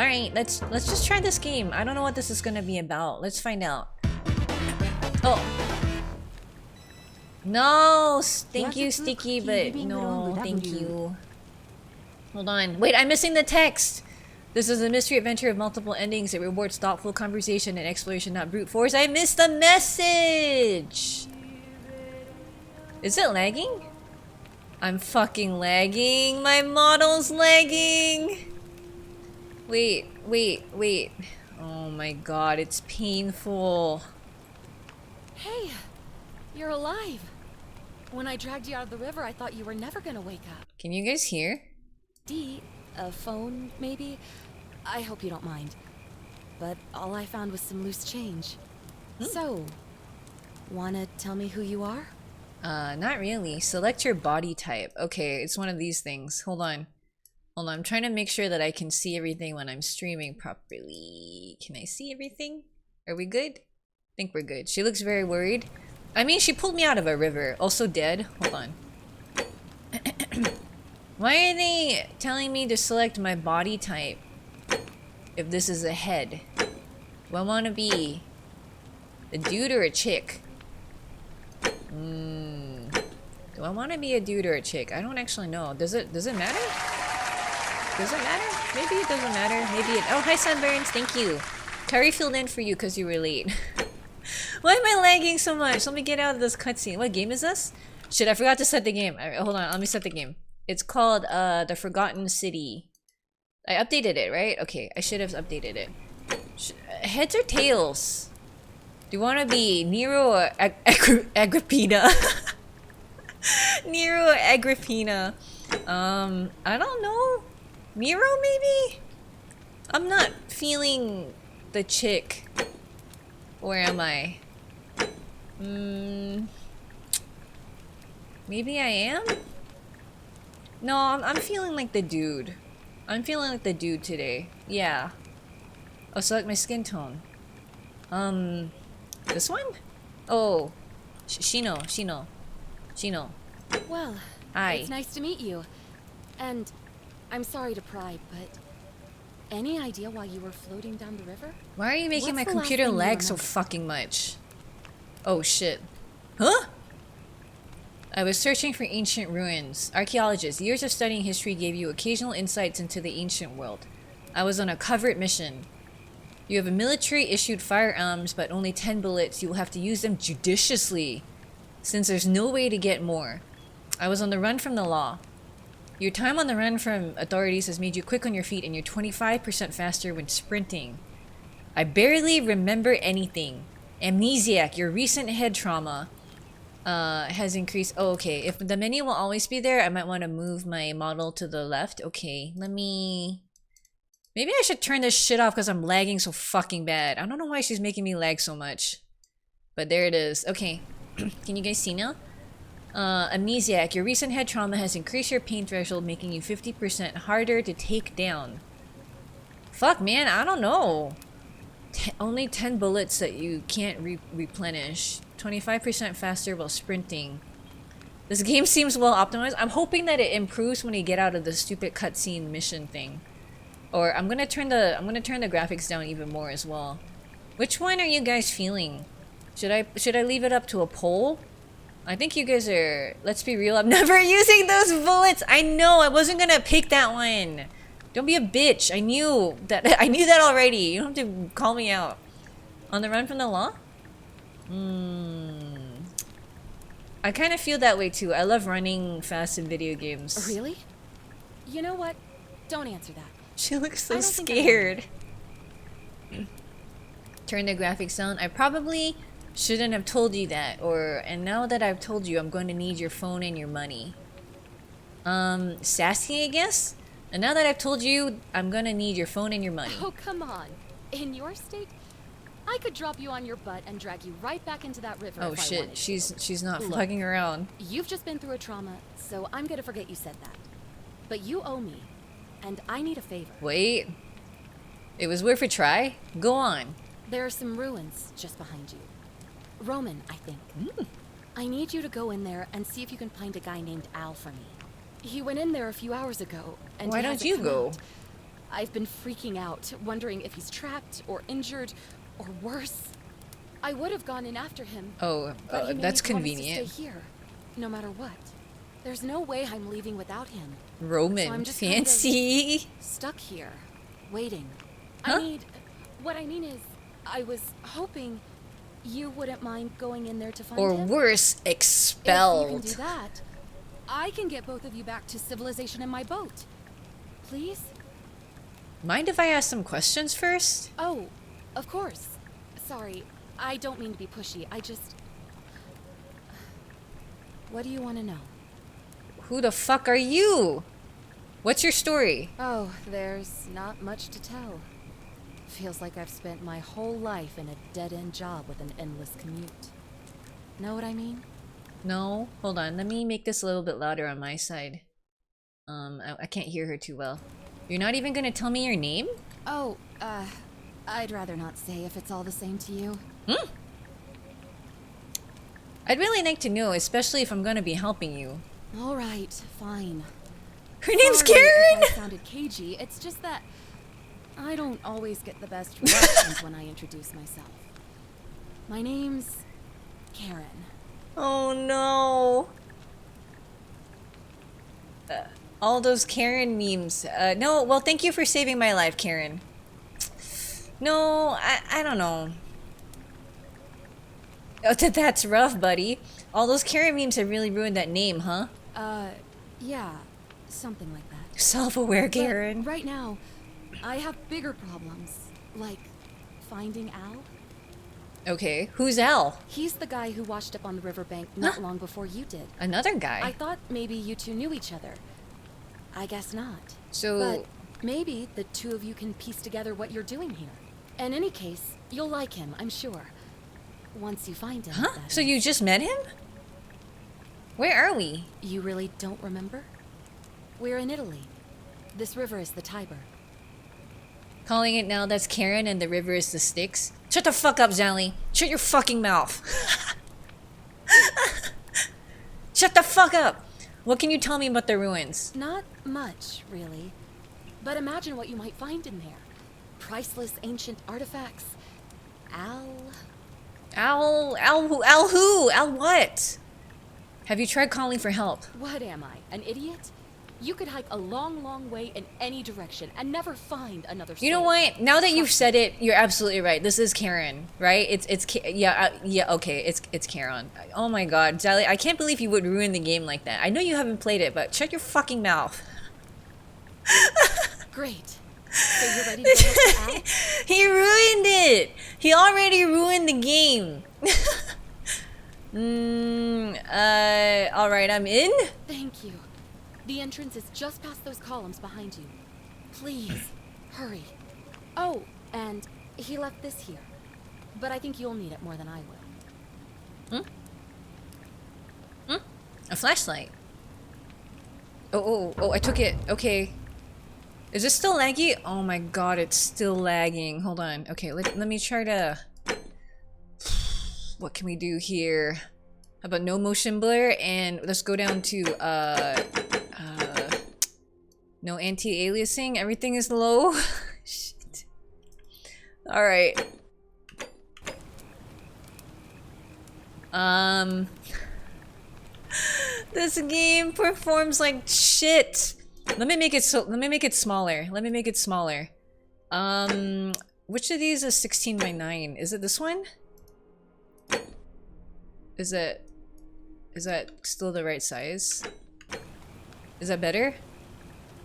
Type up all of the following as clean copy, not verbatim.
Alright, let's just try this game. I don't know what this is gonna be about. Let's find out. Oh. No! Thank you, Sticky, but no, thank you. Hold on. Wait, I'm missing the text! This is a mystery adventure of multiple endings. It rewards thoughtful conversation and exploration, not brute force. I missed the message! Is it lagging? I'm fucking lagging. My model's lagging! Wait. Oh my god, it's painful. Hey, you're alive. When I dragged you out of the river, I thought you were never gonna wake up. Can you guys hear? A phone, maybe? I hope you don't mind. But all I found was some loose change. So, wanna tell me who you are? Not really. Select your body type. Okay, it's one of these things. Hold on. I'm trying to make sure that I can see everything when I'm streaming properly. Can I see everything? Are we good? I think we're good. She looks very worried. I mean, she pulled me out of a river. Also dead. Hold on. Why are they telling me to select my body type if this is a head? Do I want to be a dude or a chick? Do I want to be a dude or a chick? I don't actually know. Does it matter? Does it matter? Maybe it doesn't matter. Maybe it... Oh, hi Sunburns. Thank you. Curry filled in for you because you were late. Why am I lagging so much? Let me get out of this cutscene. What game is this? Shit, I forgot to set the game. Hold on, let me set the game. It's called The Forgotten City. I updated it, right? Okay, I should have updated it. Heads or tails? Do you want to be Nero or Agrippina? Nero or Agrippina? I don't know. Nero, maybe? I'm not feeling the chick. Where am I? Maybe I am? No, I'm feeling like the dude. I'm feeling like the dude today. Yeah. Oh, select my skin tone. This one? Oh. Shino. Well, hi. It's nice to meet you. And I'm sorry to pry, but any idea why you were floating down the river? Why are you making my What's the last computer thing you lag so remember? fucking much? Oh shit. Huh? I was searching for ancient ruins. Archaeologists, years of studying history gave you occasional insights into the ancient world. I was on a covert mission. You have a military-issued firearms, but only 10 bullets. You will have to use them judiciously, since there's no way to get more. I was on the run from the law. Your time on the run from authorities has made you quick on your feet, and you're 25% faster when sprinting. I barely remember anything. Amnesiac, your recent head trauma has increased. Oh, okay. If the menu will always be there, I might want to move my model to the left. Okay, let me... Maybe I should turn this shit off because I'm lagging so fucking bad. I don't know why she's making me lag so much. But there it is. Okay. Can you guys see now? Amnesiac, your recent head trauma has increased your pain threshold, making you 50% harder to take down. Fuck, man, I don't know. Only 10 bullets that you can't replenish. 25% faster while sprinting. This game seems well optimized. I'm hoping that it improves when you get out of the stupid cutscene mission thing. Or I'm gonna turn the graphics down even more as well. Which one are you guys feeling? Should I leave it up to a poll? I think you guys are... Let's be real, I'm never using those bullets! I know, I wasn't gonna pick that one! Don't be a bitch, I knew that already! You don't have to call me out. On the run from the law? I kind of feel that way too. I love running fast in video games. Really? You know what? Don't answer that. She looks so I don't think I scared. Turn the graphics down. I probably shouldn't have told you that, and now that I've told you, I'm going to need your phone and your money. Sassy, I guess? And now that I've told you, I'm gonna need your phone and your money. Oh, come on. In your state, I could drop you on your butt and drag you right back into that river. Oh if I shit, wanted to. she's not Look, fucking around. You've just been through a trauma, so I'm gonna forget you said that. But you owe me, and I need a favor. Wait. It was worth a try? Go on. There are some ruins just behind you. Roman, I think. I need you to go in there and see if you can find a guy named Al for me. He went in there a few hours ago, and Why he don't hasn't you come go? out. I've been freaking out, wondering if he's trapped or injured or worse. I would have gone in after him. Oh, but he that's maybe wanted convenient. to stay here, no matter what. There's no way I'm leaving without him. Roman, So I'm just fancy. kind of stuck here, waiting. Huh? What I mean is, I was hoping you wouldn't mind going in there to find Or him. worse, If you expelled. can do that, I can get both of you back to civilization in my boat. Please? Mind if I ask some questions first? Oh, of course. Sorry, I don't mean to be pushy. I just... What do you want to know? Who the fuck are you? What's your story? Oh, there's not much to tell. Feels like I've spent my whole life in a dead-end job with an endless commute. Know what I mean? No, hold on. Let me make this a little bit louder on my side. I can't hear her too well. You're not even gonna tell me your name? Oh, I'd rather not say if it's all the same to you. Hmm? I'd really like to know, especially if I'm gonna be helping you. All right, fine. Her name's Sorry Karen? if I sounded cagey. It's just that I don't always get the best reactions when I introduce myself. My name's Karen. Oh no. All those Karen memes. No, well, thank you for saving my life, Karen. No, I don't know. Oh, that's rough, buddy. All those Karen memes have really ruined that name, huh? Yeah, something like that. Self-aware But Karen. right now, I have bigger problems, like finding Al. Okay, who's Al? He's the guy who washed up on the riverbank not long before you did. Another guy. I thought maybe you two knew each other. I guess not. So, But maybe the two of you can piece together what you're doing here. In any case, you'll like him, I'm sure. Once you find him. huh? that So is. you just met him? Where are we? You really don't remember? We're in Italy. This river is the Tiber. Calling it now, that's Karen, and the river is the Styx. Shut the fuck up, Zally. Shut your fucking mouth. Shut the fuck up. What can you tell me about the ruins? Not much, really. But imagine what you might find in there. Priceless ancient artifacts. Al who? Al what? Have you tried calling for help? What am I, an idiot? You could hike a long, long way in any direction and never find another soul. You know what? Now that you've said it, you're absolutely right. This is Karen, right? Okay, it's Karen. Oh my god, Zally, I can't believe you would ruin the game like that. I know you haven't played it, but shut your fucking mouth. Great. So you're ready to go to Al? He ruined it. He already ruined the game. All right, I'm in. Thank you. The entrance is just past those columns behind you. Please, hurry. Oh, and he left this here. But I think you'll need it more than I will. A flashlight. Oh, I took it. Okay. Is it still laggy? Oh my god, it's still lagging. Hold on. Okay, let me try to... What can we do here? How about no motion blur? And let's go down to, no anti-aliasing. Everything is low. Shit. Alright. This game performs like shit. Let me make it smaller. Let me make it smaller. Which of these is 16 by 9? Is it this one? Is that still the right size? Is that better?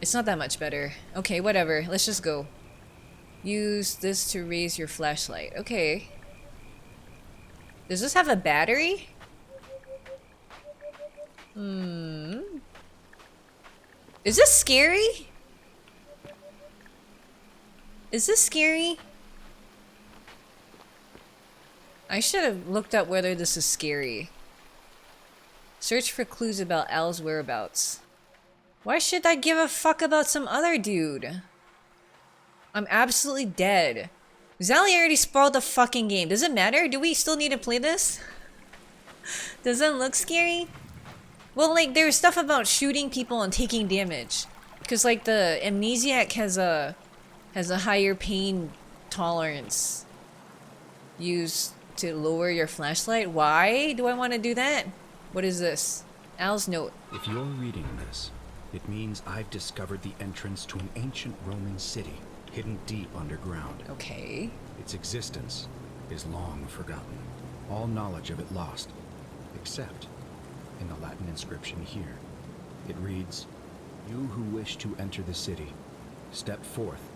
It's not that much better. Okay, whatever. Let's just go. Use this to raise your flashlight. Okay. Does this have a battery? Is this scary? Is this scary? I should have looked up whether this is scary. Search for clues about Al's whereabouts. Why should I give a fuck about some other dude? I'm absolutely dead. Zally already spoiled the fucking game. Does it matter? Do we still need to play this? Does it look scary? Well, like, there's stuff about shooting people and taking damage. Because, like, the Amnesiac has a has a higher pain tolerance. Used to lower your flashlight. Why do I want to do that? What is this? Al's note. If you're reading this, it means I've discovered the entrance to an ancient Roman city hidden deep underground. Okay. Its existence is long forgotten. All knowledge of it lost, except in the Latin inscription here. It reads, "You who wish to enter the city, step forth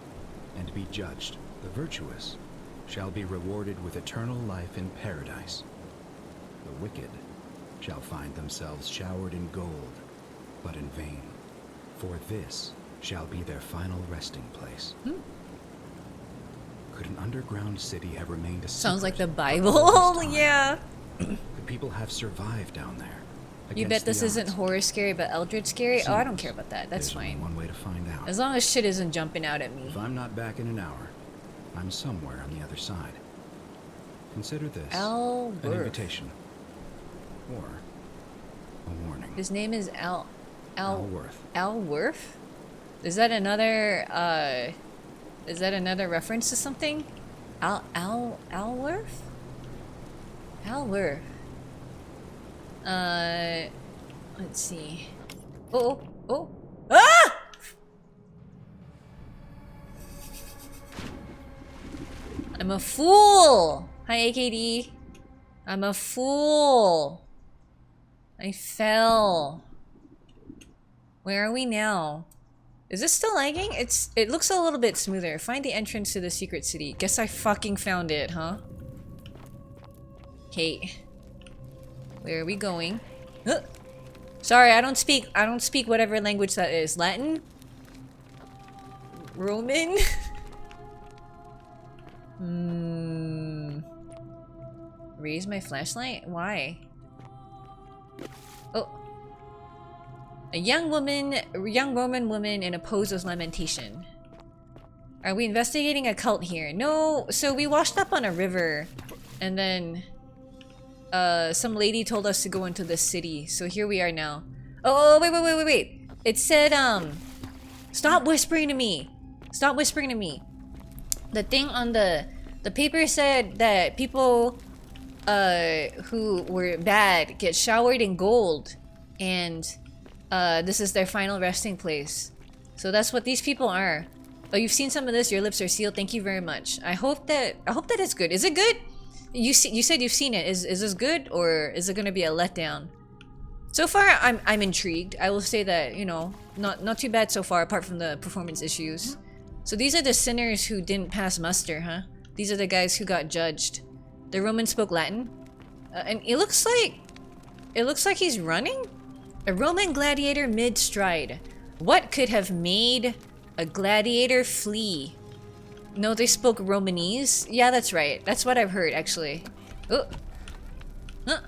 and be judged. The virtuous shall be rewarded with eternal life in paradise. The wicked shall find themselves showered in gold, but in vain, for this shall be their final resting place." Could an underground city have remained a secret? Sounds like the of Bible. all this time? Yeah. The people have survived down there. You against bet this the isn't odds. horror scary, but Eldritch scary? Oh, I don't Seems care about that. That's There's only fine. one way to find out. As long as shit isn't jumping out at me. If I'm not back in an hour, I'm somewhere on the other side. Consider this Al an Worth. invitation or a warning. His name is Al Worth. Al Worth? Is that another reference to something? Al Worth? Al Worth. Let's see. Oh. Ah! I'm a fool! Hi, AKD. I'm a fool. I fell. Where are we now? Is this still lagging? It looks a little bit smoother. Find the entrance to the secret city. Guess I fucking found it, huh? Okay. Where are we going? Sorry, I don't speak whatever language that is. Latin? Roman? Raise my flashlight? Why? Oh. A young Roman woman in a pose of lamentation. Are we investigating a cult here? No, so we washed up on a river and then some lady told us to go into the city. So here we are now. Oh, wait. It said, stop whispering to me. Stop whispering to me. The thing on the paper said that people who were bad get showered in gold and this is their final resting place. So that's what these people are. Oh, you've seen some of this. Your lips are sealed. Thank you very much. I hope that it's good. Is it good? You said you've seen it. Is this good or is it gonna be a letdown? So far, I'm intrigued. I will say that, you know, not too bad so far, apart from the performance issues. So these are the sinners who didn't pass muster, huh? These are the guys who got judged. The Roman spoke Latin, and it looks like he's running. A Roman gladiator mid-stride. What could have made a gladiator flee? No, they spoke Romanese? Yeah, that's right. That's what I've heard, actually. Oh. Huh.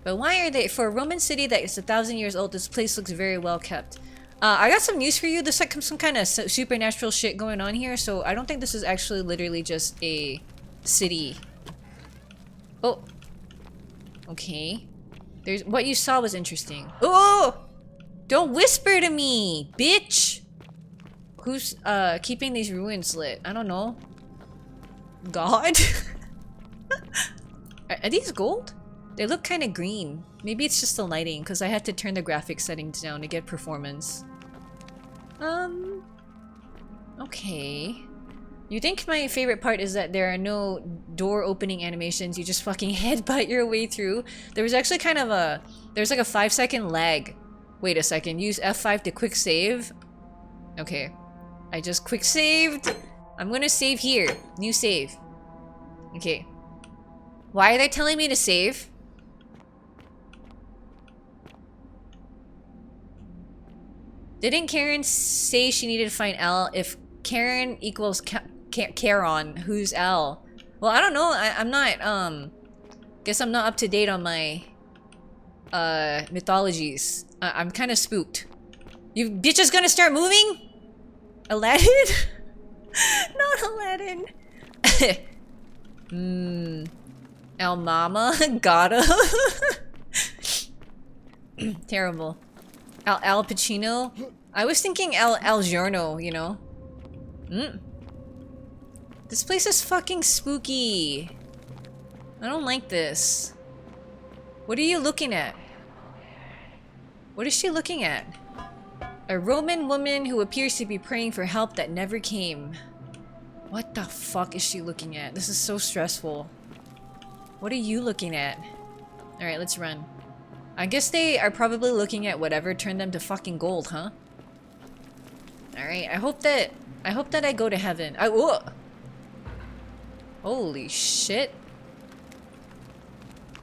But why are they... For a Roman city that is 1,000 years old, this place looks very well kept. I got some news for you. There's like some kind of supernatural shit going on here, so I don't think this is actually literally just a city. Oh. Okay. There's... What you saw was interesting. Oh! Don't whisper to me, bitch! Who's keeping these ruins lit? I don't know. God? Are these gold? They look kind of green. Maybe it's just the lighting, because I had to turn the graphics settings down to get performance. Okay. You think my favorite part is that there are no door opening animations, you just fucking headbutt your way through? There was actually kind of a... There's like a 5-second lag. Wait a second, use F5 to quick save? Okay. I just quick saved. I'm gonna save here. New save. Okay. Why are they telling me to save? Didn't Karen say she needed to find Al? If Karen equals Charon, who's Al? Well, I don't know. I'm not, guess I'm not up to date on my, mythologies. I'm kind of spooked. You bitches gonna start moving? Aladdin? Not Aladdin. El Mama? Gotta? Terrible. Al Pacino? I was thinking Al Giorno, you know? This place is fucking spooky. I don't like this. What are you looking at? What is she looking at? A Roman woman who appears to be praying for help that never came. What the fuck is she looking at? This is so stressful. What are you looking at? Alright, let's run. I guess they are probably looking at whatever turned them to fucking gold, huh? Alright, I hope that I go to heaven. Whoa! Holy shit.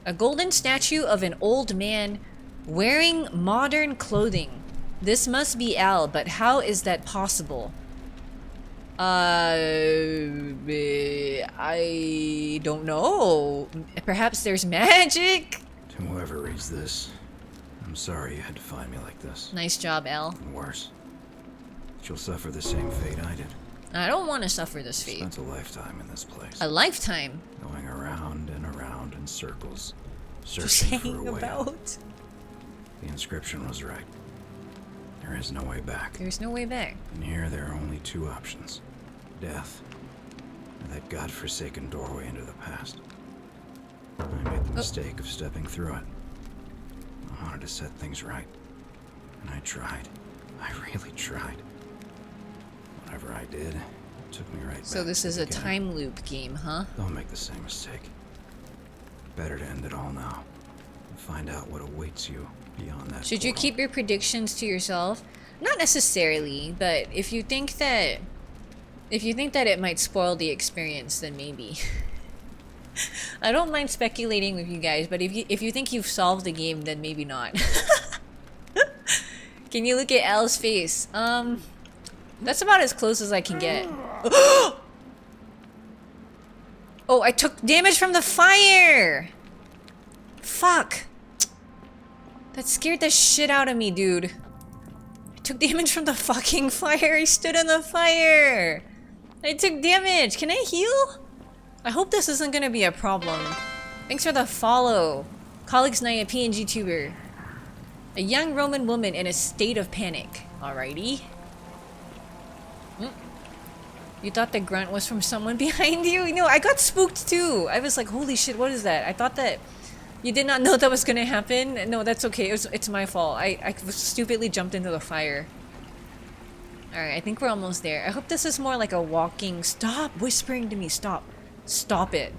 A golden statue of an old man wearing modern clothing. This must be Al, but how is that possible? I don't know. Perhaps there's magic? To whoever reads this, I'm sorry you had to find me like this. Nice job, Al. And worse. You'll suffer the same fate I did. I don't want to suffer this fate. Spent a lifetime in this place. A lifetime? Going around and around in circles. Just Searching for a hanging way about. out. The inscription was right. There is no way back. There's no way back. And here there are only two options. Death. Or that godforsaken doorway into the past. I made the mistake of stepping through it. I wanted to set things right. And I tried. I really tried. Whatever I did, it took me right back. So this is a time loop game, huh? Don't make the same mistake. Better to end it all now. And find out what awaits you beyond that Should you portal. keep your predictions to yourself? Not necessarily, but if you think that it might spoil the experience, then maybe. I don't mind speculating with you guys, but if you think you've solved the game, then maybe not. Can you look at Al's face? That's about as close as I can get. Oh, I took damage from the fire! Fuck! That scared the shit out of me, dude. I took damage from the fucking fire. I stood in the fire. I took damage. Can I heal? I hope this isn't gonna be a problem. Thanks for the follow. Colleagues Naya, PNG tuber. A young Roman woman in a state of panic. Alrighty. You thought the grunt was from someone behind you? No, I got spooked too. I was like, holy shit, what is that? I thought that you did not know that was gonna happen. No, that's okay. It's my fault. I stupidly jumped into the fire. Alright, I think we're almost there. I hope this is more like a walking... Stop whispering to me. Stop. Stop it.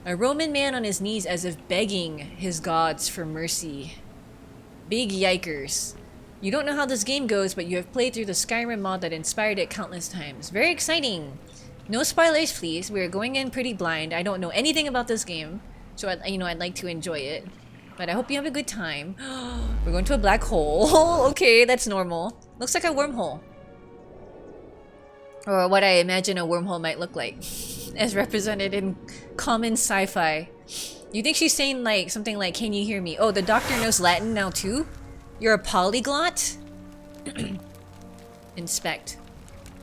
A Roman man on his knees as if begging his gods for mercy. Big yikers. You don't know how this game goes, but you have played through the Skyrim mod that inspired it countless times. Very exciting. No spoilers, please. We're going in pretty blind. I don't know anything about this game, so I'd like to enjoy it. But I hope you have a good time. We're going to a black hole. Okay, that's normal. Looks like a wormhole. Or what I imagine a wormhole might look like, as represented in common sci-fi. You think she's saying like something like, "Can you hear me?" Oh, the doctor knows Latin now too? You're a polyglot? Inspect.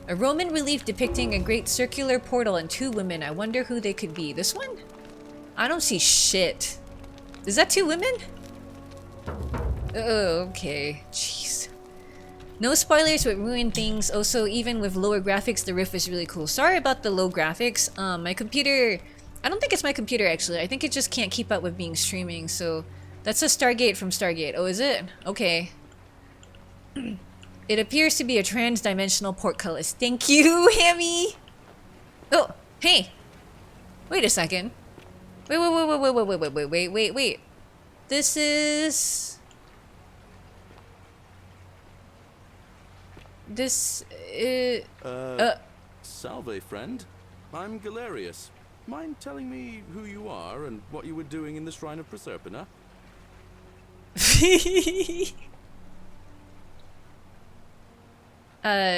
A Roman relief depicting a great circular portal and two women. I wonder who they could be. This one? I don't see shit. Is that two women? Oh, okay. Jeez. No spoilers would ruin things. Also, even with lower graphics, the riff is really cool. Sorry about the low graphics. My computer... I don't think it's my computer, actually. I think it just can't keep up with being streaming, so... That's a Stargate from Stargate. Oh, is it? Okay. It appears to be a trans-dimensional portcullis. Thank you, Hammy! Oh, hey! Wait a second. Wait. This is... This is... Salve, friend. I'm Galerius. Mind telling me who you are and what you were doing in the Shrine of Proserpina?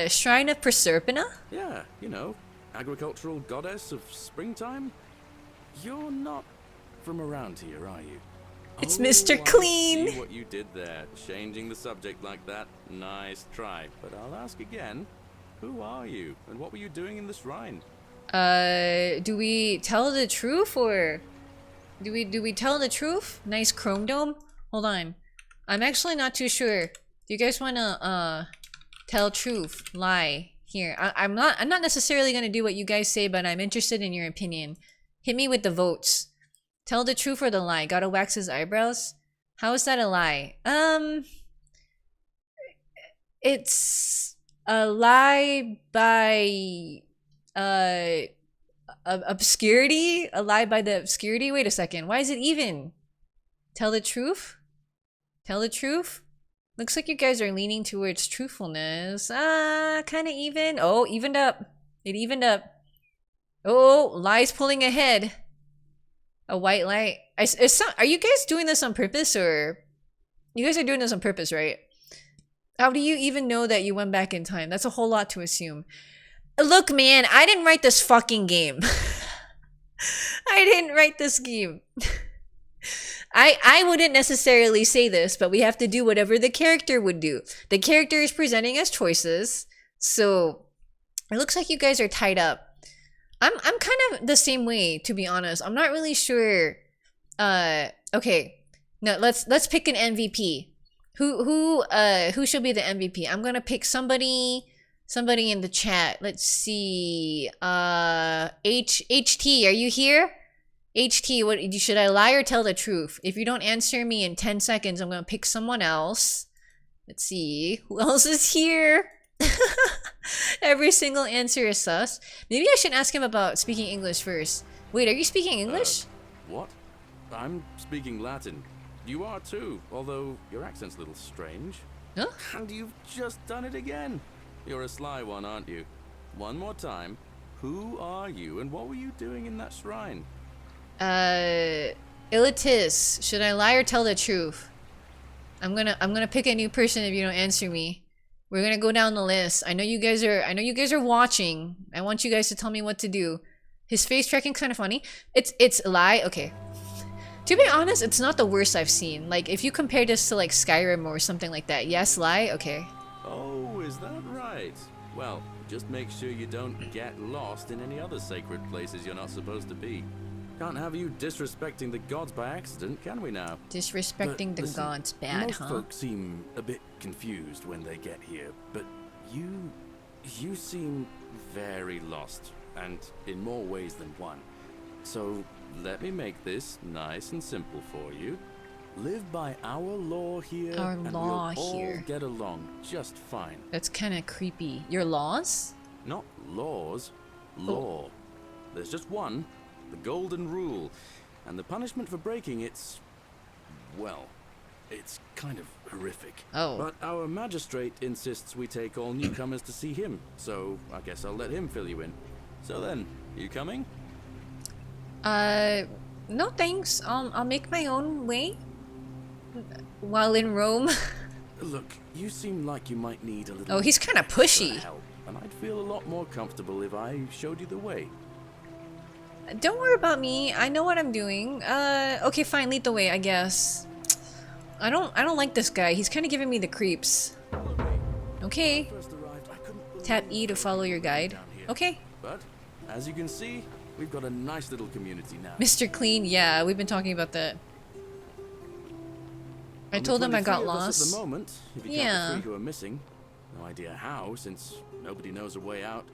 Shrine of Proserpina? Yeah, you know, agricultural goddess of springtime. You're not from around here, are you? It's Oh, Mr. I Clean. see what you did there, changing the subject like that. Nice try, but I'll ask again. Who are you, and what were you doing in the shrine? Do we tell the truth or do we tell the truth? Nice chrome dome. Hold on, I'm actually not too sure. Do you guys wanna Tell truth. Lie. Here. I'm not necessarily gonna do what you guys say, but I'm interested in your opinion. Hit me with the votes. Tell the truth or the lie. Gotta wax his eyebrows? How is that a lie? It's a lie by obscurity? A lie by the obscurity? Wait a second. Why is it even? Tell the truth? Tell the truth? Looks like you guys are leaning towards truthfulness. Kind of even. Oh, evened up. It evened up. Oh, lie's pulling ahead. A white light. Are you guys doing this on purpose, or you guys are doing this on purpose, right? How do you even know that you went back in time? That's a whole lot to assume. Look, man, I didn't write this fucking game. I didn't write this game. I wouldn't necessarily say this, but we have to do whatever the character would do. The character is presenting us choices, so it looks like you guys are tied up. I'm kind of the same way, to be honest. I'm not really sure. Okay, no, let's pick an MVP. Who should be the MVP? I'm gonna pick somebody in the chat. Let's see. HT, are you here? HT, what should I lie or tell the truth? If you don't answer me in 10 seconds, I'm gonna pick someone else. Let's see. Who else is here? Every single answer is sus. Maybe I should ask him about speaking English first. Wait, are you speaking English? What? I'm speaking Latin. You are too, although your accent's a little strange. Huh? And you've just done it again. You're a sly one, aren't you? One more time. Who are you and what were you doing in that shrine? Ilitis, should I lie or tell the truth? I'm gonna pick a new person if you don't answer me. We're gonna go down the list. I know you guys are watching. I want you guys to tell me what to do. His face tracking kind of funny. It's a lie. Okay. To be honest, it's not the worst I've seen. Like if you compare this to like Skyrim or something like that. Yes, lie. Okay. Oh, is that right? Well, just make sure you don't get lost in any other sacred places you're not supposed to be. Can't have you disrespecting the gods by accident, can we now? Disrespecting the gods, bad, most huh? folks seem a bit confused when they get here, but you seem very lost, and in more ways than one. So let me make this nice and simple for you. Live by our law here, and we'll all get along just fine. That's kind of creepy. Your laws? Not laws, law. There's just one. The golden rule, and the punishment for breaking it's kind of horrific. Oh. But our magistrate insists we take all newcomers to see him, so I guess I'll let him fill you in. So then, you coming? No thanks. I'll make my own way. While in Rome. Look, you seem like you might need a little. Oh, he's kind of pushy. Help, and I'd feel a lot more comfortable if I showed you the way. Don't worry about me. I know what I'm doing. Okay, fine. Lead the way, I guess. I don't like this guy. He's kind of giving me the creeps. Okay. Tap E to follow your guide. Okay. But as you can see, we've got a nice little community now. Mr. Clean, yeah, we've been talking about that. I told him I got lost. At the moment, if you count the 3 who are missing. No idea how, since nobody knows a way out.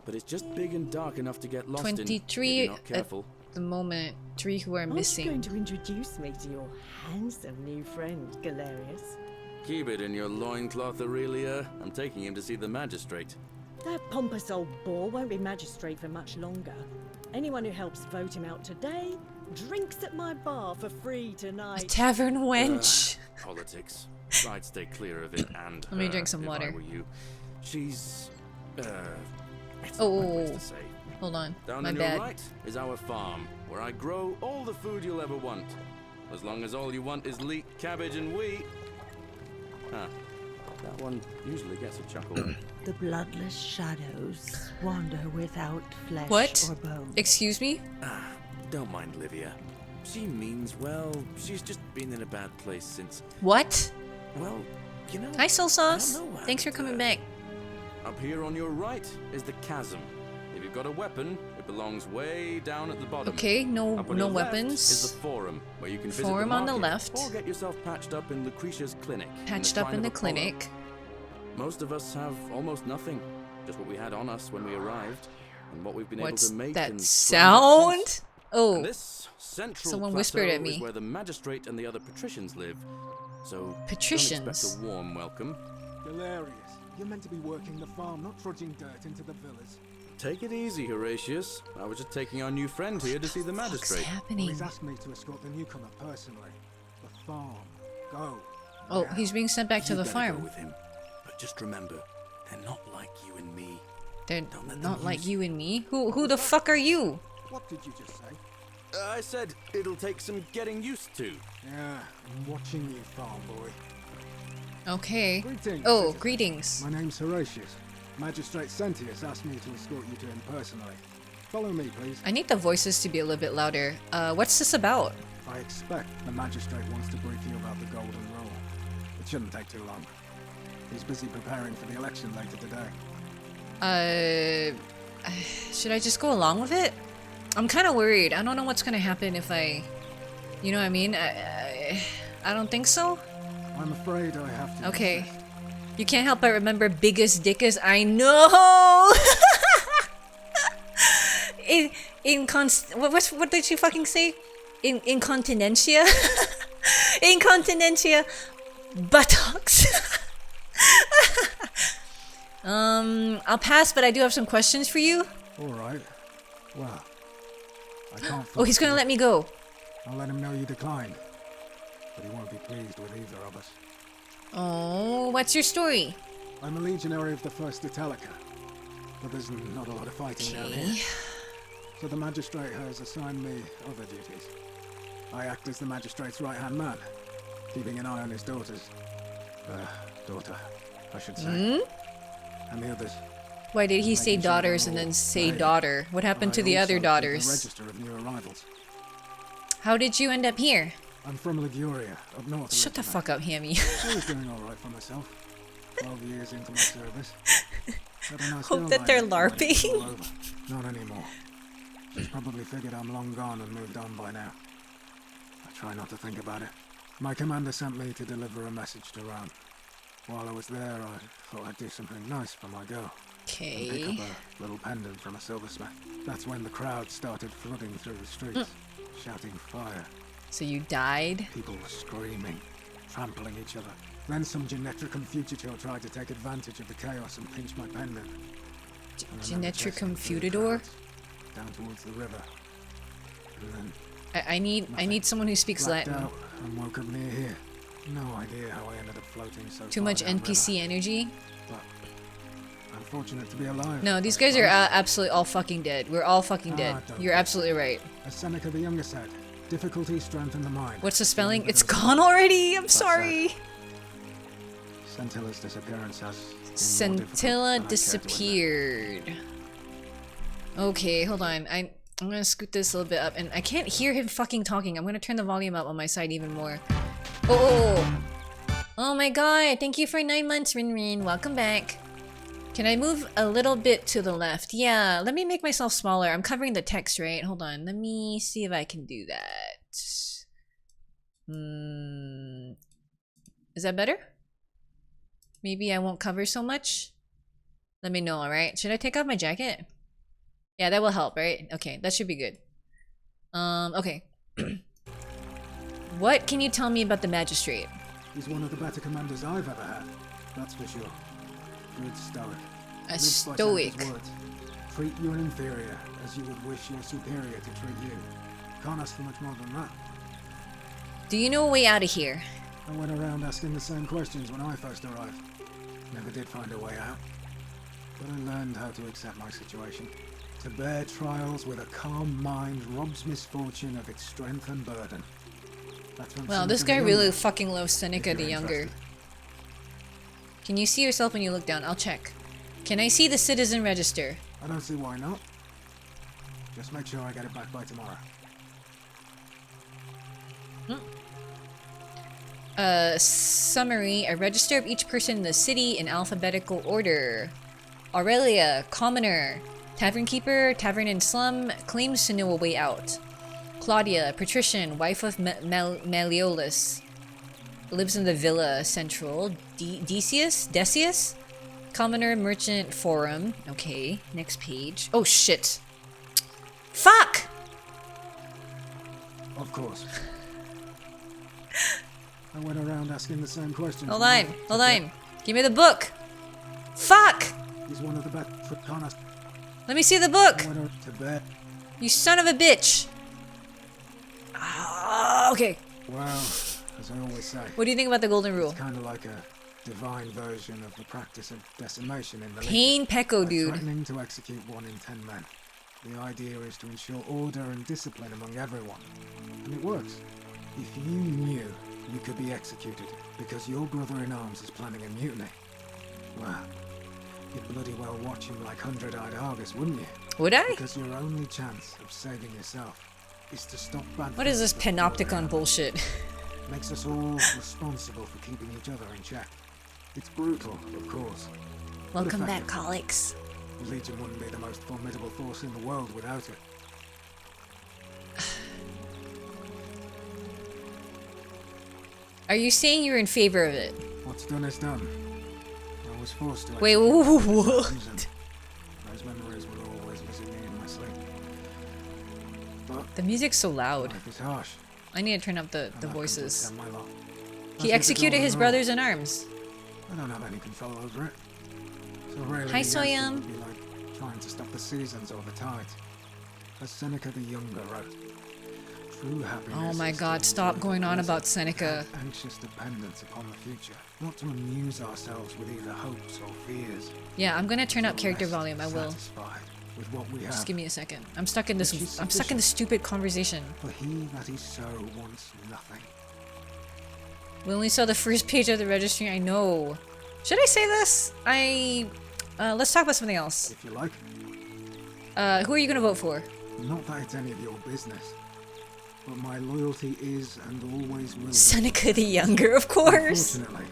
But it's just big and dark enough to get lost 23 in. 23 at the moment. 3 who are missing. Aren't you going to introduce me to your handsome new friend, Galerius? Keep it in your loincloth, Aurelia. I'm taking him to see the magistrate. That pompous old bore won't be magistrate for much longer. Anyone who helps vote him out today drinks at my bar for free tonight. A tavern wench. Politics. I'd stay clear of it and Let me drink some water. I were you. She's Oh, hold on. Down My on bad. your right is our farm, where I grow all the food you'll ever want. As long as all you want is leek, cabbage, and wheat. That one usually gets a chuckle. The bloodless shadows wander without flesh What? or bone. Excuse me? Don't mind Livia. She means well. She's just been in a bad place since. What? Well, you know. Hi, Soul Sauce. I don't know Thanks for coming back. Up here on your right is the chasm. If you've got a weapon, it belongs way down at the bottom. Okay, no Up on your left weapons. is the forum, where you can visit Forum the on the market, left. or get yourself patched up in Lucretia's clinic. Patched up in the clinic. Most of us have almost nothing. Just what we had on us when we arrived, and what we've been What's able to make. that in sound? And Oh, this central someone plateau whispered at is me. where the magistrate and the other patricians live. So Patricians? don't expect a warm welcome. Hilarious. You're meant to be working the farm, not trudging dirt into the villas. Take it easy, Horatius. I was just taking our new friend here to see the What's magistrate. Well, happening? he's asked me to escort the newcomer personally. The farm. Go. Oh, he's being sent back to You the better farm. Go with him. But just remember, they're not like you and me. They're Don't let them not like use you and me. Who the fuck are you? What did you just say? I said it'll take some getting used to. Yeah, I'm watching you, farm boy. Okay. Greetings. Oh, citizen. greetings. My name's Horatius. Magistrate Sentius asked me to escort you to him personally. Follow me, please. I need the voices to be a little bit louder. What's this about? I expect the magistrate wants to brief you about the Golden Rule. It shouldn't take too long. He's busy preparing for the election later today. Should I just go along with it? I'm kind of worried. I don't know what's gonna happen if I, you know what I mean? I don't think so. I'm afraid I have to. Okay. insist. You can't help but remember biggest dickus. I know. What did you fucking say? Incontinentia. Incontinentia. Buttocks. I'll pass, but I do have some questions for you. All right. Well, I can't. Oh, he's gonna let me go. I'll let him know you declined, but he won't be pleased with either of us. Oh, what's your story? I'm a legionary of the First Italica, but there's not a lot of fighting down Okay. here. So the magistrate has assigned me other duties. I act as the magistrate's right-hand man, keeping an eye on his daughters. Daughter, I should say. And the others. Why did he say Making sure daughters they're and then all say right. daughter? What happened to I the also other keep a daughters? register of new arrivals. How did you end up here? I'm from Liguria, up north. Shut the originally. fuck up, Hammy. I was doing all right for myself. 12 years into my service. Had a nice Hope girl that they're lined up when it was LARPing. all over. Not anymore. She's probably figured I'm long gone and moved on by now. I try not to think about it. My commander sent me to deliver a message to Ram. While I was there, I thought I'd do something nice for my girl. And pick Okay. up a little pendant from a silversmith. That's when the crowd started flooding through the streets, shouting fire. So you died? People were screaming, trampling each other. Then some Genetricum fugitor tried to take advantage of the chaos and pinch my pendant. I remember chasing Genetricum through the Feudador? crowds, down towards the river. And then I need someone who speaks blacked Latin. out and woke up near here. No idea how I ended up floating so Too far much downriver, NPC energy? but I'm fortunate to be alive. No, these I guys are suppose. absolutely all fucking dead. We're all fucking dead. don't You're be absolutely right. As Seneca the Younger said, difficulty strengthens the mind. What's the spelling? Remember It's those gone already. I'm sorry. Centilla's disappearance has been more difficult Scintilla than I care to admit. disappeared. Okay, hold on. I'm gonna scoot this a little bit up, and I can't hear him fucking talking. I'm gonna turn the volume up on my side even more. Oh my god! Thank you for 9 months, Rin Rin. Welcome back. Can I move a little bit to the left? Yeah, let me make myself smaller. I'm covering the text, right? Hold on. Let me see if I can do that. Is that better? Maybe I won't cover so much? Let me know, alright? Should I take off my jacket? Yeah, that will help, right? Okay, that should be good. Okay. What can you tell me about the magistrate? He's one of the better commanders I've ever had. That's for sure. Good stoic. A Lives by stoic. Santa's words. Treat your inferior as you would wish your superior to treat you. Can't ask for much more than that. Do you know a way out of here? I went around asking the same questions when I first arrived. Never did find a way out. But I learned how to accept my situation. To bear trials with a calm mind robs misfortune of its strength and burden. That's when Well, this Seneca guy the really Younger, fucking loves if Seneca the you're Younger. interested. Can you see yourself when you look down? I'll check. Can I see the citizen register? I don't see why not. Just make sure I get it back by tomorrow. Summary. A register of each person in the city in alphabetical order. Aurelia, commoner. Tavern keeper, tavern and slum, claims to know a way out. Claudia, patrician, wife of Malleolus. Lives in the Villa Central. Decius? Commoner Merchant Forum. Okay, next page. Oh shit. Fuck! Of course. I went around asking the same questions. Hold on, hold on. Give me the book. Fuck! He's one of the best Triconas. Let me see the book. I went to bed. You son of a bitch. Ah, okay. Well, as I always say, What do you think about the golden rule? it's kind of like a divine version of the practice of decimation in the Pain Pecco, By dude. threatening to execute 1 in 10 men. The idea is to ensure order and discipline among everyone. And it works. If you knew you could be executed because your brother-in-arms is planning a mutiny, well, you'd bloody well watch him like hundred-eyed Argus, wouldn't you? Would I? Because your only chance of saving yourself is to stop bad What is this things before they panopticon happen. bullshit? Makes us all responsible for keeping each other in check. It's brutal, of course. but Welcome back, effective. Colleagues. Legion wouldn't be the most formidable force in the world without it. Are you saying you're in favor of it? What's done is done. I was forced to. Wait, execute what? for some reason. Those memories will always visit me in my sleep. But The music's so loud. life is harsh. I need to turn up the and I've come to voices. accept my lot. As He with the executed golden his rule, brothers in arms. I don't have any control over it. So really, Hi, against it Soyam. would be like trying to stop the seasons or the tides. As Seneca the Younger wrote, true happiness. Oh my is to god, stop enjoy going the on present about Seneca. without anxious dependence upon the future, not to amuse ourselves with either hopes or fears. Yeah, I'm gonna turn up but character rest volume. I will. Satisfied with what we have. Just give me a second. I'm stuck in this. Which is I'm stuck in this stupid conversation. For he that is so wants nothing. We only saw the first page of the registry. I know. Should I say this? Let's talk about something else. If you like, Who are you gonna vote for? not that it's any of your business, but my loyalty is and always will be. Seneca the Younger, of course. Unfortunately,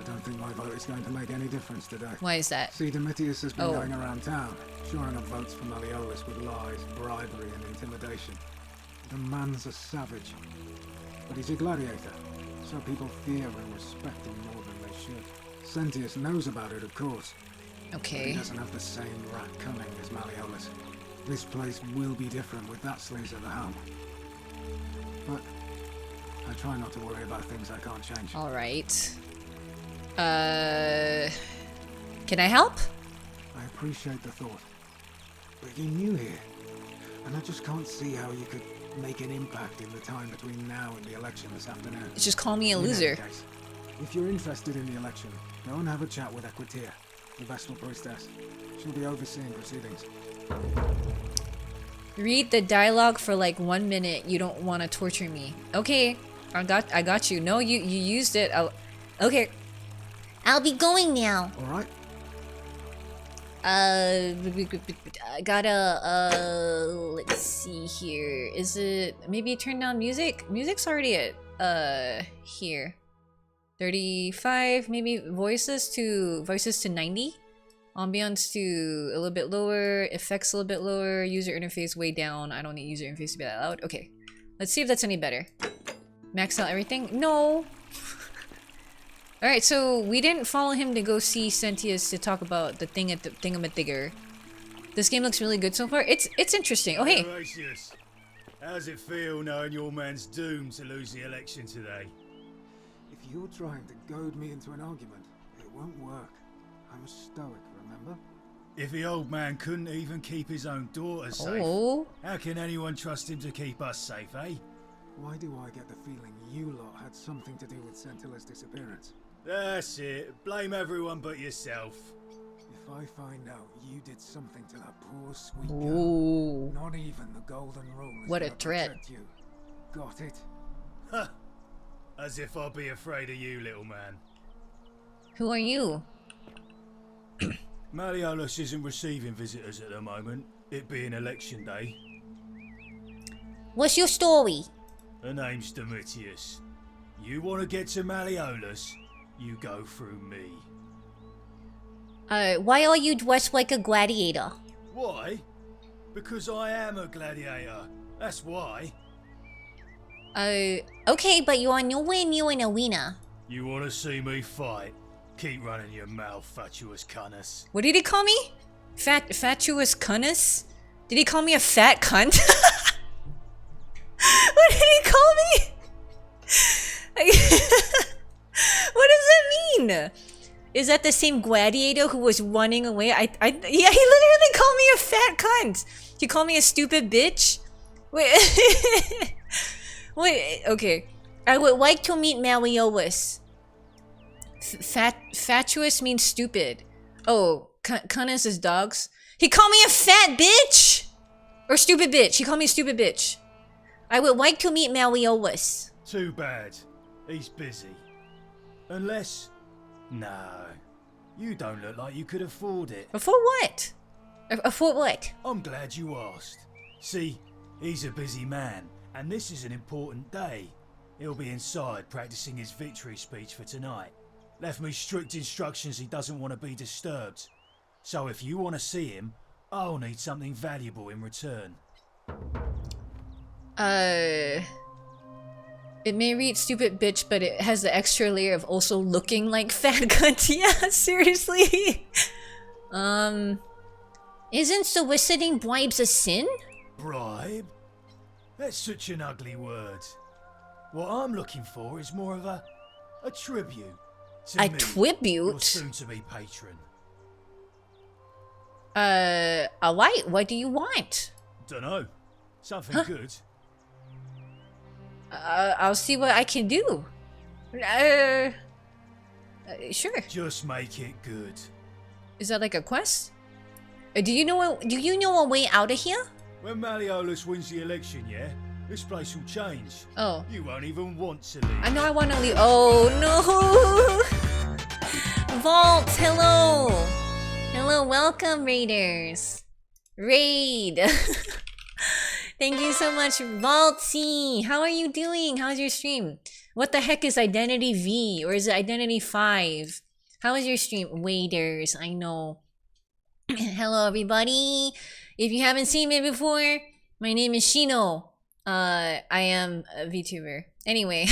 I don't think my vote is going to make any difference today. Why is that? See, Domitius has been Oh. going around town, shoring up votes for Malleolus with lies, bribery, and intimidation. The man's a savage, but he's a gladiator, so people fear and respect him more than they should. Sentius knows about it, of course, but he Okay. doesn't have the same rat cunning as Malleolus. This place will be different with that sleaze at the helm. But I try not to worry about things I can't change. All right. Can I help? I appreciate the thought, but you're new here, and I just can't see how you could make an impact in the time between now and the election this afternoon. Just call me a In any loser. case, if you're interested in the election, go and have a chat with Equitia, the Vestal Priestess. She'll be overseeing proceedings. Read the dialogue for like 1 minute. You don't want to torture me. Okay, I got you. No, you used it. Okay. I'll be going now. All right? I gotta, let's see here. Is it, maybe turn down music? Music's already at, here. 35, maybe voices to 90. Ambience to a little bit lower, effects a little bit lower, user interface way down. I don't need user interface to be that loud. Okay, let's see if that's any better. Max out everything? No. Alright, so we didn't follow him to go see Sentius to talk about the thing at the thingamaddigger. This game looks really good so far. It's interesting. Oh hey, Horatius, how's it feel knowing your man's doomed to lose the election today? If you're trying to goad me into an argument, it won't work. I'm a stoic, remember? If the old man couldn't even keep his own daughter safe, oh, how can anyone trust him to keep us safe, eh? Why do I get the feeling you lot had something to do with Centilla's disappearance? That's it. Blame everyone but yourself. If I find out you did something to that poor sweet girl, ooh, not even the golden rule is What a gonna threat. protect you. Got it? Ha! As if I'll be afraid of you, little man. who are you? Malleolus isn't receiving visitors at the moment, it being election day. What's your story? Her name's Domitius. You want to get to Malleolus, you go through me. Why are you dressed like a gladiator? Why? Because I am a gladiator. That's why. Okay, but you are nowhere near an arena. You want to see me fight? Keep running your mouth, fatuous cunnus. What did he call me? Fatuous cunnus? Did he call me a fat cunt? What did he call me? What does that mean? Is that the same gladiator who was running away? Yeah, he literally called me a fat cunt. He called me a stupid bitch. Wait, wait, okay. I would like to meet Malleolus. Fatuous means stupid. Oh, cunnus is dogs. He called me a fat bitch! Or stupid bitch. He called me a stupid bitch. I would like to meet Malleolus. Too bad. He's busy. Unless... No. You don't look like you could afford it. For what? For what? I'm glad you asked. See, he's a busy man, and this is an important day. He'll be inside practicing his victory speech for tonight. Left me strict instructions he doesn't want to be disturbed. So if you want to see him, I'll need something valuable in return. It may read stupid bitch, but it has the extra layer of also looking like fat cunt. Yeah, seriously. Isn't soliciting bribes a sin? Bribe? That's such an ugly word. What I'm looking for is more of a tribute. To A me, tribute? your soon-to-be patron. Alright, what do you want? Dunno. Something good. I'll see what I can do. Sure. Just make it good. Is that like a quest? Do you know a way out of here? When Malleolus wins the election, yeah? This place will change. Oh. You won't even want to leave. I know I want to leave. Oh no! Vault, hello! Hello, welcome raiders. Raid! Thank you so much, Vaulty! How are you doing? How's your stream? What the heck is Identity V? Or is it Identity 5? How is your stream? Waiters, I know. Hello everybody! If you haven't seen me before, my name is Shino. I am a VTuber. Anyway.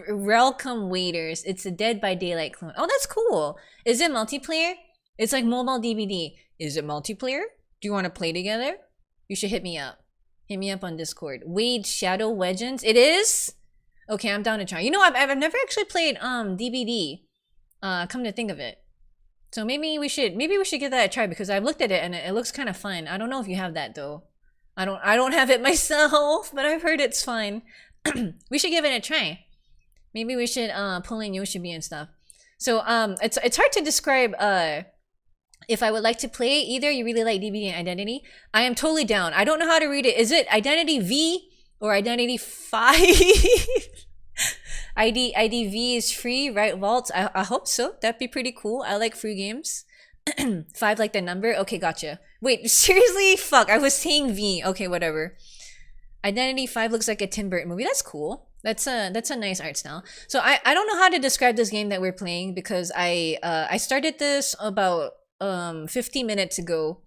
Welcome waiters. It's a Dead by Daylight clone. Oh, that's cool. Is it multiplayer? It's like mobile DVD. Is it multiplayer? Do you want to play together? You should hit me up. Hit me up on Discord. Wade Shadow Legends. It is? Okay, I'm down to try. You know, I've never actually played DVD. Come to think of it. So maybe we should give that a try because I've looked at it and it looks kind of fun. I don't know if you have that though. I don't have it myself, but I've heard it's fun. We should give it a try. Maybe we should pull in Yoshibi and stuff. So it's hard to describe if I would like to play. Either you really like DBD and Identity. I am totally down. I don't know how to read it. Is it Identity V or Identity 5? ID V is free, right, Vault? I hope so. That'd be pretty cool. I like free games. 5 like the number? Okay, gotcha. Wait, seriously? Fuck, I was saying V. Okay, whatever. Identity 5 looks like a Tim Burton movie. That's cool. That's a nice art style. So I don't know how to describe this game that we're playing because I started this about 50 minutes ago.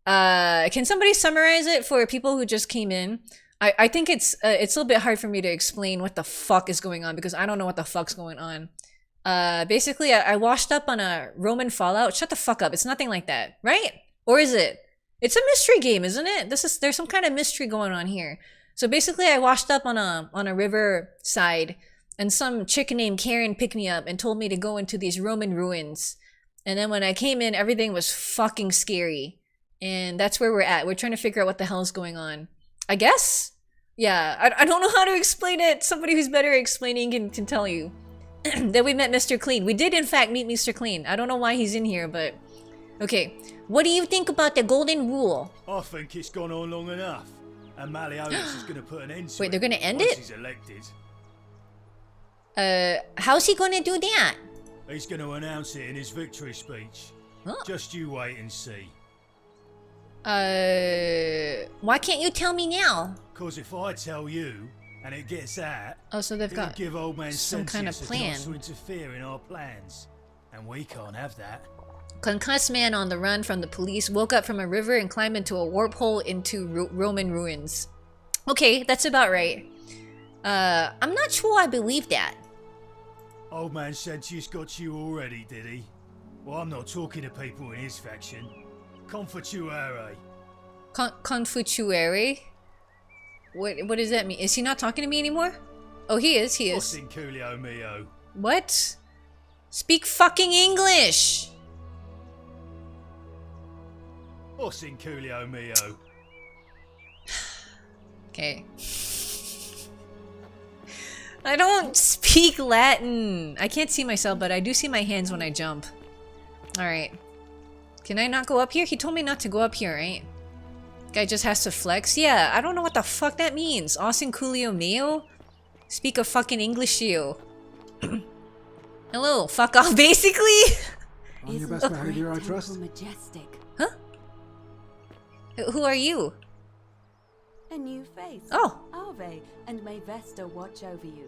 Can somebody summarize it for people who just came in? I think it's a little bit hard for me to explain what the fuck is going on because I don't know what the fuck's going on. Basically, I washed up on a Roman Fallout. Shut the fuck up. It's nothing like that, right? Or is it? It's a mystery game, isn't it? There's some kind of mystery going on here. So basically, I washed up on a river side, and some chick named Karen picked me up and told me to go into these Roman ruins. And then when I came in, everything was fucking scary. And that's where we're at. We're trying to figure out what the hell is going on. I guess? Yeah, I don't know how to explain it. Somebody who's better at explaining can tell you. That we met Mr. Clean. We did in fact meet Mr. Clean. I don't know why he's in here, but... Okay, what do you think about the golden rule? I think it's gone on long enough. And Malleolus is going to put an end to Wait, it. they're going to end once it? He's elected. How's he going to do that? He's going to announce it in his victory speech. Huh? Just you wait and see. Why can't you tell me now? Because if I tell you, and it gets out, Oh, so they've it'll got give old man some kind of Sentius a plan. chance to interfere in our plans. And we can't have that. Concussed man on the run from the police woke up from a river and climbed into a warp hole into Roman ruins. Okay, that's about right. I'm not sure I believe that. Old man Sentius got you already, did he? Well, I'm not talking to people in his faction. Confutuare. Confutuare? What does that mean? Is he not talking to me anymore? Oh, he is. What's in Coolio Mio? What? Speak fucking English! What's in Coolio Mio? Okay. I don't speak Latin. I can't see myself, but I do see my hands when I jump. Alright. Can I not go up here? He told me not to go up here, right? Guy just has to flex? Yeah, I don't know what the fuck that means. Austin Coolio Mio? Speak a fucking English, you. Hello, fuck off, basically? On your best behavior, I trust. Majestic. Huh? Who are you? A new face. Oh. Ave, and may Vesta watch over you.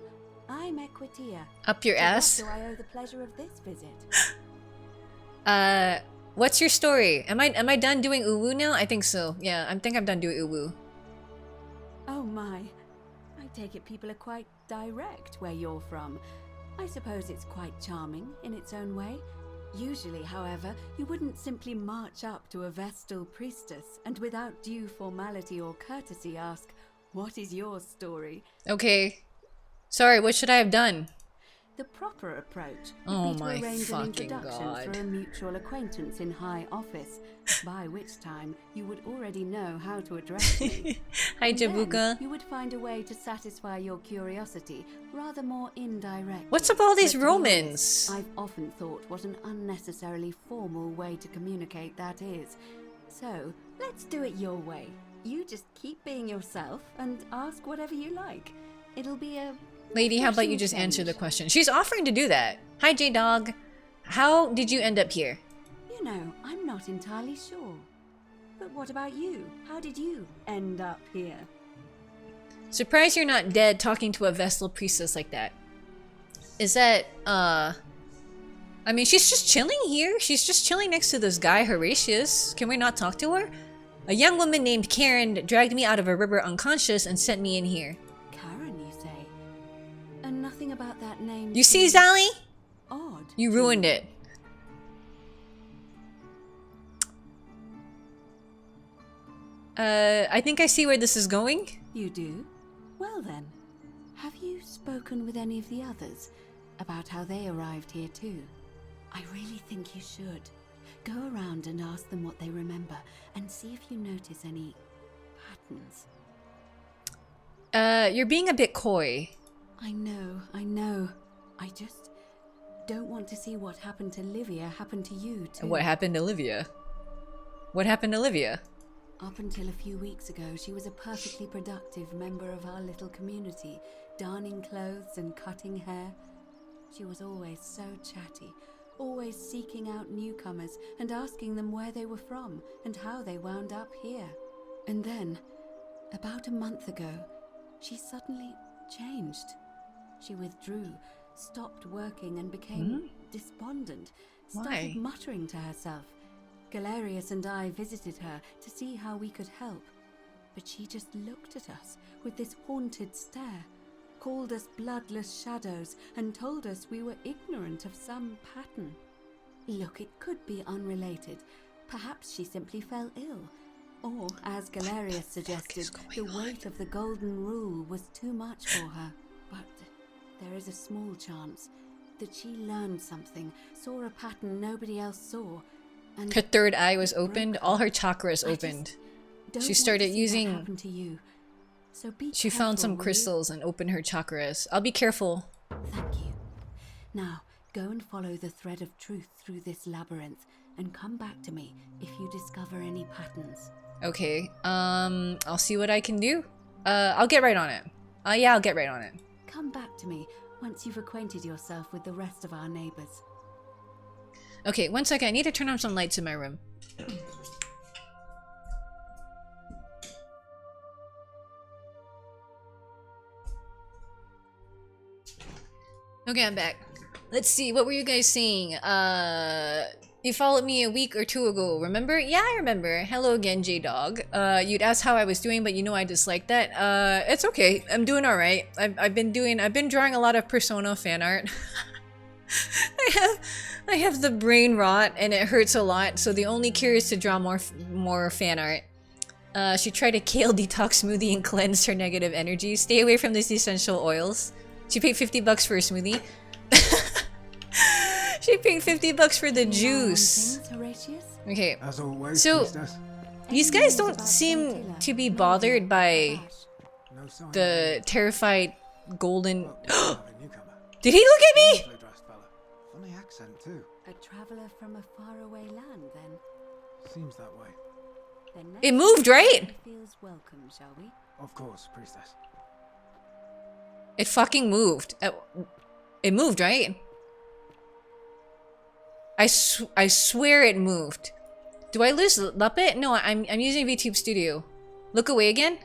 I'm Equitia. Up your ass? Do I owe the pleasure of this visit? What's your story? Am I done doing uwu now? I think so. Yeah, I think I'm done doing uwu. Oh my. I take it people are quite direct where you're from. I suppose it's quite charming in its own way. Usually, however, you wouldn't simply march up to a Vestal priestess and without due formality or courtesy ask, "What is your story?" Okay. Sorry, what should I have done? The proper approach Oh would be to my arrange an fucking introduction God. through a mutual acquaintance in high office, by which time you would already know how to address me. Hi, And then Jabuka. you would find a way to satisfy your curiosity, rather more indirect. What's up all these But to be Romans? honest, I've often thought what an unnecessarily formal way to communicate that is. So, let's do it your way. You just keep being yourself and ask whatever you like. It'll be a Lady, how about you just answer the question? She's offering to do that. Hi, J-Dog. How did you end up here? You know, I'm not entirely sure. But what about you? How did you end up here? Surprised you're not dead talking to a Vestal priestess like that. Is that, I mean, she's just chilling here. She's just chilling next to this guy, Horatius. Can we not talk to her? A young woman named Karen dragged me out of a river unconscious and sent me in here. Karen, you say? And nothing about that name. You see, seems Zali? Odd. You ruined it. I think I see where this is going. You do? Well then, have you spoken with any of the others about how they arrived here too? I really think you should. Go around and ask them what they remember and see if you notice any patterns. You're being a bit coy. I know, I know. I just don't want to see what happened to Livia happen to you too. What happened to Livia? What happened to Livia? Up until a few weeks ago, she was a perfectly productive member of our little community, darning clothes and cutting hair. She was always so chatty, always seeking out newcomers and asking them where they were from and how they wound up here. And then, about a month ago, she suddenly changed. She withdrew, stopped working and became despondent, started Why? muttering to herself. Galerius and I visited her to see how we could help, but she just looked at us with this haunted stare, called us bloodless shadows, and told us we were ignorant of some pattern. Look, it could be unrelated. Perhaps she simply fell ill. Or, as Galerius suggested, the weight of the golden rule was too much for her. But there is a small chance that she learned something, saw a pattern nobody else saw, and Her third eye was opened. broke All her her. chakras I just opened. don't She want started to see that using- happen to you. So be She found careful, some will you? crystals and opened her chakras. I'll be careful. Thank you. Now, go and follow the thread of truth through this labyrinth, and come back to me if you discover any patterns. Okay. I'll see what I can do. I'll get right on it. Yeah, I'll get right on it. Come back to me once you've acquainted yourself with the rest of our neighbors. Okay, one second. I need to turn on some lights in my room. Okay, I'm back. Let's see. What were you guys saying? You followed me a week or two ago. Remember? Yeah, I remember. Hello again, J-Dog. You'd asked how I was doing, but you know I dislike that. It's okay. I'm doing all right. I've been drawing a lot of Persona fan art. I have the brain rot and it hurts a lot, so the only cure is to draw more fan art. She tried a kale detox smoothie and cleansed her negative energy. Stay away from these essential oils. She paid $50 for a smoothie. She paid $50 for the juice. Okay, As always, so priestess. these guys don't seem to be bothered by No sign the terrified golden. of a newcomer. Did he look at me? Nicely dressed fella. Funny accent too. A traveler from a faraway land, then. Seems that way. Then It moved, right? feels welcome, shall we? Of course, priestess. It fucking moved. It moved, right? I swear it moved. Do I lose Luppet? No, I'm using VTube Studio. Look away again.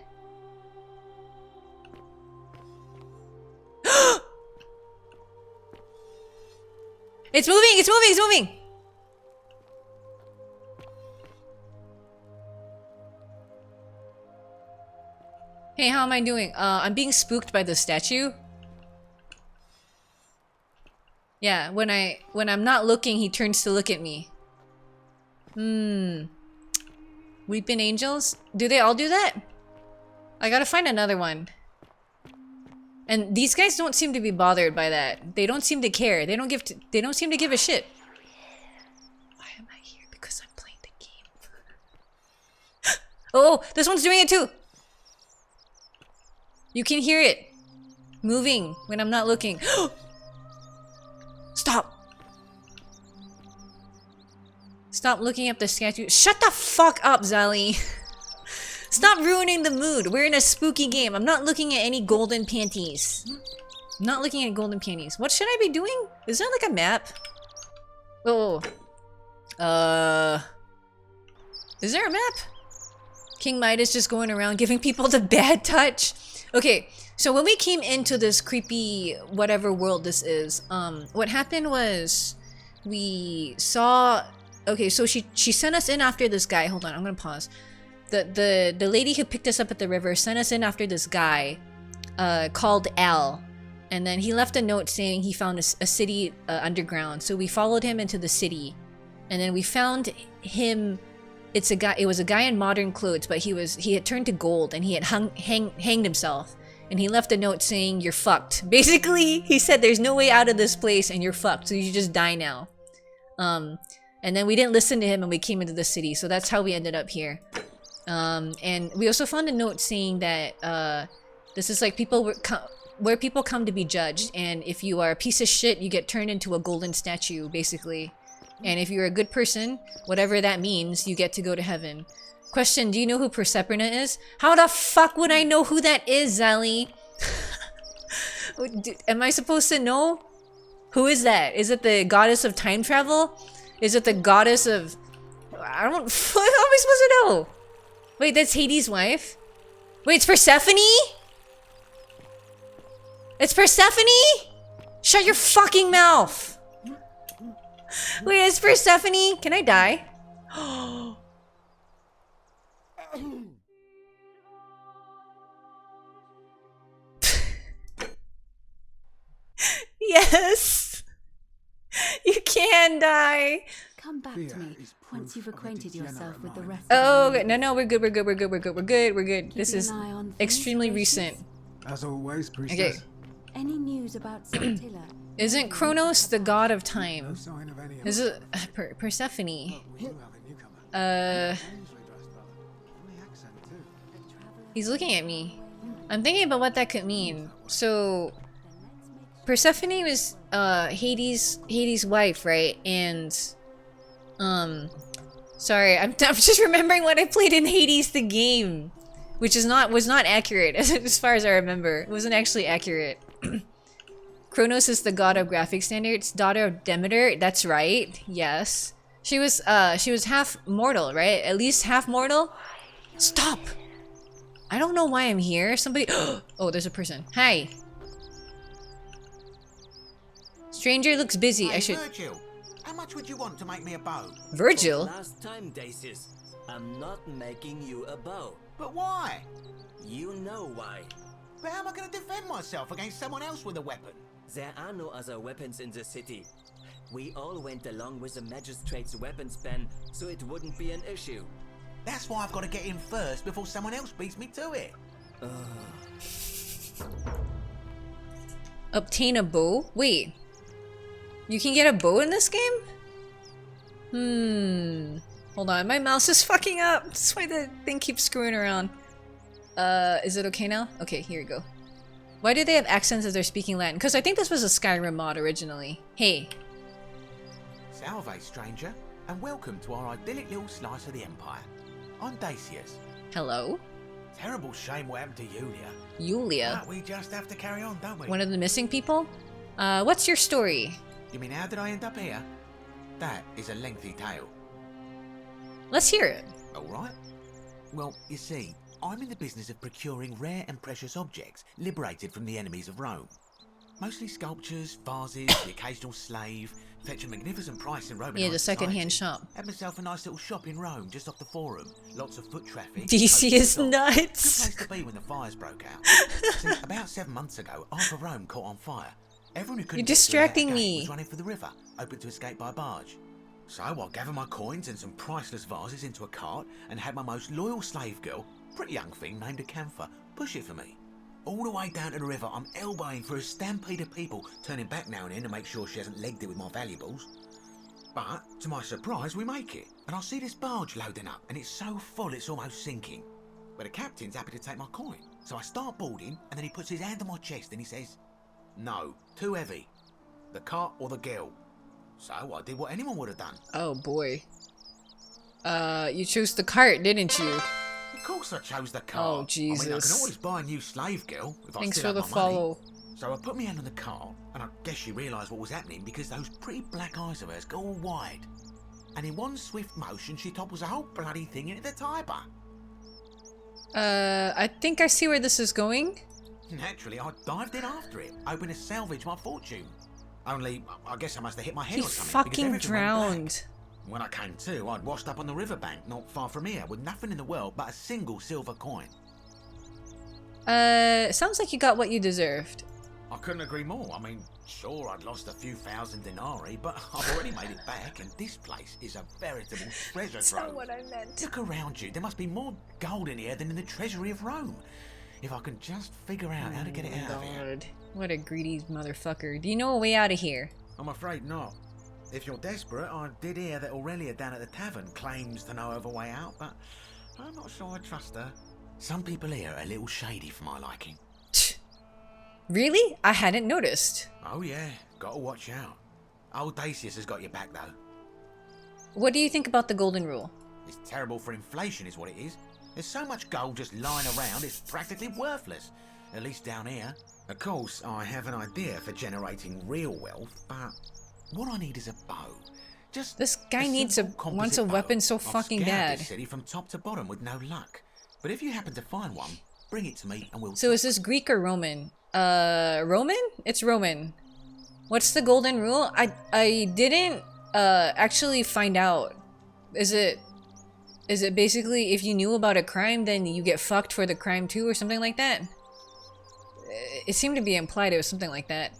It's moving! It's moving! It's moving! Hey, how am I doing? I'm being spooked by the statue. Yeah, when I'm not looking, he turns to look at me. Weeping angels? Do they all do that? I gotta find another one. And these guys don't seem to be bothered by that. They don't seem to care. They don't seem to give a shit. Why am I here? Because I'm playing the game. Oh, this one's doing it too. You can hear it moving when I'm not looking. Stop. Stop looking up the statue. Shut the fuck up, Zali. Stop ruining the mood. We're in a spooky game. I'm not looking at any golden panties. I'm not looking at golden panties. What should I be doing? Is there like a map? Oh. Is there a map? King Midas just going around giving people the bad touch. Okay, so when we came into this creepy whatever world this is, what happened was we saw. Okay, so she sent us in after this guy. Hold on, I'm gonna pause. The lady who picked us up at the river sent us in after this guy called Al, and then he left a note saying he found a city underground. So we followed him into the city, and then we found him. It was a guy in modern clothes, but he had turned to gold and he had hanged himself. And he left a note saying, "You're fucked." Basically, he said, "There's no way out of this place, and you're fucked. So you should just die now." And then we didn't listen to him, and we came into the city. So that's how we ended up here. And we also found a note saying that this is like where people come to be judged, and if you are a piece of shit, you get turned into a golden statue, basically. And if you're a good person, whatever that means, you get to go to heaven. Question, do you know who Persephone is? How the fuck would I know who that is, Zali? Am I supposed to know? Who is that? Is it the goddess of time travel? Is it the goddess of... I don't... How am I supposed to know? Wait, that's Hades' wife? Wait, it's Persephone? It's Persephone? Shut your fucking mouth! Wait, it's Persephone? Can I die? Yes! You can die! Come back to me once you've acquainted yourself with the rest Oh, of the no, we're good. We're good. This is extremely recent. As always, priestess. Okay. Any news about Santilla? Isn't Kronos the god of time? No sign of any of Is it Persephone? We do have a newcomer. Nicely dressed fella. Funny accent too. He's looking at me. I'm thinking about what that could mean. So, Persephone was Hades' wife, right? And sorry, I'm just remembering what I played in Hades the game, which was not accurate as far as I remember. It wasn't actually accurate. Kronos is the god of graphic standards, daughter of Demeter. That's right. Yes, she was half mortal, right? At least half mortal. Stop. I don't know why I'm here. Somebody. Oh, there's a person. Hi. Stranger looks busy. Hey, I should. Virgil, how much would you want to make me a bow? Virgil. Last time, Dacis, I'm not making you a bow. But why? You know why. But how am I going to defend myself against someone else with a weapon? There are no other weapons in the city. We all went along with the magistrate's weapons ban, so it wouldn't be an issue. That's why I've got to get in first before someone else beats me to it. Obtain a bow? Wait. You can get a bow in this game? Hold on, my mouse is fucking up. That's why the thing keeps screwing around. Is it okay now? Okay, here we go. Why do they have accents as they're speaking Latin? Because I think this was a Skyrim mod originally. Hey. Salve, stranger, and welcome to our idyllic little slice of the Empire. I'm Dacius. Hello? Terrible shame what happened to Yulia. Yulia? But we just have to carry on, don't we? One of the missing people? What's your story? You mean how did I end up here? That is a lengthy tale. Let's hear it. Alright. Well, you see, I'm in the business of procuring rare and precious objects liberated from the enemies of Rome. Mostly sculptures, vases, the occasional slave. Fetch a magnificent price in Roman. Yeah, the second-hand shop. Had myself a nice little shop in Rome, just off the Forum. Lots of foot traffic. DC is Good nuts. place to be when the fires broke out. See, about 7 months ago, half of Rome caught on fire. Everyone who couldn't You're get through that distracting gate me. was running for the river, open to escape by barge. So I gathered my coins and some priceless vases into a cart and had my most loyal slave girl, pretty young thing named Acantha, push it for me. All the way down to the river, I'm elbowing through a stampede of people, turning back now and then to make sure she hasn't legged it with my valuables. But, to my surprise, we make it, and I see this barge loading up, and it's so full it's almost sinking. But the captain's happy to take my coin, so I start boarding, and then he puts his hand on my chest and he says, "No, too heavy. The cart or the girl." So I did what anyone would have done. Oh boy. You chose the cart, didn't you? Of course I chose the cart. Oh, Jesus. I mean, I can always buy a new slave girl if Thanks I still for the have my money. follow. So I put my hand on the cart, and I guess she realised what was happening because those pretty black eyes of hers go all wide. And in one swift motion, she topples the whole bloody thing into the Tiber. I think I see where this is going. Naturally, I dived in after it, hoping to salvage my fortune. Only, I guess I must have hit my head He or something. fucking because everything went black. drowned. When I came to, I'd washed up on the riverbank, not far from here, with nothing in the world but a single silver coin. Sounds like you got what you deserved. I couldn't agree more. I mean, sure, I'd lost a few thousand denarii, but I've already made it back, and this place is a veritable treasure trove. I meant. Look around you. There must be more gold in here than in the treasury of Rome. If I can just figure out how to get it out of here. What a greedy motherfucker. Do you know a way out of here? I'm afraid not. If you're desperate, I did hear that Aurelia down at the tavern claims to know of a way out, but I'm not sure I trust her. Some people here are a little shady for my liking. Really? I hadn't noticed. Oh yeah, gotta watch out. Old Dacius has got your back though. What do you think about the golden rule? It's terrible for inflation is what it is. There's so much gold just lying around, it's practically worthless. At least down here. Of course, I have an idea for generating real wealth, but what I need is a bow. Just This guy wants a weapon so fucking I've scoured bad. this city from top to bottom with no luck. But if you happen to find one, bring it to me and we'll So is this Greek or Roman? Roman? It's Roman. What's the golden rule? I didn't actually find out. Is it basically if you knew about a crime then you get fucked for the crime too or something like that? It seemed to be implied it was something like that.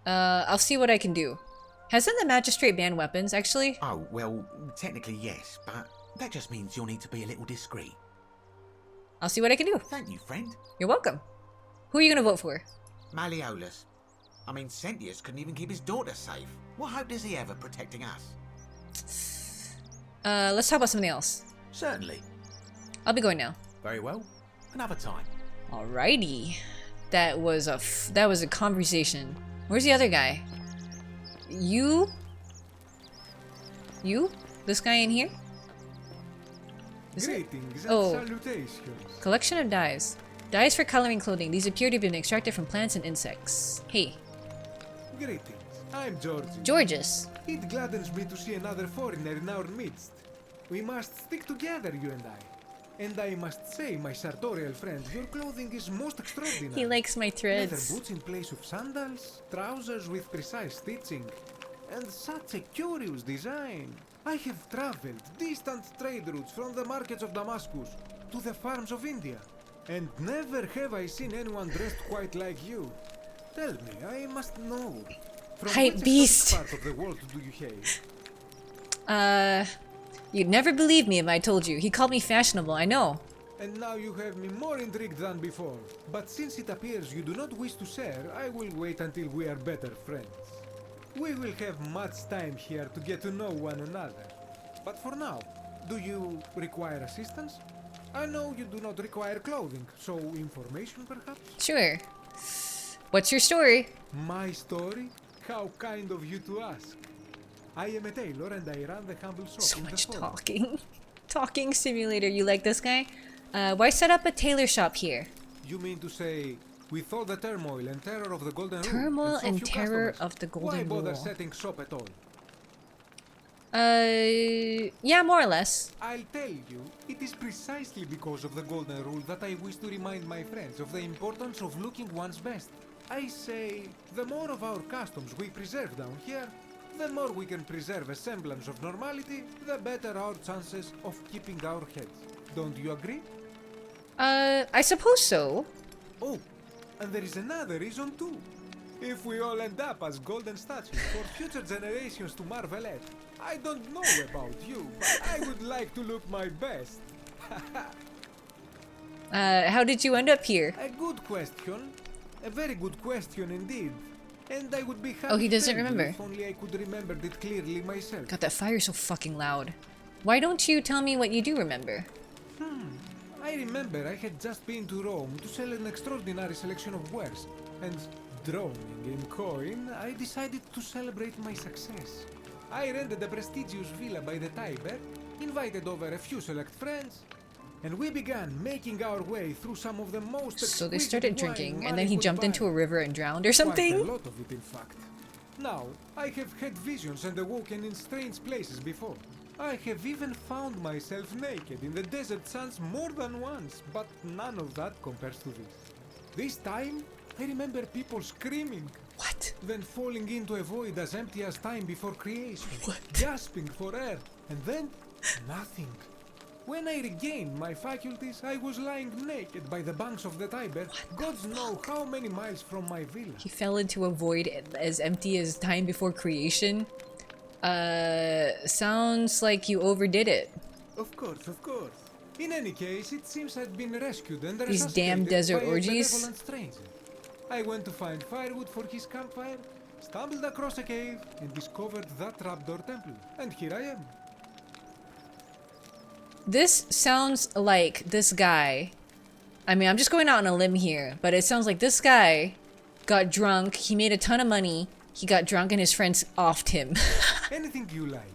I'll see what I can do. Hasn't the magistrate banned weapons actually? Oh, well, technically yes, but that just means you'll need to be a little discreet. I'll see what I can do. Thank you, friend. You're welcome. Who are you gonna vote for? Malleolus. I mean, Sentius couldn't even keep his daughter safe. What hope does he have of protecting us? Let's talk about something else. Certainly. I'll be going now. Very well. Another time. Alrighty. That was a conversation. Where's the other guy? You? This guy in here? Greetings and Oh. salutations. Collection of dyes. Dyes for coloring clothing. These appear to have been extracted from plants and insects. Hey. Greetings. I'm George. Georges. It gladdens me to see another foreigner in our midst. We must stick together, you and I. And I must say, my sartorial friend, your clothing is most extraordinary. He likes my Leather threads. boots in place of sandals, trousers with precise stitching, and such a curious design. I have traveled distant trade routes from the markets of Damascus to the farms of India, and never have I seen anyone dressed quite like you. Tell me, I must know. From Hype which beast. part of the world do you hail? You'd never believe me if I told you. He called me fashionable, I know. And now you have me more intrigued than before. But since it appears you do not wish to share, I will wait until we are better friends. We will have much time here to get to know one another. But for now, do you require assistance? I know you do not require clothing, so information perhaps? Sure. What's your story? My story? How kind of you to ask. I am a tailor and I run the humble shop So in much the forest. talking. Talking simulator, you like this guy? Why set up a tailor shop here? You mean to say, with all the turmoil and terror of the Golden Rule, Turmoil so and few terror customers, of the why Golden bother Rule. setting shop at all? Yeah, more or less. I'll tell you, it is precisely because of the Golden Rule that I wish to remind my friends of the importance of looking one's best. I say, the more of our customs we preserve down here, the more we can preserve a semblance of normality, the better our chances of keeping our heads. Don't you agree? I suppose so. Oh, and there is another reason too. If we all end up as golden statues for future generations to marvel at, I don't know about you, but I would like to look my best. How did you end up here? A good question. A very good question indeed. And I would be happy Oh, he to doesn't tell you remember. if only I could remember it clearly myself. God, that fire's so fucking loud. Why don't you tell me what you do remember? I remember I had just been to Rome to sell an extraordinary selection of wares, and drowning in coin, I decided to celebrate my success. I rented a prestigious villa by the Tiber, invited over a few select friends, and we began making our way through some of the most So they exquisite started wine drinking, and money then he could jumped buy. into a river and drowned or Quite a something? lot of it, in fact. Now, I have had visions and awoken in strange places before. I have even found myself naked in the desert sands more than once, but none of that compares to this. This time, I remember people screaming. What? Then falling into a void as empty as time before creation. What? Gasping for air, and then nothing. When I regained my faculties, I was lying naked by the banks of the Tiber, gods know how many miles from my villa. He fell into a void as empty as time before creation? Sounds like you overdid it. Of course, of course. In any case, it seems I'd been rescued and These damn resuscitated desert by a orgies. benevolent stranger. I went to find firewood for his campfire, stumbled across a cave, and discovered that trapdoor temple. And here I am. This sounds like this guy. I mean, I'm just going out on a limb here, but it sounds like this guy got drunk, he made a ton of money, he got drunk, and his friends offed him. Anything you like.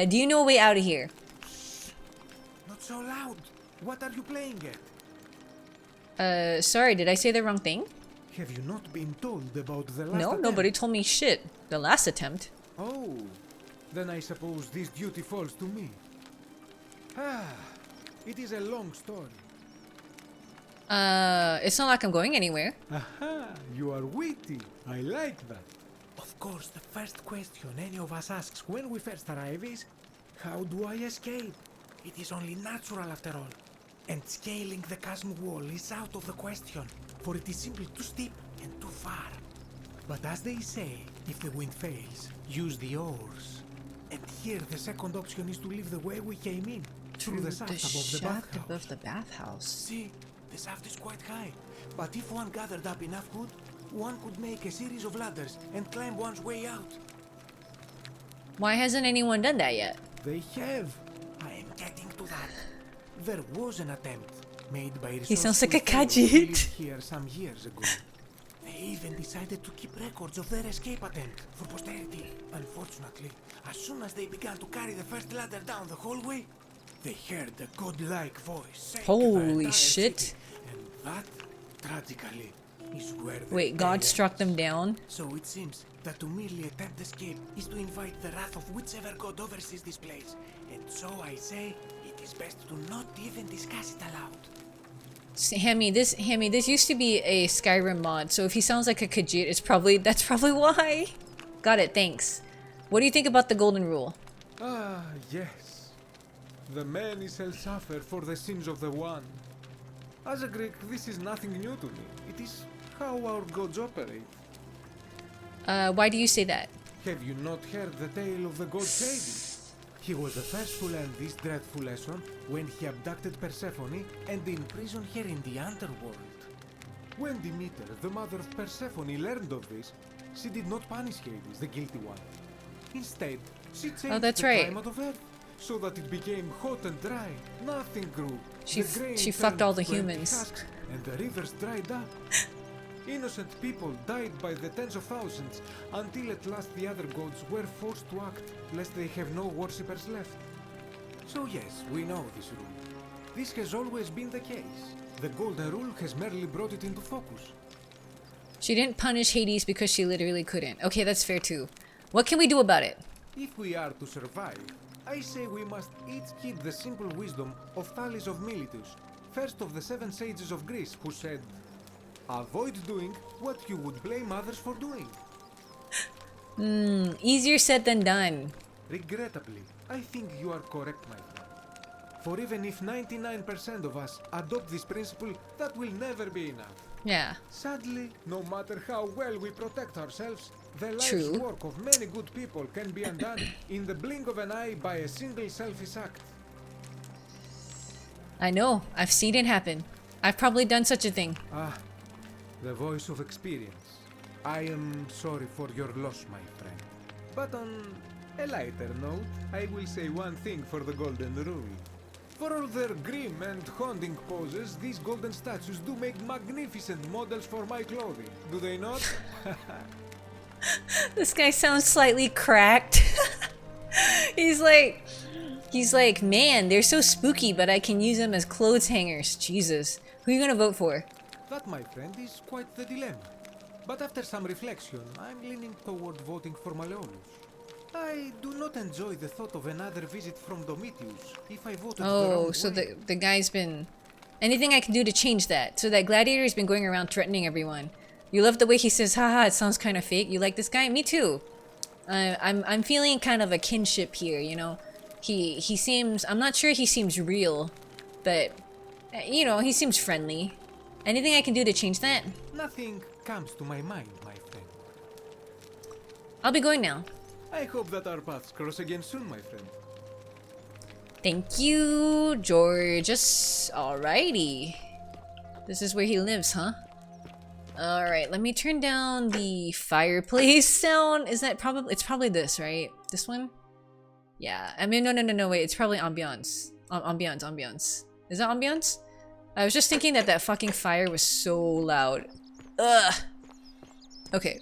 Do you know a way out of here? Not so loud. What are you playing at? Sorry, did I say the wrong thing? Have you not been told about the last No, attempt? nobody told me shit. The last attempt. Oh, then I suppose this duty falls to me. It is a long story. It's not like I'm going anywhere. Aha, you are witty. I like that. Of course, the first question any of us asks when we first arrive is, how do I escape? It is only natural after all. And scaling the chasm wall is out of the question, for it is simply too steep and too far. But as they say, if the wind fails, use the oars. And here the second option is to leave the way we came in, through the shaft above the shaft bathhouse. above the bathhouse. See, the shaft is quite high, but if one gathered up enough wood, one could make a series of ladders and climb one's way out. Why hasn't anyone done that yet? They have. I am getting to that. There was an attempt made by He sounds like a resourceful fellows who Khajiit. lived here some years ago. They even decided to keep records of their escape attempt for posterity. Unfortunately, as soon as they began to carry the first ladder down the hallway, they heard a godlike voice shake the Holy entire shit. city. And that, tragically, is where the Wait, God day struck ends. them down? So it seems that to merely attempt escape is to invite the wrath of whichever god oversees this place. And so I say, it is best to not even discuss it aloud. Hammy, this used to be a Skyrim mod, so if he sounds like a Khajiit, that's probably why. Got it, thanks. What do you think about the Golden Rule? Ah, yes. The many shall suffer for the sins of the one. As a Greek, this is nothing new to me. It is how our gods operate. Why do you say that? Have you not heard the tale of the god Hades? He was the first to learn this dreadful lesson when he abducted Persephone and imprisoned her in the underworld. When Demeter, the mother of Persephone, learned of this, she did not punish Hades, the guilty one. Instead, she changed that's the right. climate of Earth so that it became hot and dry. Nothing grew. She The grain she fucked turned all the to empty humans. husks, and the rivers dried up. Innocent people died by the tens of thousands, until at last the other gods were forced to act, lest they have no worshippers left. So yes, we know this rule. This has always been the case. The Golden Rule has merely brought it into focus. She didn't punish Hades because she literally couldn't. Okay, that's fair too. What can we do about it? If we are to survive, I say we must each keep the simple wisdom of Thales of Miletus, first of the 7 sages of Greece, who said, avoid doing what you would blame others for doing. Easier said than done. Regrettably, I think you are correct, my friend. For even if 99% of us adopt this principle, that will never be enough. Yeah. Sadly, no matter how well we protect ourselves, the life's True. work of many good people can be undone in the blink of an eye by a single selfish act. I know. I've seen it happen. I've probably done such a thing. Ah, the voice of experience. I am sorry for your loss, my friend. But on a lighter note, I will say one thing for the Golden Rule. For all their grim and haunting poses, these golden statues do make magnificent models for my clothing, do they not? This guy sounds slightly cracked. He's like, man, they're so spooky, but I can use them as clothes hangers. Jesus. Who are you gonna vote for? That, my friend, is quite the dilemma. But after some reflection, I'm leaning toward voting for Malleolus. I do not enjoy the thought of another visit from Domitius if I voted the Oh, wrong so way. the guy's been... Anything I can do to change that? So that gladiator's been going around threatening everyone. You love the way he says, haha, it sounds kind of fake. You like this guy? Me too. I'm feeling kind of a kinship here, you know? He seems... I'm not sure he seems real, but, you know, he seems friendly. Anything I can do to change that? Nothing comes to my mind, my friend. I'll be going now. I hope that our paths cross again soon, my friend. Thank you, Georges. Alrighty. This is where he lives, huh? Alright, let me turn down the fireplace sound. Is that probably... It's probably this, right? This one? Yeah. I mean, no, wait. It's probably ambiance. Ambiance. Is that ambiance? I was just thinking that fucking fire was so loud. Ugh. Okay.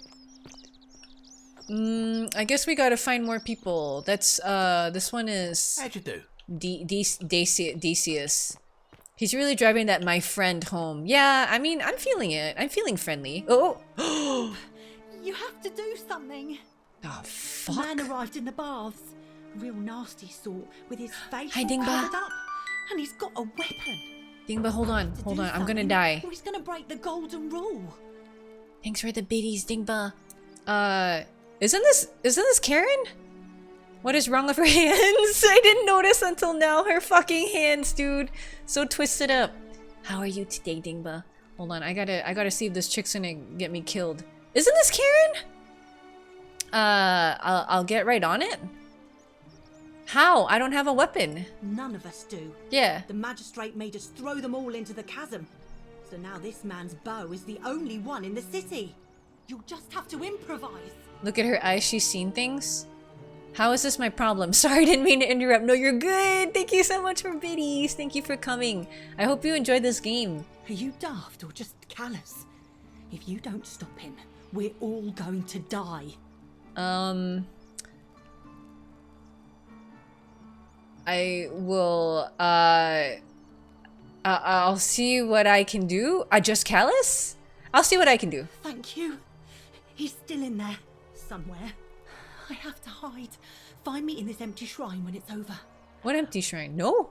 I guess we gotta find more people. That's, this one is... How'd you do? Decius. He's really driving that my friend home. Yeah, I mean, I'm feeling it. I'm feeling friendly. Oh! You have to do something. Oh, The fuck. man arrived in the baths. Real nasty sort, with his face Hi, all Dingba. covered up. And he's got a weapon. Dingba, hold on. To Hold do on. I'm gonna something, die. Or he's gonna break the golden rule. Thanks for the biddies, Dingba. Isn't this Karen? What is wrong with her hands? I didn't notice until now. Her fucking hands, dude. So twisted up. How are you today, Dingba? Hold on, I gotta see if this chick's gonna get me killed. Isn't this Karen? I'll get right on it. How? I don't have a weapon. None of us do. Yeah. The magistrate made us throw them all into the chasm. So now this man's bow is the only one in the city. You'll just have to improvise. Look at her eyes, she's seen things. How is this my problem? Sorry, didn't mean to interrupt. No, you're good. Thank you so much for biddies. Thank you for coming. I hope you enjoyed this game. Are you daft or just callous? If you don't stop him, we're all going to die. I will, I'll see what I can do. Just callous? I'll see what I can do. Thank you. He's still in there, somewhere. I have to hide. Find me in this empty shrine when it's over. What empty shrine? No.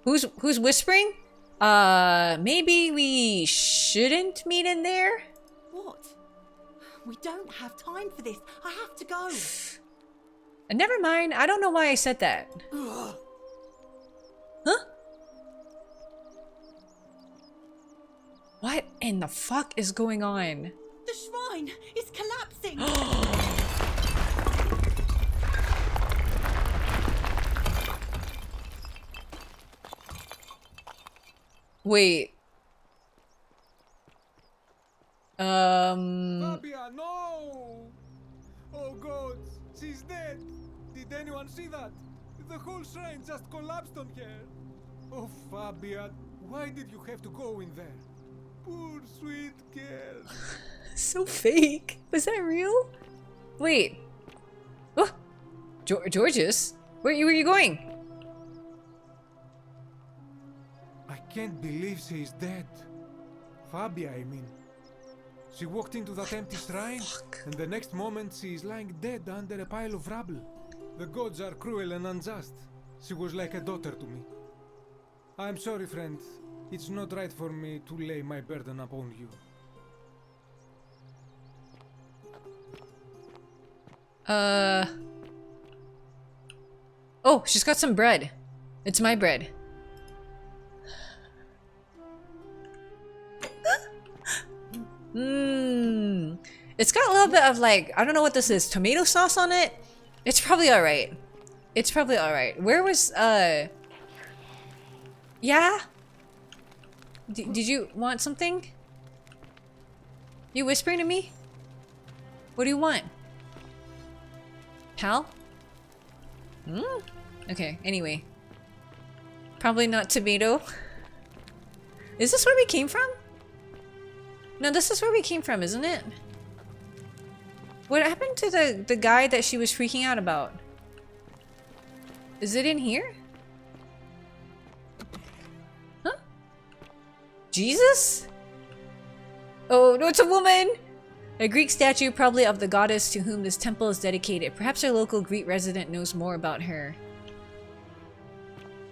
Who's whispering? Maybe we shouldn't meet in there? What? We don't have time for this. I have to go. Never mind. I don't know why I said that. Ugh. Huh? What in the fuck is going on? The shrine is collapsing! Wait. Fabia, no! Oh God, she's dead! Did anyone see that? The whole shrine just collapsed on her! Oh, Fabia, why did you have to go in there? Poor sweet girl. So fake. Was that real? Wait. Oh, Georges? Where are you going? I can't believe she is dead. Fabia, I mean. She walked into that empty shrine, and the next moment she is lying dead under a pile of rubble. The gods are cruel and unjust. She was like a daughter to me. I'm sorry, friend. It's not right for me to lay my burden upon you. Oh, she's got some bread. It's my bread. Mmm. It's got a little bit of like, I don't know what this is, tomato sauce on it? It's probably alright. It's probably alright. Where was, yeah? Did you want something? You whispering to me? What do you want? Pal? Hmm? Okay, anyway. Probably not tomato. Is this where we came from? No, this is where we came from, isn't it? What happened to the guy that she was freaking out about? Is it in here? Huh? Jesus? Oh, no, it's a woman! A Greek statue, probably of the goddess to whom this temple is dedicated. Perhaps our local Greek resident knows more about her.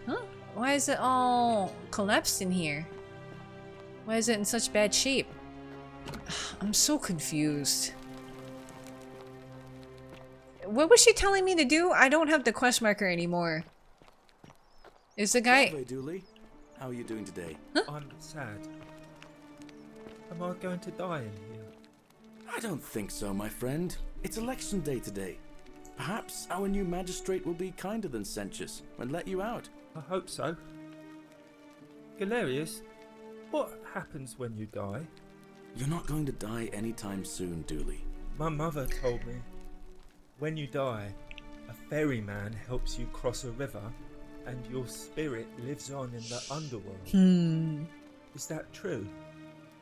Huh? Why is it all collapsed in here? Why is it in such bad shape? I'm so confused. What was she telling me to do? I don't have the quest marker anymore. Is the guy... Salve, Dooley. How are you doing today? Huh? I'm sad. Am I going to die in here? I don't think so, my friend. It's election day today. Perhaps our new magistrate will be kinder than Sentius and let you out. I hope so. Galerius, what happens when you die? You're not going to die anytime soon, Dooley. My mother told me, when you die, a ferryman helps you cross a river and your spirit lives on in the underworld. Is that true?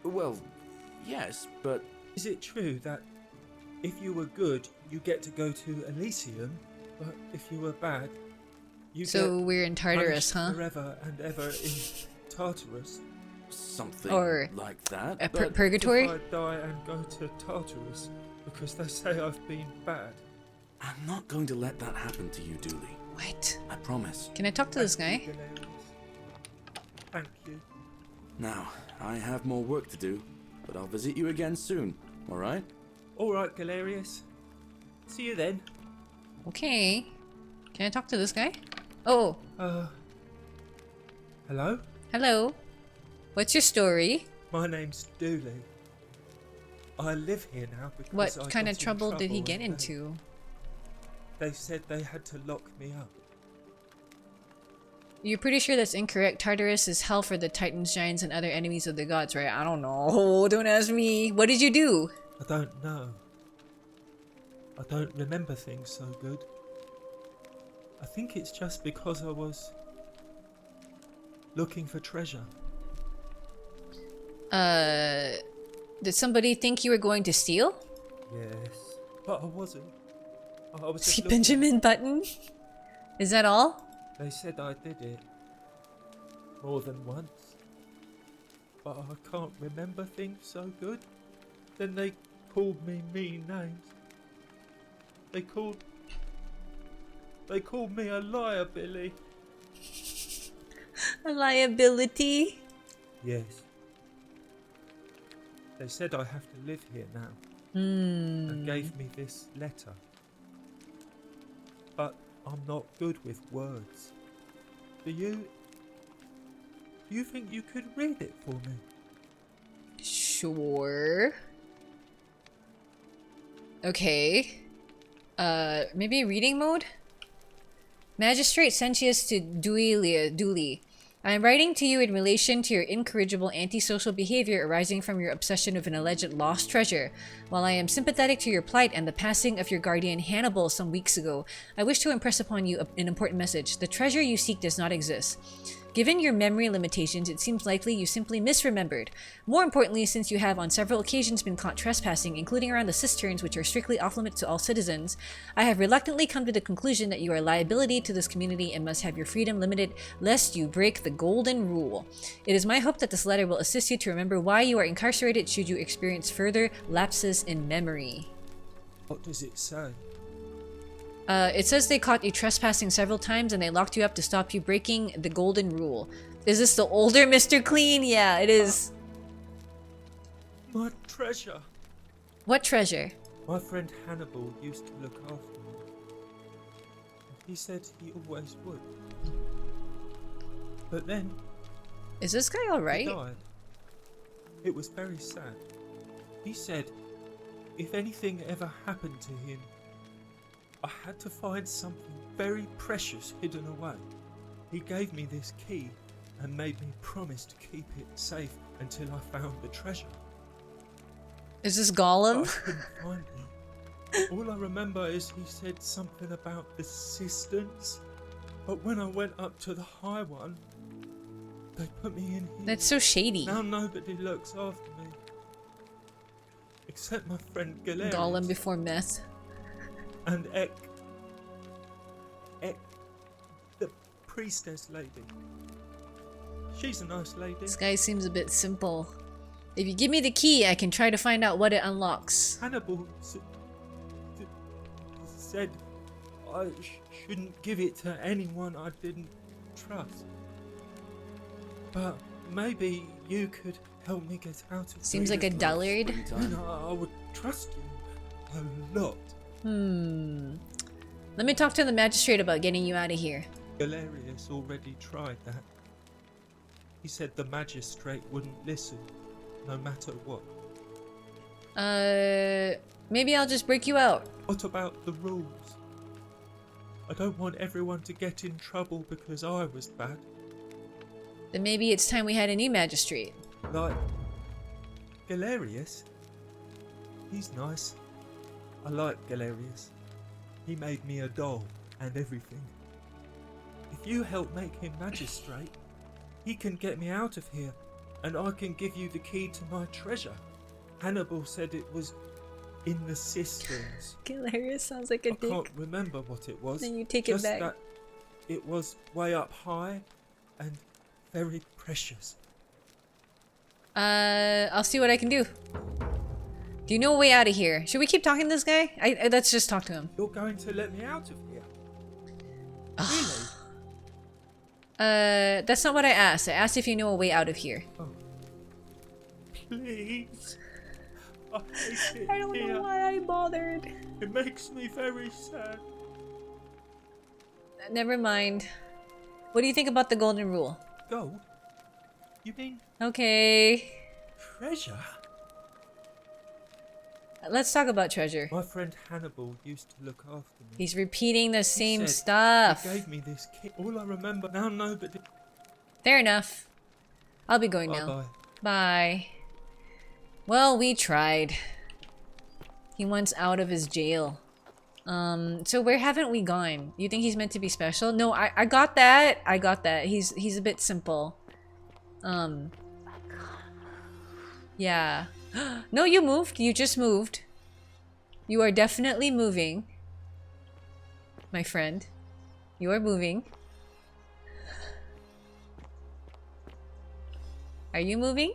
Well, yes, but... Is it true that if you were good, you get to go to Elysium, but if you were bad, you So get we're in Tartarus, punished huh? forever and ever in Tartarus? Something Or like that. a but purgatory? If I die and go to Tartarus because they say I've been bad. I'm not going to let that happen to you, Dooley. What? I promise. Can I talk to this Thank guy? you, Galerius. Thank you. Now, I have more work to do, but I'll visit you again soon, alright? Alright, Galerius. See you then. Okay. Can I talk to this guy? Oh, Hello? hello. What's your story? My name's Dooley. I live here now because What I kind got of in trouble did he trouble get and into? They said they had to lock me up. You're pretty sure that's incorrect. Tartarus is hell for the titans, giants, and other enemies of the gods, right? I don't know. Don't ask me. What did you do? I don't know. I don't remember things so good. I think it's just because I was looking for treasure. Did somebody think you were going to steal? Yes, but I wasn't. I was just See looking. Benjamin Button? Is that all? They said I did it more than once, but I can't remember things so good. Then they called me mean names. They called me a liar, Billy. A liability? Yes. They said I have to live here now. And gave me this letter. But I'm not good with words. Do you think you could read it for me? Sure. Okay. Maybe reading mode? Magistrate Sentius to Dooley. I am writing to you in relation to your incorrigible antisocial behavior arising from your obsession with an alleged lost treasure. While I am sympathetic to your plight and the passing of your guardian Hannibal some weeks ago, I wish to impress upon you an important message. The treasure you seek does not exist. Given your memory limitations, it seems likely you simply misremembered. More importantly, since you have on several occasions been caught trespassing, including around the cisterns which are strictly off-limits to all citizens, I have reluctantly come to the conclusion that you are a liability to this community and must have your freedom limited lest you break the golden rule. It is my hope that this letter will assist you to remember why you are incarcerated should you experience further lapses in memory. What does it say? It says they caught you trespassing several times and they locked you up to stop you breaking the golden rule. Is this the older Mr. Clean? Yeah, it is. My treasure. What treasure? My friend Hannibal used to look after me. He said he always would. But then... Is this guy alright? He died. It was very sad. He said if anything ever happened to him, I had to find something very precious hidden away. He gave me this key and made me promise to keep it safe until I found the treasure. Is this Gollum? I couldn't find it. All I remember is he said something about the cisterns, but when I went up to the high one, they put me in here. That's so shady. Now nobody looks after me. Except my friend Galerius. Gollum before meth. And Ek, the priestess lady. She's a nice lady. This guy seems a bit simple. If you give me the key, I can try to find out what it unlocks. Hannibal said I shouldn't give it to anyone I didn't trust. But maybe you could help me get out of it. Seems like a dullard. And I would trust you a lot. Let me talk to the magistrate about getting you out of here. Galerius already tried that. He said the magistrate wouldn't listen, no matter what. Maybe I'll just break you out. What about the rules? I don't want everyone to get in trouble because I was bad. Then maybe it's time we had a new magistrate. Like Galerius? He's nice. I like Galerius. He made me a doll and everything. If you help make him magistrate, he can get me out of here and I can give you the key to my treasure. Hannibal said it was in the cisterns. Galerius sounds like a dick. I can't remember what it was. Then you take Just it back. That it was way up high and very precious. I'll see what I can do. Do you know a way out of here? Should we keep talking to this guy? Let's just talk to him. You're going to let me out of here? Really? That's not what I asked. I asked if you know a way out of here. Oh. Please. I hate it I don't know why I bothered. It makes me very sad. Never mind. What do you think about the golden rule? Go? You mean Okay. treasure? Let's talk about treasure. My friend Hannibal used to look after me. He's repeating the same said stuff. He gave me this key. All I remember now, nobody. Fair enough. I'll be going now. Bye-bye. Bye. Well, we tried. He wants out of his jail. So where haven't we gone? You think he's meant to be special? No, I got that. I got that. He's a bit simple. Yeah. No, you moved. You just moved. You are definitely moving. My friend. You are moving. Are you moving?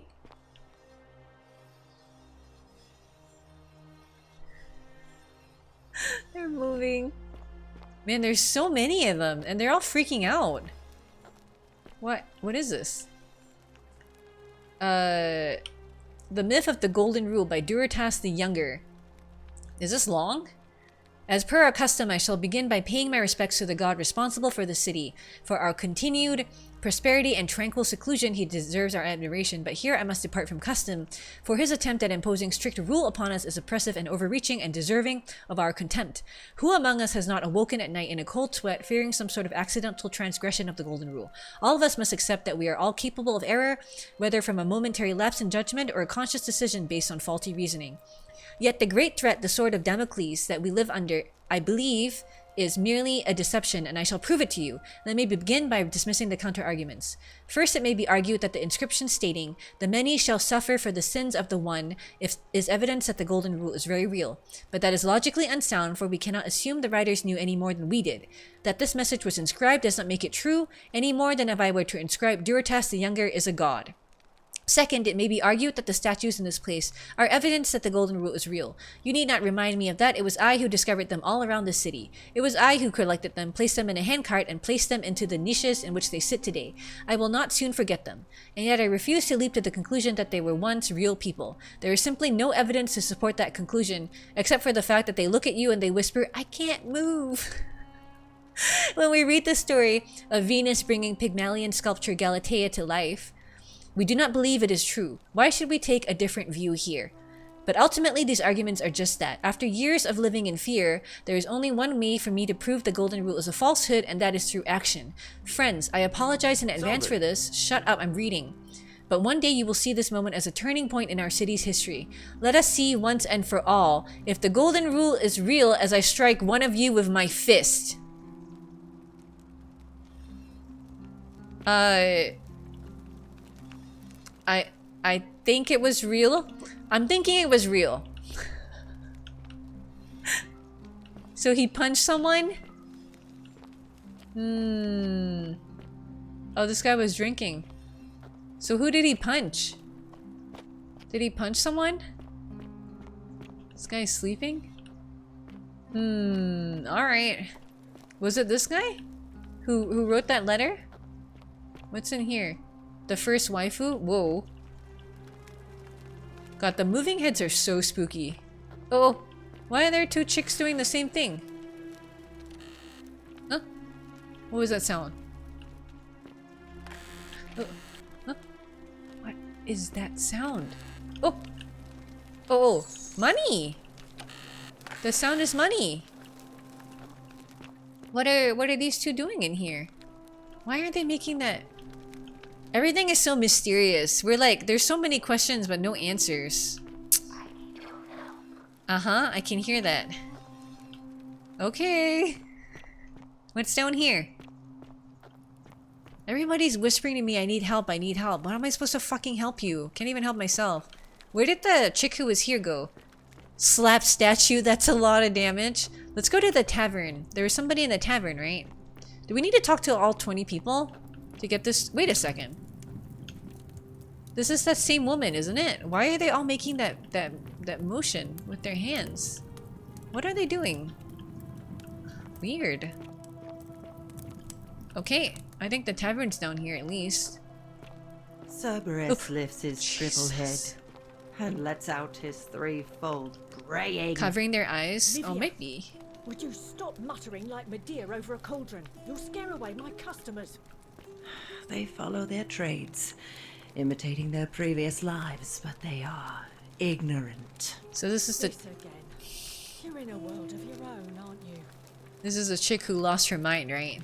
They're moving. Man, there's so many of them, and they're all freaking out. What is this? The Myth of the Golden Rule by Duratas the Younger. Is this long? As per our custom, I shall begin by paying my respects to the god responsible for the city, for our continued prosperity and tranquil seclusion, he deserves our admiration, but here I must depart from custom, for his attempt at imposing strict rule upon us is oppressive and overreaching and deserving of our contempt. Who among us has not awoken at night in a cold sweat, fearing some sort of accidental transgression of the golden rule? All of us must accept that we are all capable of error, whether from a momentary lapse in judgment or a conscious decision based on faulty reasoning. Yet the great threat, the sword of Damocles, that we live under, I believe, is merely a deception, and I shall prove it to you. Let me begin by dismissing the counter-arguments. First, it may be argued that the inscription stating, "The many shall suffer for the sins of the one," is evidence that the golden rule is very real. But that is logically unsound, for we cannot assume the writers knew any more than we did. That this message was inscribed does not make it true, any more than if I were to inscribe Duratas the Younger is a god. Second, it may be argued that the statues in this place are evidence that the golden rule is real. You need not remind me of that. It was I who discovered them all around the city. It was I who collected them, placed them in a handcart, and placed them into the niches in which they sit today. I will not soon forget them. And yet I refuse to leap to the conclusion that they were once real people. There is simply no evidence to support that conclusion, except for the fact that they look at you and they whisper, "I can't move." When we read the story of Venus bringing Pygmalion sculpture Galatea to life, we do not believe it is true. Why should we take a different view here? But ultimately, these arguments are just that. After years of living in fear, there is only one way for me to prove the golden rule is a falsehood, and that is through action. Friends, I apologize in advance for this. Shut up, I'm reading. But one day you will see this moment as a turning point in our city's history. Let us see once and for all if the golden rule is real as I strike one of you with my fist. I think it was real. I'm thinking it was real. So he punched someone? Oh, this guy was drinking. So who did he punch? Did he punch someone? This guy's sleeping? Alright. Was it this guy? Who wrote that letter? What's in here? The first waifu? Whoa. God, the moving heads are so spooky. Oh, why are there two chicks doing the same thing? Huh? What was that sound? Oh, huh? What is that sound? Oh! Oh, money! The sound is money! What are these two doing in here? Why aren't they making that? Everything is so mysterious. We're like, there's so many questions but no answers. Uh-huh, I can hear that. Okay. What's down here? Everybody's whispering to me, I need help, I need help. What am I supposed to fucking help you? Can't even help myself. Where did the chick who was here go? Slap statue, that's a lot of damage. Let's go to the tavern. There was somebody in the tavern, right? Do we need to talk to all 20 people to get this? Wait a second. This is that same woman, isn't it? Why are they all making that motion with their hands? What are they doing? Weird. Okay, I think the tavern's down here at least. Cerberus lifts his shriveled head and lets out his threefold braying. Covering their eyes? Livia, Oh, might be. Would you stop muttering like Medea over a cauldron? You'll scare away my customers. They follow their trades, imitating their previous lives, but they are ignorant. So this is the... This again. You're in a world of your own, aren't you? This is a chick who lost her mind, right?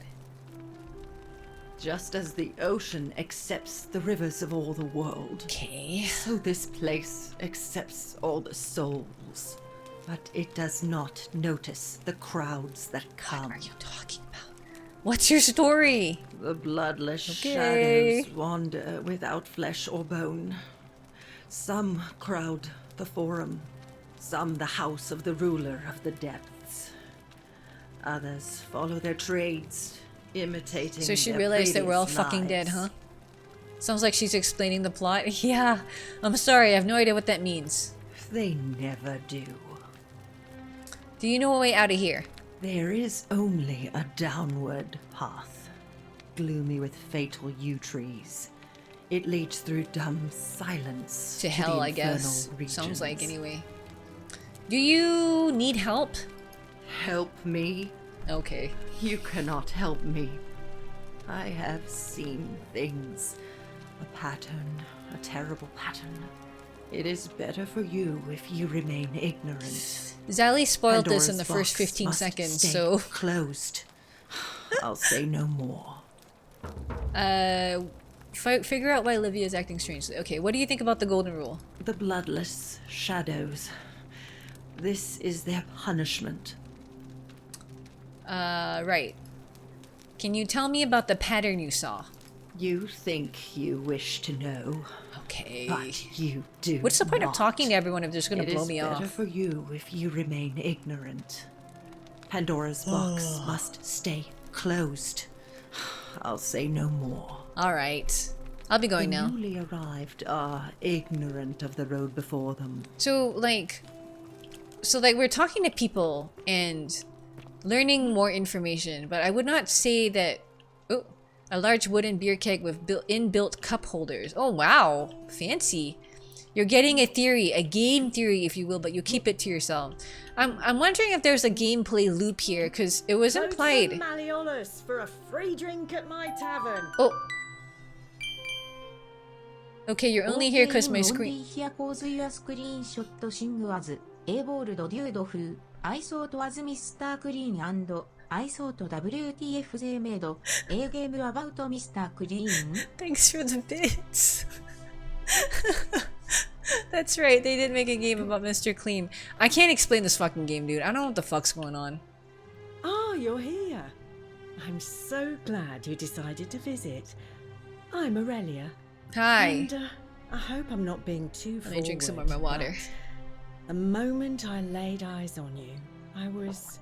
Just as the ocean accepts the rivers of all the world, okay, so this place accepts all the souls. But it does not notice the crowds that come. What are you talking about? What's your story? The bloodless shadows wander without flesh or bone. Some crowd the forum, some the house of the ruler of the depths. Others follow their trades, imitating So she their realized that we're all previous fucking dead, lives. huh? Sounds like she's explaining the plot. Yeah, I'm sorry, I have no idea what that means. They never do. Do you know a way out of here? There is only a downward path, gloomy with fatal yew trees. It leads through dumb silence To hell, the I guess. infernal regions. Sounds like, anyway. Do you need help? Help me? Okay. You cannot help me. I have seen things. A pattern, a terrible pattern. It is better for you if you remain ignorant. Zali spoiled this in Pandora's the first box 15 must seconds, stay so... closed. I'll say no more. Figure out why Olivia is acting strangely. Okay, what do you think about the golden rule? The bloodless shadows. This is their punishment. Right. Can you tell me about the pattern you saw? You think you wish to know. Okay. But you do What's the point of not. talking to everyone if they're just gonna blow me It is better off? for you if you remain ignorant. Pandora's box must stay closed. I'll say no more. Alright. I'll be going the now. newly arrived are ignorant of the road before them. So, like, we're talking to people and learning more information, but I would not say that... Oh, a large wooden beer keg with inbuilt cup holders. Oh, wow. Fancy. You're getting a theory, a game theory, if you will, but you keep it to yourself. I'm wondering if there's a gameplay loop here, because it was implied... Malleolus for a free drink at my tavern. Oh. Okay, you're only here because my screen... エボールドデュード風アイソートアズミスタークリーン&アイソート WTF 勢メイド A ゲームアバウトミスタークリーン Thanks for the bits. That's right, they did make a game about Mr. Clean. I can't explain this fucking game, dude. I don't know what the fuck's going on. Oh, you're here. I'm so glad you decided to visit. I'm Aurelia. Hi. And I hope I'm not being too Let me drink some more forward, of my water. but the moment I laid eyes on you, I was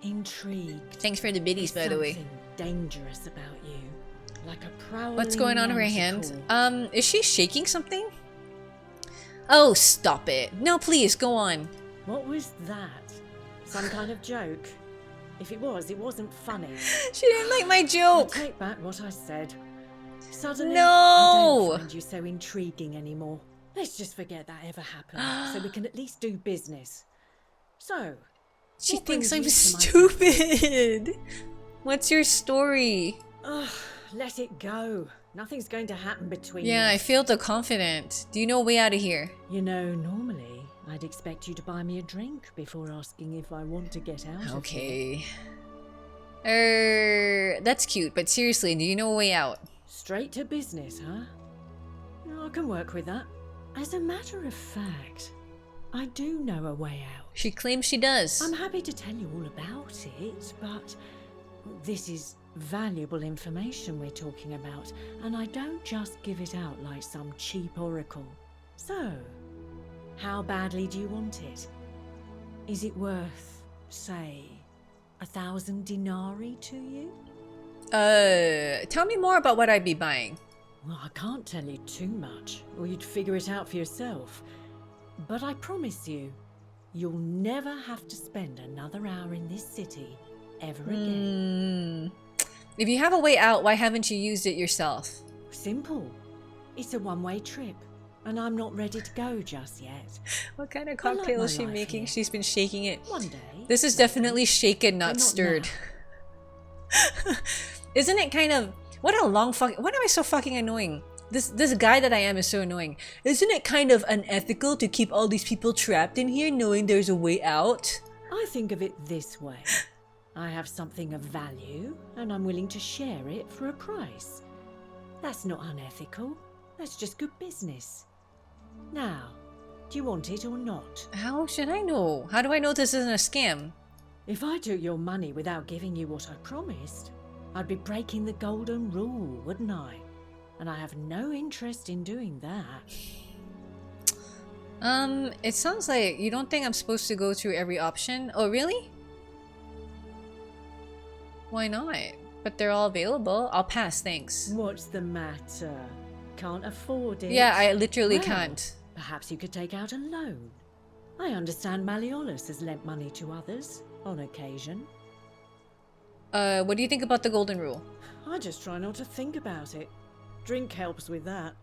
intrigued. Thanks for the biddies, by the way. Something dangerous about you, like a prowling What's going on in her manticore. hand? Is she shaking something? Oh, stop it. No, please, go on. What was that? Some kind of joke? If it was, it wasn't funny. She didn't like my joke. I take back what I said. Suddenly, No! I don't find you so intriguing anymore. Let's just forget that ever happened, so we can at least do business. So, She what thinks I'm brings you to my stupid. What's your story? Ugh, let it go. Nothing's going to happen between us. Yeah, I feel the confident. Do you know a way out of here? You know, normally, I'd expect you to buy me a drink before asking if I want to get out of here. Okay. That's cute, but seriously, do you know a way out? Straight to business, huh? I can work with that. As a matter of fact, I do know a way out. She claims she does. I'm happy to tell you all about it, but this is valuable information we're talking about, and I don't just give it out like some cheap oracle. So, how badly do you want it? Is it worth, say, 1,000 denarii to you? Tell me more about what I'd be buying. Well, I can't tell you too much, or you'd figure it out for yourself. But I promise you, you'll never have to spend another hour in this city ever again. If you have a way out, why haven't you used it yourself? Simple. It's a one-way trip, and I'm not ready to go just yet. What kind of I like cocktail my is she life making? here. She's been shaking it. One day. This is definitely shaken, but not not stirred. Isn't it kind of... What a long fucking... Why am I so fucking annoying? This guy that I am is so annoying. Isn't it kind of unethical to keep all these people trapped in here knowing there's a way out? I think of it this way. I have something of value, and I'm willing to share it for a price. That's not unethical. That's just good business. Now, do you want it or not? How should I know? How do I know this isn't a scam? If I took your money without giving you what I promised, I'd be breaking the golden rule, wouldn't I? And I have no interest in doing that. It sounds like you don't think I'm supposed to go through every option. Oh, really? Why not? But they're all available. I'll pass, thanks. What's the matter? Can't afford it? Yeah, I literally Well, can't. Perhaps you could take out a loan. I understand Malleolus has lent money to others, on occasion. What do you think about the golden rule? I just try not to think about it. Drink helps with that.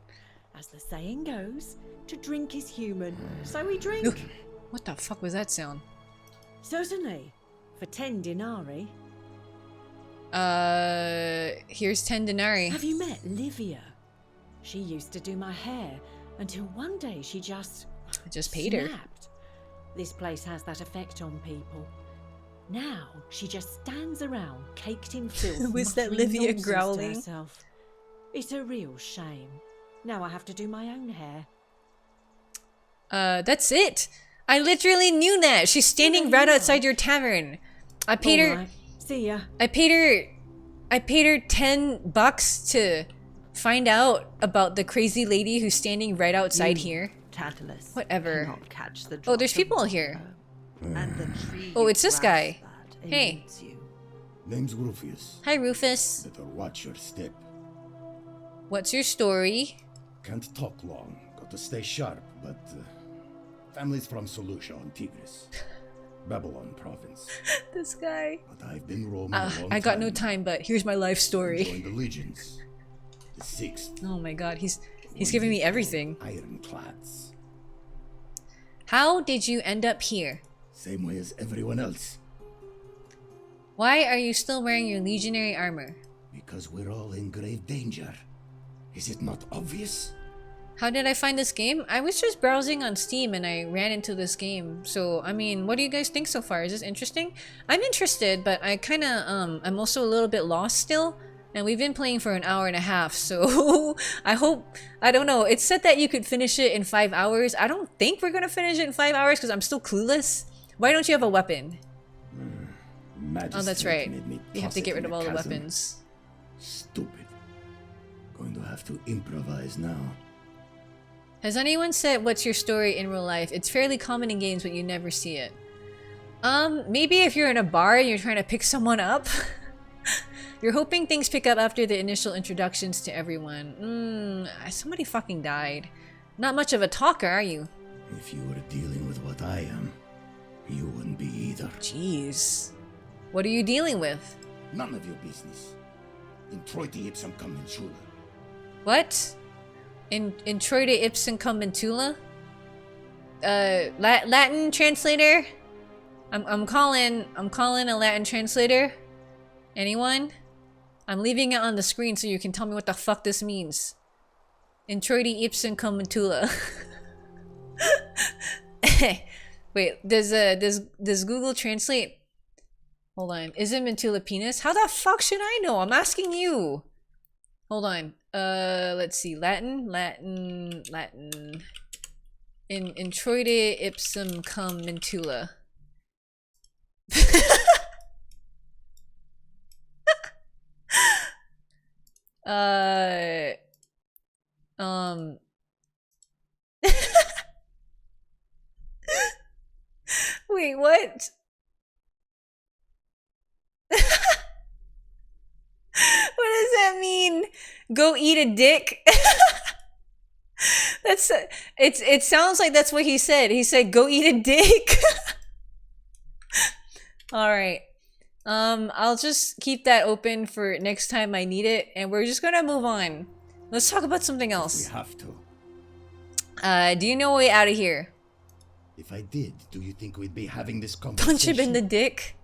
As the saying goes, to drink is human, so we drink. What the fuck was that sound? Certainly. For 10 denarii. Here's 10 denarii. Have you met Livia? She used to do my hair until one day she just paid her. snapped. This place has that effect on people. Now she just stands around, caked in filth. Was that muttering Livia nonsense to growling? herself. It's a real shame. Now I have to do my own hair. That's it. I literally knew that. She's standing right outside your tavern. I paid her. Alright, see ya. I paid her $10 to find out about the crazy lady who's standing right outside here. Tantalus. Whatever. Cannot catch the Oh, there's drop of people here. And the tree Oh, it's this grasp guy. that Hey. eludes you. Name's Rufius. Hi, Rufus. Better watch your step. What's your story? Can't talk long. Got to stay sharp, but family's from Seleucia on Tigris, Babylon province. This guy. But I've been roaming a long I got no time. time, but here's my life story. Joined the legions. The 6th. Oh my god, he's giving me everything. Ironclads. How did you end up here? Same way as everyone else. Why are you still wearing your legionary armor? Because we're all in grave danger. Is it not obvious? How did I find this game? I was just browsing on Steam and I ran into this game. So, I mean, what do you guys think so far? Is this interesting? I'm interested, but I kind of, I'm also a little bit lost still. And we've been playing for an hour and a half, so I don't know. It said that you could finish it in 5 hours. I don't think we're gonna finish it in 5 hours because I'm still clueless. Why don't you have a weapon? Oh, that's right. You have to get rid of all the weapons. Stupid. Going to have to improvise now. Has anyone said what's your story in real life? It's fairly common in games, but you never see it. Maybe if you're in a bar and you're trying to pick someone up. You're hoping things pick up after the initial introductions to everyone. Somebody fucking died. Not much of a talker, are you? If you were dealing with what I am, you wouldn't be either. Jeez. What are you dealing with? None of your business. Introiti ipsum commensula. What? Introite ipsum commensula? Latin translator? I'm calling a Latin translator. Anyone? I'm leaving it on the screen so you can tell me what the fuck this means. Introiti ipsum commensula. Wait, does Google Translate? Hold on. Isn't Mentula penis? How the fuck should I know? I'm asking you. Hold on. Let's see. Latin. Introite ipsum cum mentula. Wait, what? What does that mean? Go eat a dick? It sounds like that's what he said. He said go eat a dick. All right. I'll just keep that open for next time I need it, and we're just gonna move on. Let's talk about something else. We have to. Do you know a way out of here? If I did, do you think we'd be having this conversation? Punch him in the dick.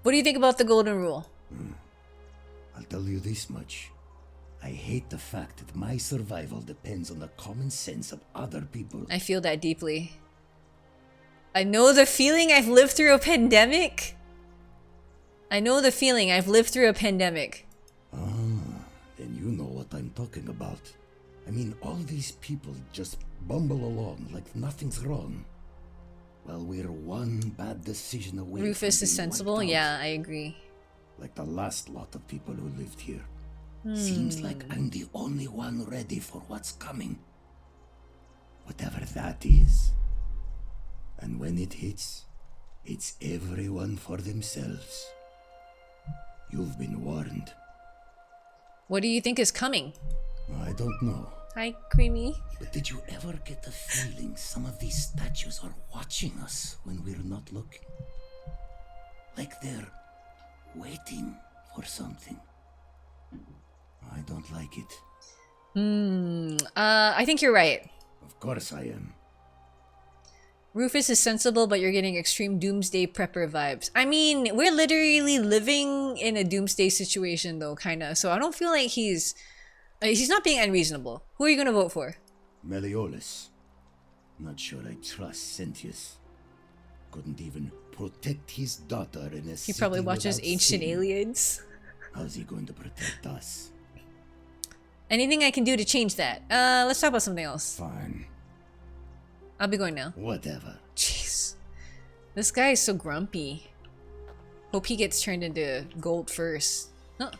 What do you think about the golden rule? I'll tell you this much. I hate the fact that my survival depends on the common sense of other people. I feel that deeply. I know the feeling. I've lived through a pandemic. I know the feeling. I've lived through a pandemic. Then you know what I'm talking about. I mean, all these people just bumble along like nothing's wrong. Well, we're one bad decision away. Rufus from is being sensible. wiped out. Yeah, I agree. Like the last lot of people who lived here. Seems like I'm the only one ready for what's coming. Whatever that is. And when it hits, it's everyone for themselves. You've been warned. What do you think is coming? I don't know. Hi, Creamy. But did you ever get the feeling some of these statues are watching us when we're not looking? Like they're waiting for something. I don't like it. I think you're right. Of course I am. Rufus is sensible, but you're getting extreme doomsday prepper vibes. I mean, we're literally living in a doomsday situation though, kinda. So I don't feel like he's not being unreasonable. Who are you gonna vote for? Meliodas. Not sure I trust Sentius. Couldn't even protect his daughter in a He probably city watches without Ancient sin. Aliens. How's he going to protect us? Anything I can do to change that? Let's talk about something else. Fine. I'll be going now. Whatever. Jeez. This guy is so grumpy. Hope he gets turned into gold first. Huh.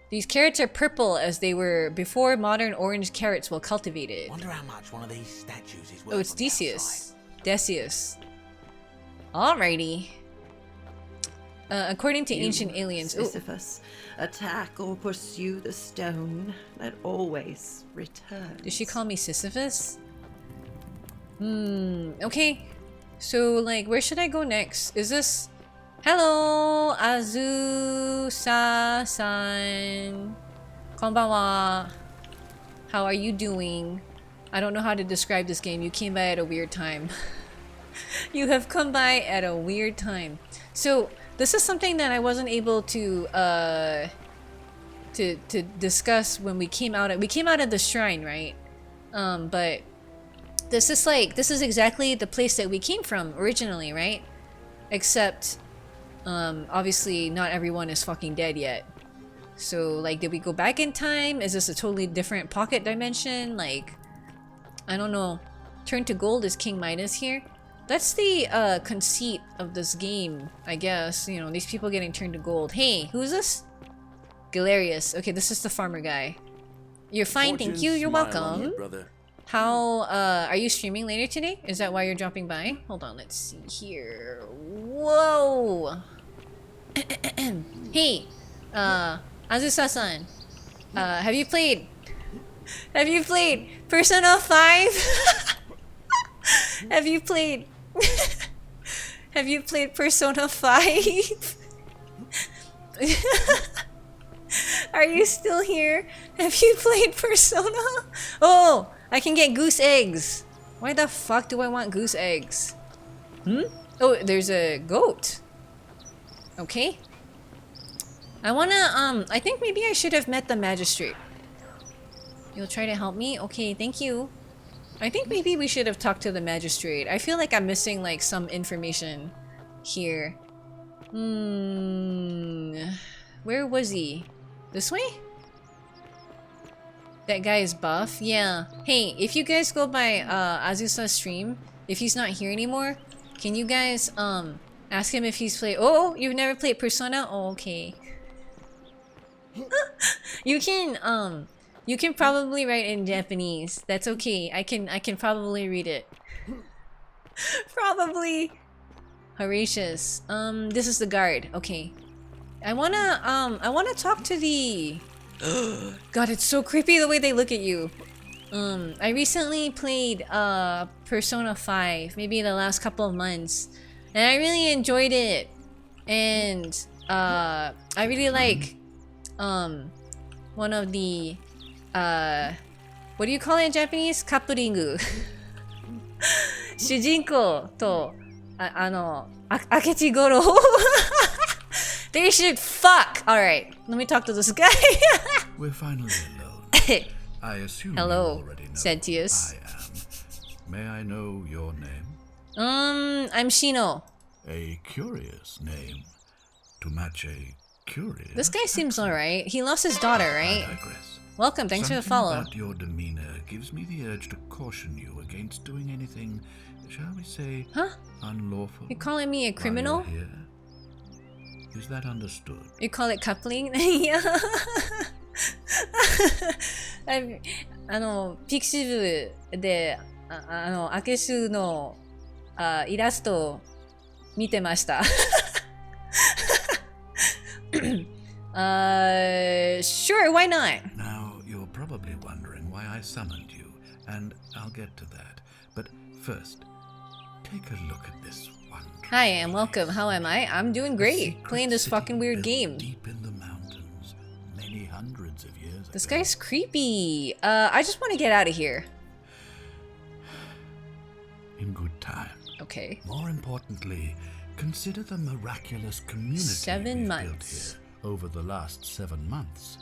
These carrots are purple as they were before modern orange carrots were cultivated. Wonder how much one of these statues is worth. Oh, it's on the Decius. Decius. Alrighty. According to You, Ancient Aliens... Oh, Sisyphus, attack or pursue the stone that always returns. did she call me Sisyphus? Okay. So, like, where should I go next? Is this... Hello, Azusa-san. Konbanwa. How are you doing? I don't know how to describe this game. You came by at a weird time. You have come by at a weird time. So, this is something that I wasn't able to discuss when we came out of the shrine, right? But this is exactly the place that we came from originally, right? Except obviously not everyone is fucking dead yet. So, like, did we go back in time? Is this a totally different pocket dimension? Like, I don't know. Turn to gold is King Midas here. That's the conceit of this game, I guess. You know, these people getting turned to gold. Hey, who's this? Galerius. Okay, this is the farmer guy. You're fine, thank you. You're welcome. How, are you streaming later today? Is that why you're dropping by? Hold on, let's see here. Whoa! Hey, Azusa-san. Have you played Persona 5? Have you played Persona 5? Are you still here? Have you played Persona? Oh, I can get goose eggs. Why the fuck do I want goose eggs? Oh, there's a goat. Okay. I think maybe I should have met the magistrate. You'll try to help me? Okay, thank you. I think maybe we should have talked to the magistrate. I feel like I'm missing, like, some information here. Where was he? This way? That guy is buff? Yeah. Hey, if you guys go by Azusa's stream, if he's not here anymore, can you guys ask him if he's played... Oh, you've never played Persona? Oh, okay. You can probably write in Japanese. That's okay. I can probably read it. Probably. Horatius. This is the guard. Okay. I wanna talk to the... God, it's so creepy the way they look at you. I recently played Persona 5, maybe the last couple of months, and I really enjoyed it. And I really like one of the what do you call it in Japanese? Couplingu. 主人公と明智五郎 They should fuck! Alright, let me talk to this guy. We're finally alone. I assume Hello, you already know Sentius. who I am. May I know your name? I'm Shino. A curious name to match a curious. This guy seems alright. He lost his daughter, right? I digress. Welcome, thanks for the Something follow. about your demeanor gives me the urge to caution you against doing anything, shall we say, unlawful. You calling me a criminal? While you're here. Is that understood? You call it coupling? Yeah. ピクシブでアケシュのイラストを見てました。Sure, why not? Now, you're probably wondering why I summoned you, and I'll get to that. But first, take a look at this wonder. Hi, and welcome. How am I? I'm doing great. Playing this fucking weird game. Deep in the mountains, many hundreds of years This ago. guy's creepy. I just want to get out of here. In good time. Okay. More importantly, consider the miraculous community 7 we've months. built here over the last 7 months.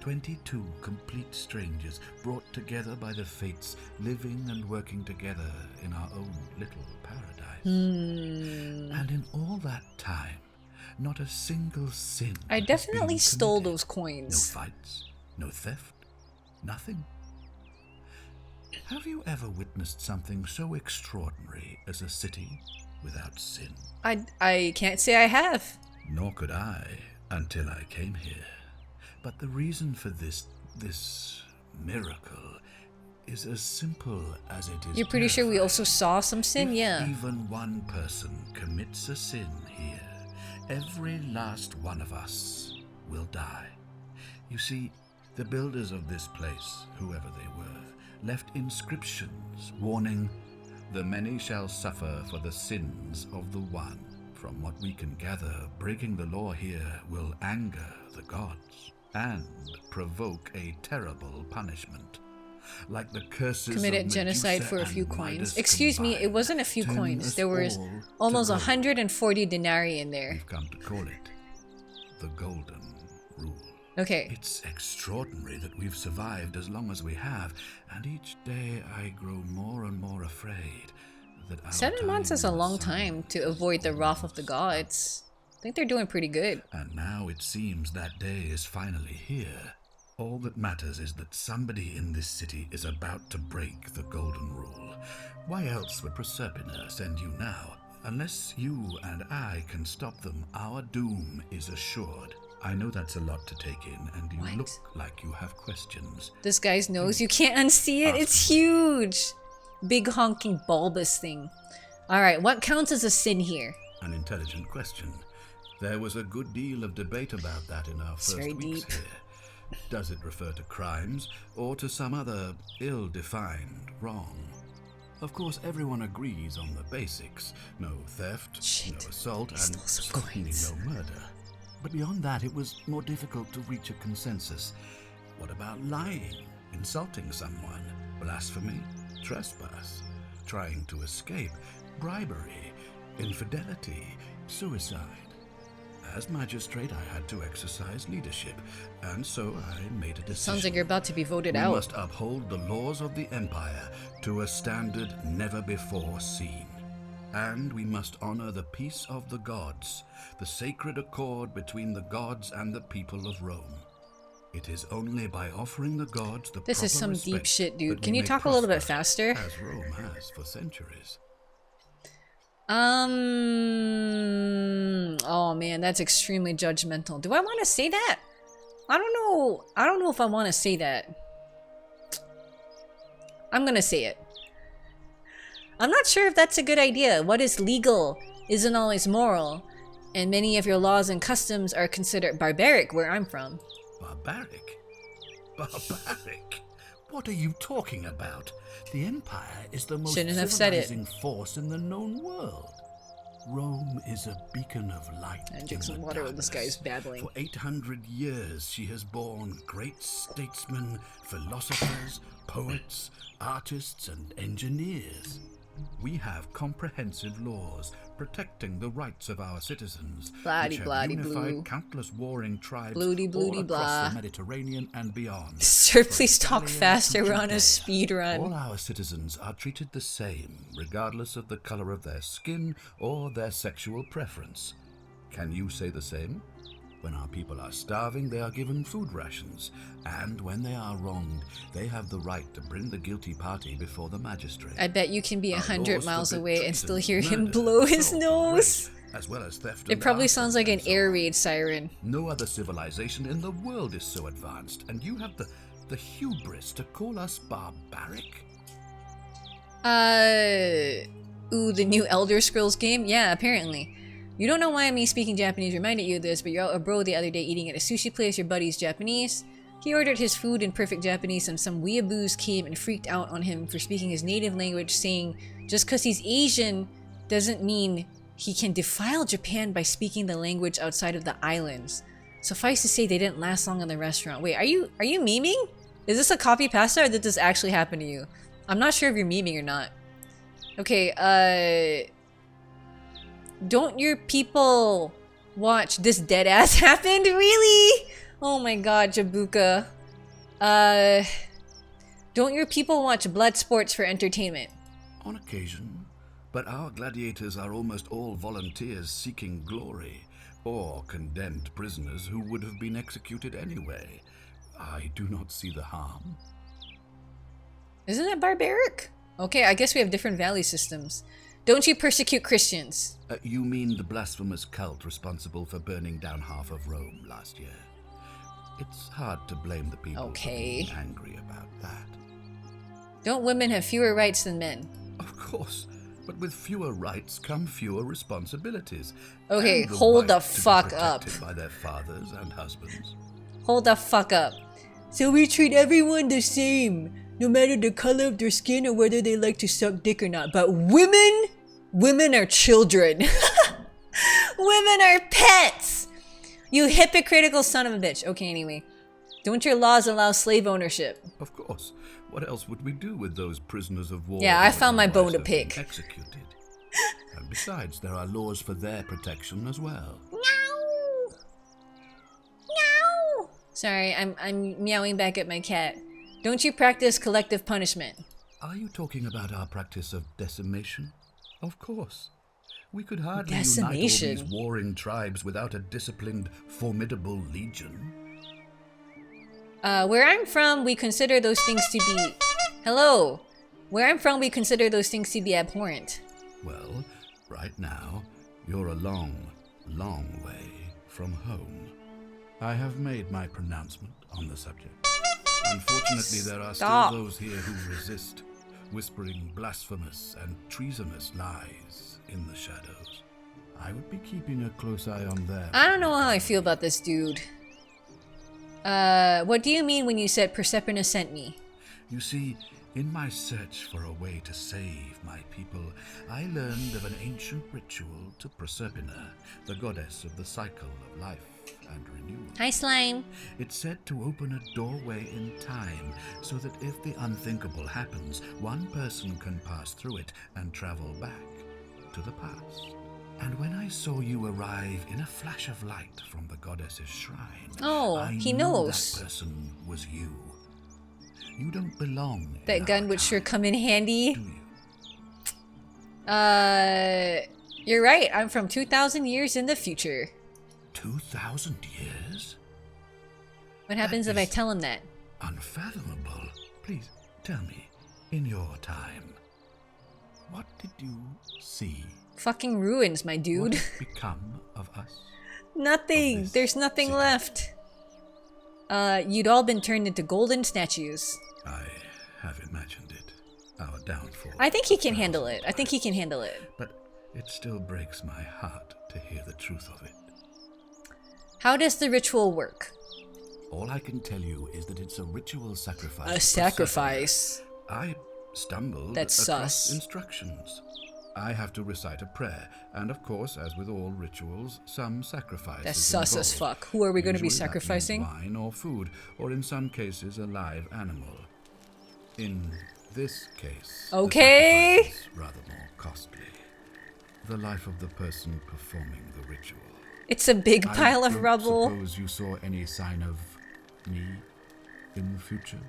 22 complete strangers brought together by the fates, living and working together in our own little paradise. And in all that time, not a single sin. I definitely has been stole committed. those coins. No fights, no theft, nothing. Have you ever witnessed something so extraordinary as a city without sin? I can't say I have. Nor could I until I came here. But the reason for this miracle is as simple as it is. You're pretty sure we also saw some sin? If Yeah. even one person commits a sin here, every last one of us will die. You see, the builders of this place, whoever they were, left inscriptions warning, "The many shall suffer for the sins of the one." From what we can gather, breaking the law here will anger the gods and provoke a terrible punishment. Like the curses Committed of genocide Medusa for a few and coins. Midas Excuse me, it combined, wasn't a few turn coins. us There was all to almost gold. 140 denarii in there. We've come to call it the Golden Rule. Okay. It's extraordinary that we've survived as long as we have, and each day I grow more and more afraid that our 7 months is a time long will time to avoid the wrath of the gods. I think they're doing pretty good. And now it seems that day is finally here. All that matters is that somebody in this city is about to break the Golden Rule. Why else would Proserpina send you now? Unless you and I can stop them, our doom is assured. I know that's a lot to take in, and you look like you have questions. This guy's nose, you can't unsee it. It's huge. Big honking bulbous thing. Alright, what counts as a sin here? An intelligent question. There was a good deal of debate about that in our first very weeks deep. here. Does it refer to crimes or to some other ill-defined wrong? Of course, everyone agrees on the basics. No theft, no assault, and certainly no murder. But beyond that, it was more difficult to reach a consensus. What about lying, insulting someone, blasphemy, trespass, trying to escape, bribery, infidelity, suicide? As magistrate, I had to exercise leadership, and so I made a decision. Sounds like you're about to be voted We out. must uphold the laws of the Empire to a standard never before seen. And we must honor the peace of the gods, the sacred accord between the gods and the people of Rome. It is only by offering the gods the This is proper some respect deep shit, dude. that Can we you may talk a little bit prosper, faster? As Rome has for centuries. Oh man, that's extremely judgmental. Do I want to say that? I don't know. I don't know if I want to say that. I'm gonna say it. I'm not sure if that's a good idea. What is legal isn't always moral, and many of your laws and customs are considered barbaric where I'm from. Barbaric? Barbaric? What are you talking about? The Empire is the most Shouldn't have said it. civilizing force in the known world. Rome is a beacon of light. And drink some water while this guy's babbling. For 800 years, she has borne great statesmen, philosophers, poets, artists, and engineers. We have comprehensive laws protecting the rights of our citizens, which have unified countless warring tribes all across the Mediterranean and beyond. Sir, please talk From faster. Italian We're to on a Judea, speed run. All our citizens are treated the same, regardless of the color of their skin or their sexual preference. Can you say the same? When our people are starving, they are given food rations, and when they are wronged, they have the right to bring the guilty party before the magistrate. I bet you can be Our 100 laws miles forbid away and treason, still hear him murder, blow his assault, nose. rape, as well as theft It and probably arson sounds like an and so air on. raid siren. No other civilization in the world is so advanced, and you have the hubris to call us barbaric? Ooh, the new Elder Scrolls game? Yeah, apparently. You don't know why me speaking Japanese reminded you of this, but you're out abroad the other day eating at a sushi place. Your buddy's Japanese. He ordered his food in perfect Japanese, and some weeaboos came and freaked out on him for speaking his native language, saying just because he's Asian doesn't mean he can defile Japan by speaking the language outside of the islands. Suffice to say, they didn't last long in the restaurant. Wait, are you memeing? Is this a copy pasta, or did this actually happen to you? I'm not sure if you're memeing or not. Okay, don't your people watch this dead ass happened? Really? Oh my god, Jabuka. Don't your people watch blood sports for entertainment? On occasion, but our gladiators are almost all volunteers seeking glory, or condemned prisoners who would have been executed anyway. I do not see the harm. Isn't that barbaric? Okay, I guess we have different value systems. Don't you persecute Christians? You mean the blasphemous cult responsible for burning down half of Rome last year? It's hard to blame the people for being angry about that. Don't women have fewer rights than men? Of course, but with fewer rights come fewer responsibilities. Okay, and hold the right fuck up. By their fathers and husbands. Hold the fuck up. So we treat everyone the same, no matter the color of their skin or whether they like to suck dick or not. But women? Women are children. Women are pets! You hypocritical son of a bitch. Okay, anyway. Don't your laws allow slave ownership? Of course. What else would we do with those prisoners of war? Yeah, I found my bone to pick. Executed. And besides, there are laws for their protection as well. Meow! Meow! Sorry, I'm meowing back at my cat. Don't you practice collective punishment? Are you talking about our practice of decimation? Of course. We could hardly Decimation? unite all these warring tribes without a disciplined, formidable legion. Where I'm from, we consider those things to be... Hello! Where I'm from, we consider those things to be abhorrent. Well, right now, you're a long, long way from home. I have made my pronouncement on the subject. Unfortunately, there are still those here who resist, whispering blasphemous and treasonous lies in the shadows. I would be keeping a close eye on them. I don't know how I feel about this dude. What do you mean when you said Persephone sent me? You see, in my search for a way to save my people, I learned of an ancient ritual to Persephone, the goddess of the cycle of life and renewal. Hi, Slime. It's said to open a doorway in time, so that if the unthinkable happens, one person can pass through it and travel back to the past. And when I saw you arrive in a flash of light from the goddess's shrine, he knows. That person was you. You don't belong. That gun would sure come in handy. You're right. I'm from 2,000 years in the future. 2,000 years? What happens if I tell him that? Unfathomable. Please tell me, in your time, what did you see? Fucking ruins, my dude. What has become of us? Nothing. There's nothing left. You'd all been turned into golden statues. I have imagined it. Our downfall. I think he can handle it. I think he can handle it. But it still breaks my heart to hear the truth of it. How does the ritual work? All I can tell you is that it's a ritual sacrifice. A sacrifice? I stumbled That's across sus. instructions. I have to recite a prayer, and of course, as with all rituals, some sacrifices. That's sus as fuck. Who are we going to be sacrificing? Wine or food, or in some cases, a live animal. In this case, okay, the sacrifice is rather more costly. The life of the person performing the ritual. It's a big pile of rubble. I suppose you saw any sign of me in the future?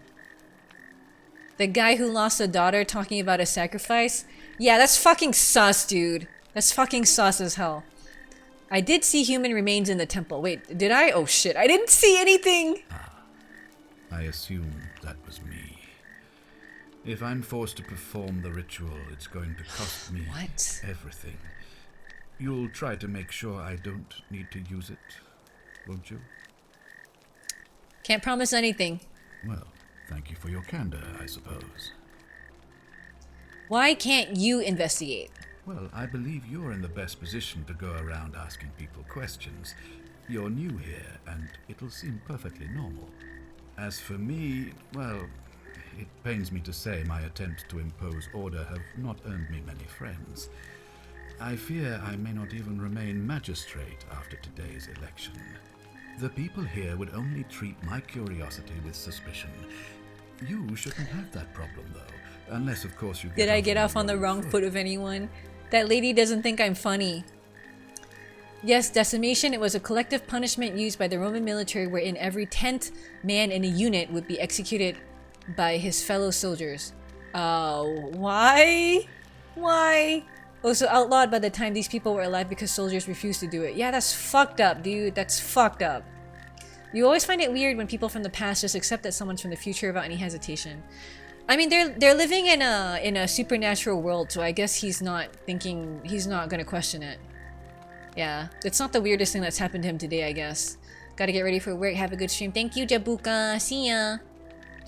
The guy who lost a daughter talking about a sacrifice? Yeah, that's fucking sus, dude. That's fucking sus as hell. I did see human remains in the temple. Wait, did I? Oh shit, I didn't see anything! I assumed that was me. If I'm forced to perform the ritual, it's going to cost me everything. You'll try to make sure I don't need to use it, won't you? Can't promise anything. Well, thank you for your candor, I suppose. Why can't you investigate? Well, I believe you're in the best position to go around asking people questions. You're new here, and it'll seem perfectly normal. As for me, well, it pains me to say my attempts to impose order have not earned me many friends. I fear I may not even remain magistrate after today's election. The people here would only treat my curiosity with suspicion. You shouldn't have that problem, though. Unless, of course, you Did I get off on the wrong foot of anyone? That lady doesn't think I'm funny. Yes, decimation. It was a collective punishment used by the Roman military wherein every 10th man in a unit would be executed by his fellow soldiers. Why? Why? Also outlawed by the time these people were alive because soldiers refused to do it. Yeah, that's fucked up, dude. That's fucked up. You always find it weird when people from the past just accept that someone's from the future without any hesitation. I mean, they're living in a supernatural world, so I guess he's not gonna question it. Yeah, it's not the weirdest thing that's happened to him today, I guess. Gotta get ready for work. Have a good stream. Thank you, Jabuka. See ya.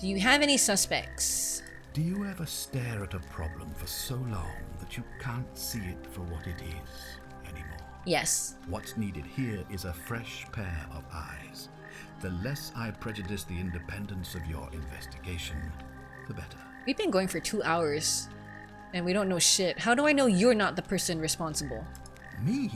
Do you have any suspects? Do you ever stare at a problem for so long that you can't see it for what it is anymore? Yes. What's needed here is a fresh pair of eyes. The less I prejudice the independence of your investigation, the better. We've been going for 2 hours, and we don't know shit. How do I know you're not the person responsible? Me?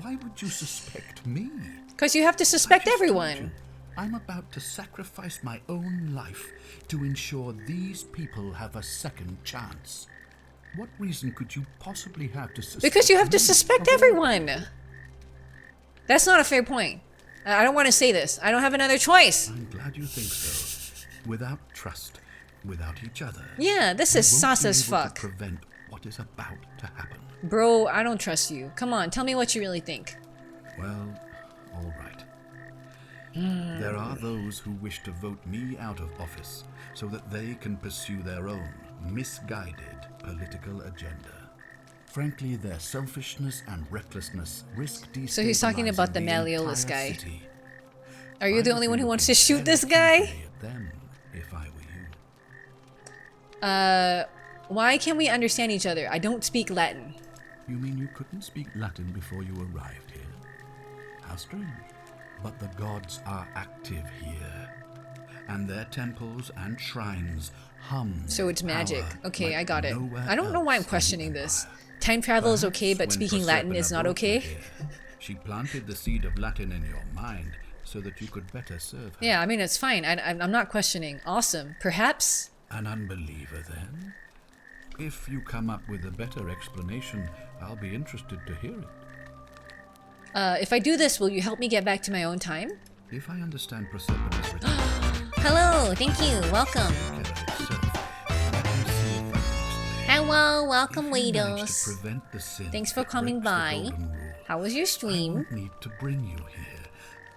Why would you suspect me? Because you have to suspect everyone. I'm about to sacrifice my own life to ensure these people have a second chance. What reason could you possibly have to suspect Because you have to me? suspect everyone. That's not a fair point. I don't want to say this. I don't have another choice. I'm glad you think so. Without trust, without each other. Yeah, this is sus as fuck. To prevent what is about to happen. Bro, I don't trust you. Come on, tell me what you really think. Well, all right. There are those who wish to vote me out of office so that they can pursue their own misguided political agenda. Frankly, their selfishness and recklessness risk destabilizing So he's talking about the Malleolus entire guy. city. Are you the only one who wants to shoot this guy? Them, if I were you. Why can't we understand each other? I don't speak Latin. You mean you couldn't speak Latin before you arrived here? How strange. But the gods are active here, and their temples and shrines hum. So it's magic. Okay, like I got it. nowhere I don't know why I'm else questioning this. Time travel is okay, but When speaking Latin is Proserpina not brought you okay? here, she planted the seed of Latin in your mind so that you could better serve her. Yeah, I mean, it's fine. I'm not questioning. Awesome. Perhaps? An unbeliever, then? If you come up with a better explanation, I'll be interested to hear it. If I do this, will you help me get back to my own time? If I understand Proserpina's return, Hello, thank you. Welcome. Hello, welcome, waiters. prevent the sin Thanks for that coming breaks the by. golden rule, How was your I stream? won't need to bring you here.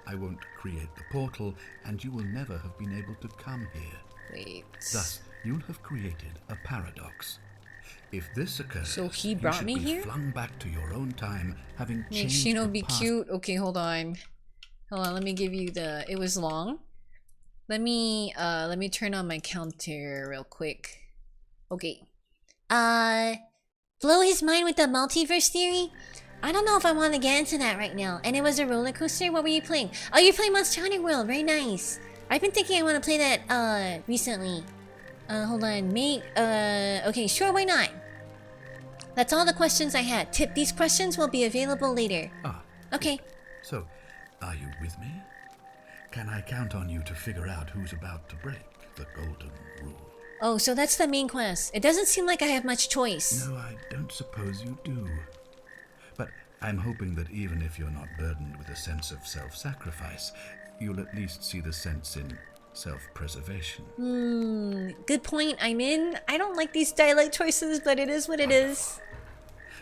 I won't create the portal, and you will never have been able to come here. Wait. Thus, you'll have created a paradox. If this occurs, So he you brought should me be here? flung back to your own time, having Make changed Shino the be past. cute. Okay, hold on. Hold on, let me give you the... It was long. Let me turn on my counter real quick. Okay. Blow his mind with the multiverse theory? I don't know if I want to get into that right now. And it was a roller coaster? What were you playing? Oh, you're playing Monster Hunter World. Very nice. I've been thinking I want to play that, recently. Hold on. Okay, sure, why not? That's all the questions I had. Tip, these questions will be available later. Ah. Okay. So, are you with me? Can I count on you to figure out who's about to break the golden rule? Oh, so that's the main quest. It doesn't seem like I have much choice. No, I don't suppose you do. But I'm hoping that even if you're not burdened with a sense of self-sacrifice, you'll at least see the sense in self-preservation. Good point. I'm in. I don't like these dialect choices, but it is what it is.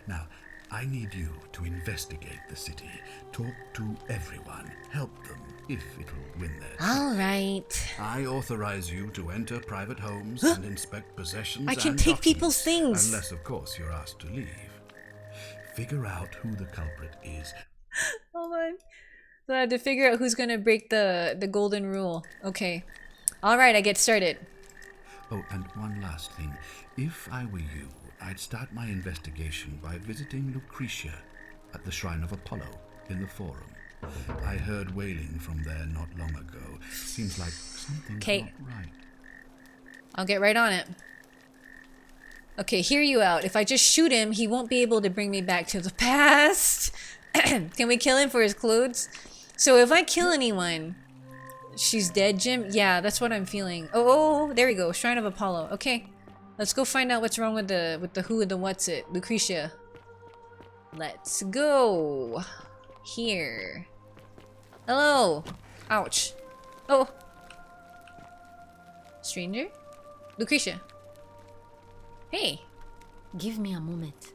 Now, I need you to investigate the city, talk to everyone, help them if it'll win their trust. All right. I authorize you to enter private homes and inspect possessions I can and take documents, people's things. Unless, of course, you're asked to leave. Figure out who the culprit is. Hold on. So I have to figure out who's gonna break the golden rule. Okay. All right, I get started. Oh, and one last thing. If I were you, I'd start my investigation by visiting Lucretia at the Shrine of Apollo in the Forum. I heard wailing from there not long ago. Seems like something's not right. I'll get right on it. Okay, hear you out. If I just shoot him, he won't be able to bring me back to the past. Can we kill him for his clothes? So if I kill anyone, She's dead, Jim? Yeah, that's what I'm feeling. Oh, there we go. Shrine of Apollo. Okay. Let's go find out what's wrong with the who and the what's it. Lucretia. Let's go. Here. Hello. Ouch. Oh. Stranger? Lucretia. Hey. Give me a moment.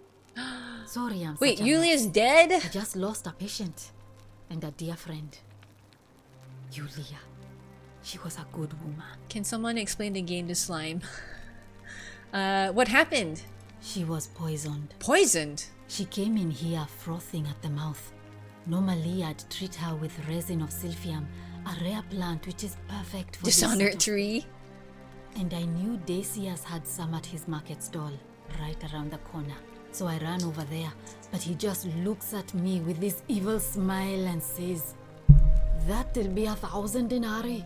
Sorry, I'm Wait, such a Yulia's mess. dead? I just lost a patient and a dear friend. Yulia. She was a good woman. Can someone explain the game to Slime? What happened? She was poisoned. Poisoned? She came in here frothing at the mouth. Normally, I'd treat her with resin of silphium, a rare plant which is perfect for Dishonored this sort of- tree. And I knew Decius had some at his market stall, right around the corner. So I ran over there, but he just looks at me with this evil smile and says, "That'll be 1,000 denarii."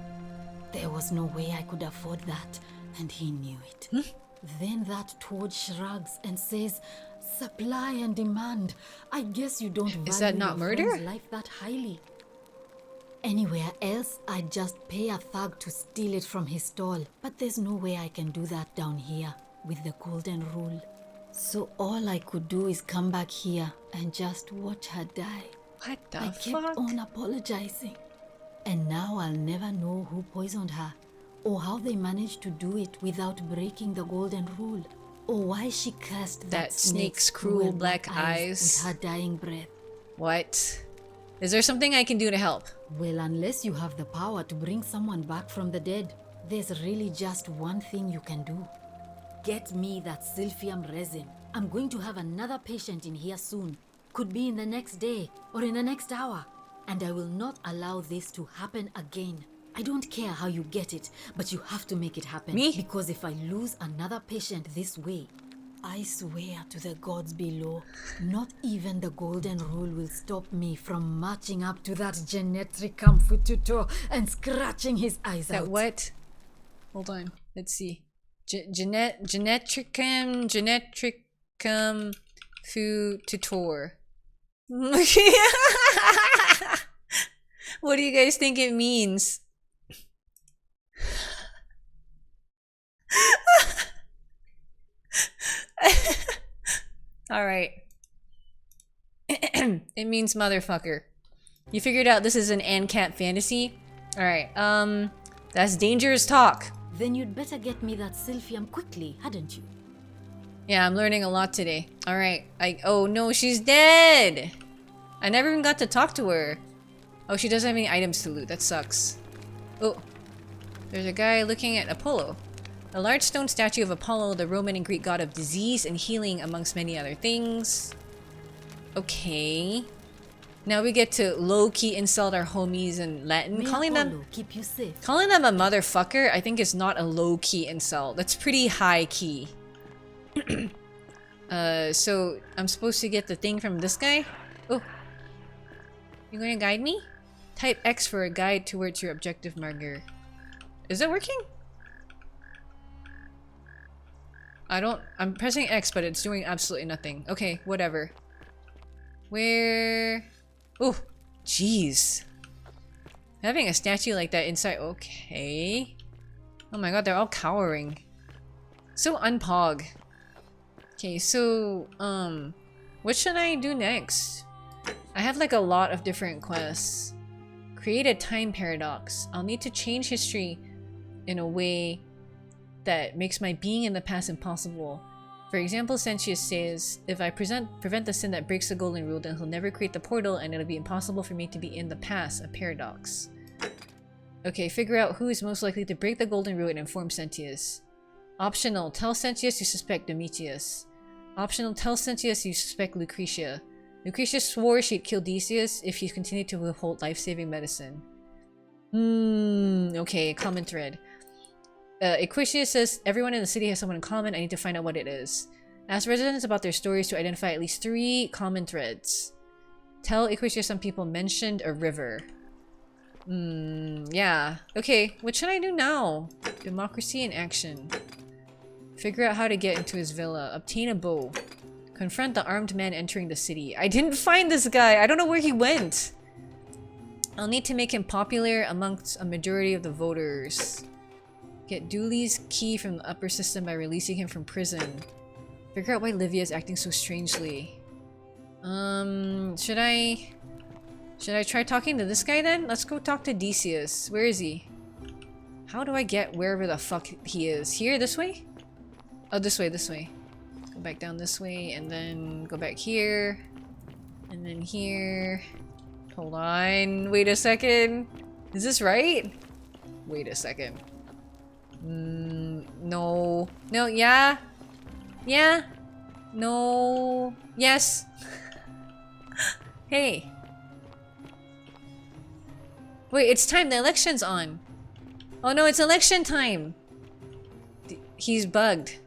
There was no way I could afford that, and he knew it. Then that toad shrugs and says, "Supply and demand. I guess you don't value Is that not your murder? friend's life that highly." Anywhere else, I'd just pay a thug to steal it from his stall. But there's no way I can do that down here with the golden rule. So all I could do is come back here and just watch her die. What the I kept on apologizing. And now I'll never know who poisoned her, or how they managed to do it without breaking the golden rule, or why she cursed That that snake's cruel black eyes. with her dying breath. What? Is there something I can do to help? Well, unless you have the power to bring someone back from the dead, there's really just one thing you can do. Get me that silphium resin. I'm going to have another patient in here soon. Could be in the next day or in the next hour. And I will not allow this to happen again. I don't care how you get it, but you have to make it happen. Me? Because if I lose another patient this way, I swear to the gods below, not even the golden rule will stop me from marching up to that genetricum fututo and scratching his eyes That out. what? Hold on. Let's see. Genetricum fututor. What do you guys think it means? Alright. It means motherfucker. You figured out this is an ANCAT fantasy? Alright, that's dangerous talk. Then you'd better get me that silphium quickly, hadn't you? Yeah, I'm learning a lot today. Alright, oh no, she's dead! I never even got to talk to her. Oh, she doesn't have any items to loot, that sucks. Oh, there's a guy looking at Apollo. A large stone statue of Apollo, the Roman and Greek god of disease and healing, amongst many other things. Okay. Now we get to low-key insult our homies in Latin. May Calling Apollo keep you safe. them a motherfucker, I think is not a low-key insult. That's pretty high-key. So I'm supposed to get the thing from this guy? Oh. You gonna guide me? Type X for a guide towards your objective marker. Is it working? I'm pressing X, but it's doing absolutely nothing. Okay, whatever. Where? Oh, jeez. Having a statue like that inside, okay. Oh my god, they're all cowering. So unpog. Okay, so, what should I do next? I have like a lot of different quests. Create a time paradox. I'll need to change history in a way that makes my being in the past impossible. For example, Sentius says, if I prevent the sin that breaks the golden rule, then he'll never create the portal and it'll be impossible for me to be in the past, a paradox. Okay, figure out who is most likely to break the golden rule and inform Sentius. Optional, tell Sentius you suspect Domitius. Optional, tell Sentius you suspect Lucretia. Lucretia swore she'd kill Decius if he continued to withhold life-saving medicine. Okay, common thread. Equitius says, everyone in the city has someone in common, I need to find out what it is. Ask residents about their stories to identify at least 3 common threads. Tell Equitius some people mentioned a river. Yeah. Okay, what should I do now? Democracy in action. Figure out how to get into his villa. Obtain a bow. Confront the armed men entering the city. I didn't find this guy. I don't know where he went. I'll need to make him popular amongst a majority of the voters. Get Dooley's key from the upper system by releasing him from prison. Figure out why Livia is acting so strangely. Should I try talking to this guy then? Let's go talk to Decius. Where is he? How do I get wherever the fuck he is? Here? This way? Oh, this way, this way. Let's go back down this way and then go back here. And then here. Hold on. Wait a second. Is this right? Wait a second. No. No, yeah? Yeah? No. Yes. Hey. Wait, it's time. The election's on. Oh no, it's election time. He's bugged.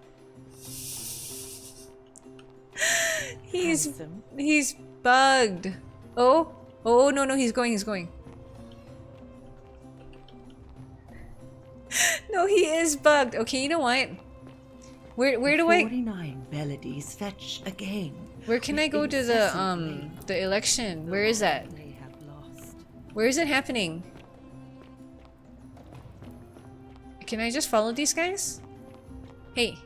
He's bugged. Oh? Oh no, no, he's going. No, he is bugged. Okay, you know what? Where do I 49 melodies fetch again. Where can I go to the election? Where is that? Where is it happening? Can I just follow these guys? Hey.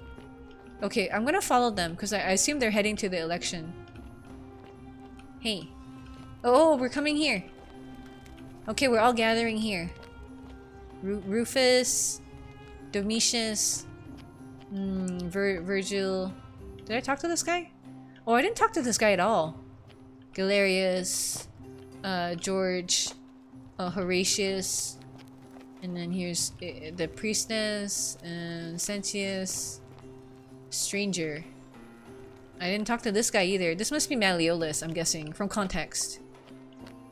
Okay, I'm gonna follow them because I assume they're heading to the election. Hey. Oh, we're coming here. Okay, we're all gathering here. Rufus, Domitius, Virgil. Did I talk to this guy? Oh, I didn't talk to this guy at all. Galerius, George, Horatius, and then here's the priestess, and Sentius, stranger. I didn't talk to this guy either. This must be Malleolus, I'm guessing, from context.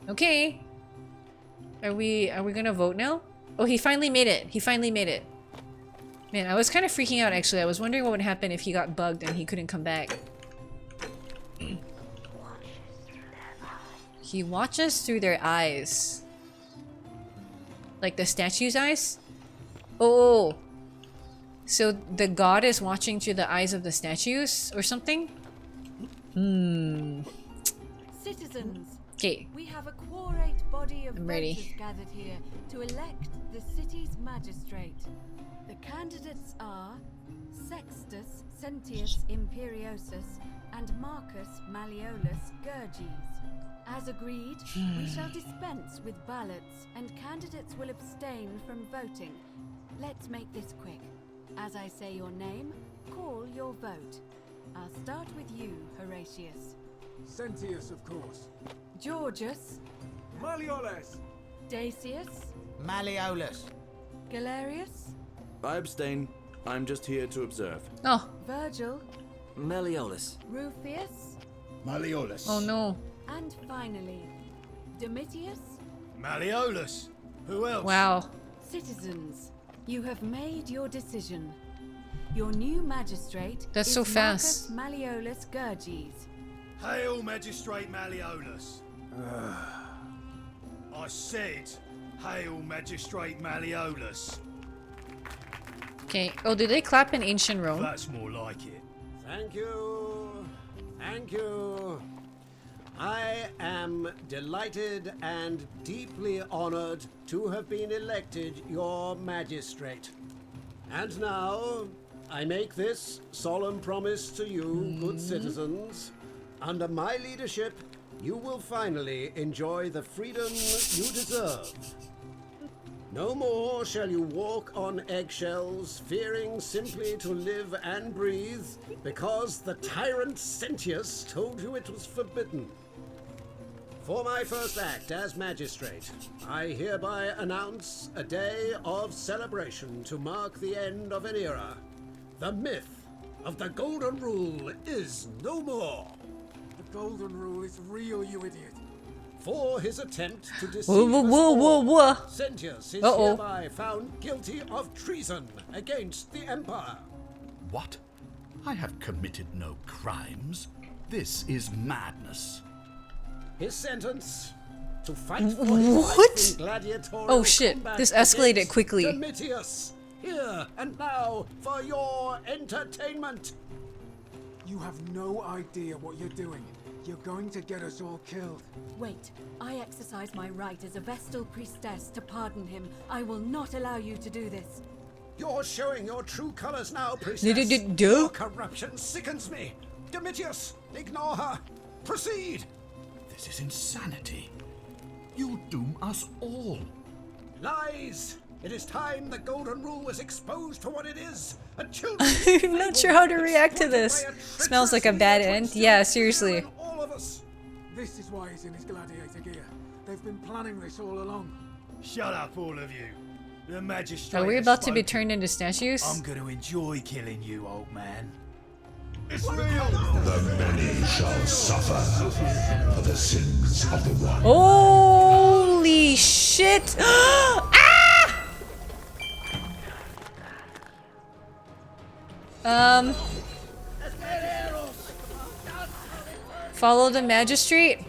Okay. Are we gonna vote now? Oh, he finally made it. He finally made it. Man, I was kind of freaking out actually. I was wondering what would happen if he got bugged and he couldn't come back. He watches through their eyes. Like the statue's eyes? Oh. So the god is watching through the eyes of the statues or something? Citizens, okay. We have a quorate body of I'm voters ready. gathered here to elect the city's magistrate. The candidates are Sextus Sentius Imperiosus and Marcus Malleolus Gurges. As agreed, we shall dispense with ballots and candidates will abstain from voting. Let's make this quick. As I say your name, call your vote. I'll start with you, Horatius. Sentius, of course. Georgius. Malleolus. Decius. Malleolus. Galerius. I abstain. I'm just here to observe. Oh. Virgil. Malleolus. Rufius. Malleolus. Oh no. And finally, Domitius. Malleolus. Who else? Wow. Citizens, you have made your decision. Your new magistrate That's is so fast. Marcus Malleolus Gurges. Hail, Magistrate Malleolus. I said, hail, Magistrate Malleolus. Okay. Oh, did they clap in ancient Rome? That's more like it. Thank you. Thank you. I am delighted and deeply honored to have been elected your magistrate. And now, I make this solemn promise to you, good citizens. Under my leadership, you will finally enjoy the freedom you deserve. No more shall you walk on eggshells, fearing simply to live and breathe, because the tyrant Sentius told you it was forbidden. For my first act as magistrate, I hereby announce a day of celebration to mark the end of an era. The myth of the Golden Rule is no more. The Golden Rule is real, you idiot. For his attempt to deceive Whoa. Sentius is Uh-oh. hereby found guilty of treason against the Empire. What? I have committed no crimes. This is madness. His sentence to fight for What? his life in gladiatorial Oh shit, combat this escalated against quickly. Domitius, here and now for your entertainment. You have no idea what you're doing. You're going to get us all killed. Wait, I exercise my right as a Vestal priestess to pardon him. I will not allow you to do this. You're showing your true colors now, priestess. Your Your corruption sickens me. Domitius, ignore her. Proceed. This is insanity. You'll doom us all. Lies. It is time the Golden Rule was exposed for what it is. A children's I'm not sure how to react to this. Smells like a bad end. Yeah, seriously. all of us. This is why he's in his gladiator gear. They've been planning this all along. Shut up, all of you. The magistrate. Are we has about to be spoken. turned into statues? I'm going to enjoy killing you, old man. It's real. The many shall suffer for the sins of the one. Holy shit! Ah! Follow the magistrate?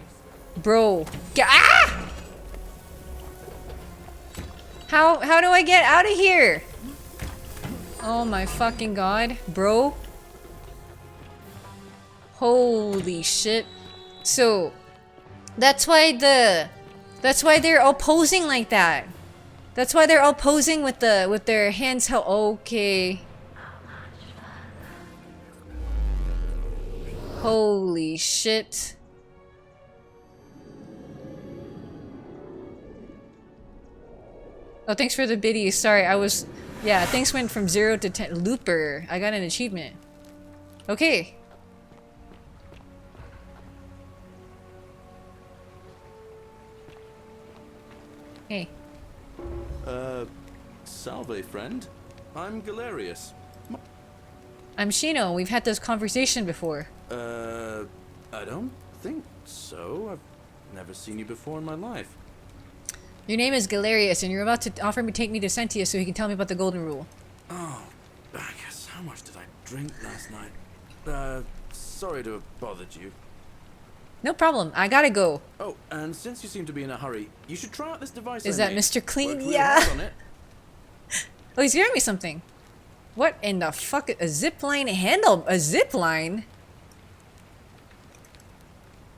Bro. Ah! How do I get out of here? Oh my fucking god, bro. Holy shit. So that's why they're all posing like that. That's why they're all posing with their hands held. Okay. Holy shit. Oh, thanks for the biddies. Sorry, yeah, things went from 0 to 10. Looper. I got an achievement. Okay. Hey. Salve, friend. I'm Galerius. I'm Shino. We've had this conversation before. I don't think so. I've never seen you before in my life. Your name is Galerius, and you're about to offer me take me to Sentius so he can tell me about the Golden Rule. Oh, I guess how much did I drink last night? Sorry to have bothered you. No problem. I gotta go. Oh, and since you seem to be in a hurry, you should try out this device. Is I that made. Mr. Clean? Worked really Yeah. hard on it. Oh, he's giving me something. What in the fuck? A zipline handle? A zipline?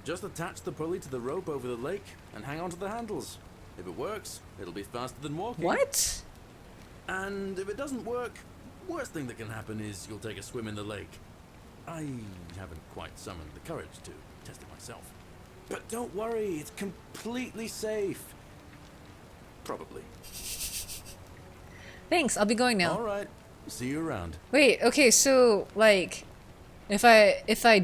Just attach the pulley to the rope over the lake and hang on to the handles. If it works, it'll be faster than walking. What? And if it doesn't work, worst thing that can happen is you'll take a swim in the lake. I haven't quite summoned the courage to test it myself. But don't worry, it's completely safe. Probably. Thanks, I'll be going now. Alright, see you around. Wait, okay, so, like, if I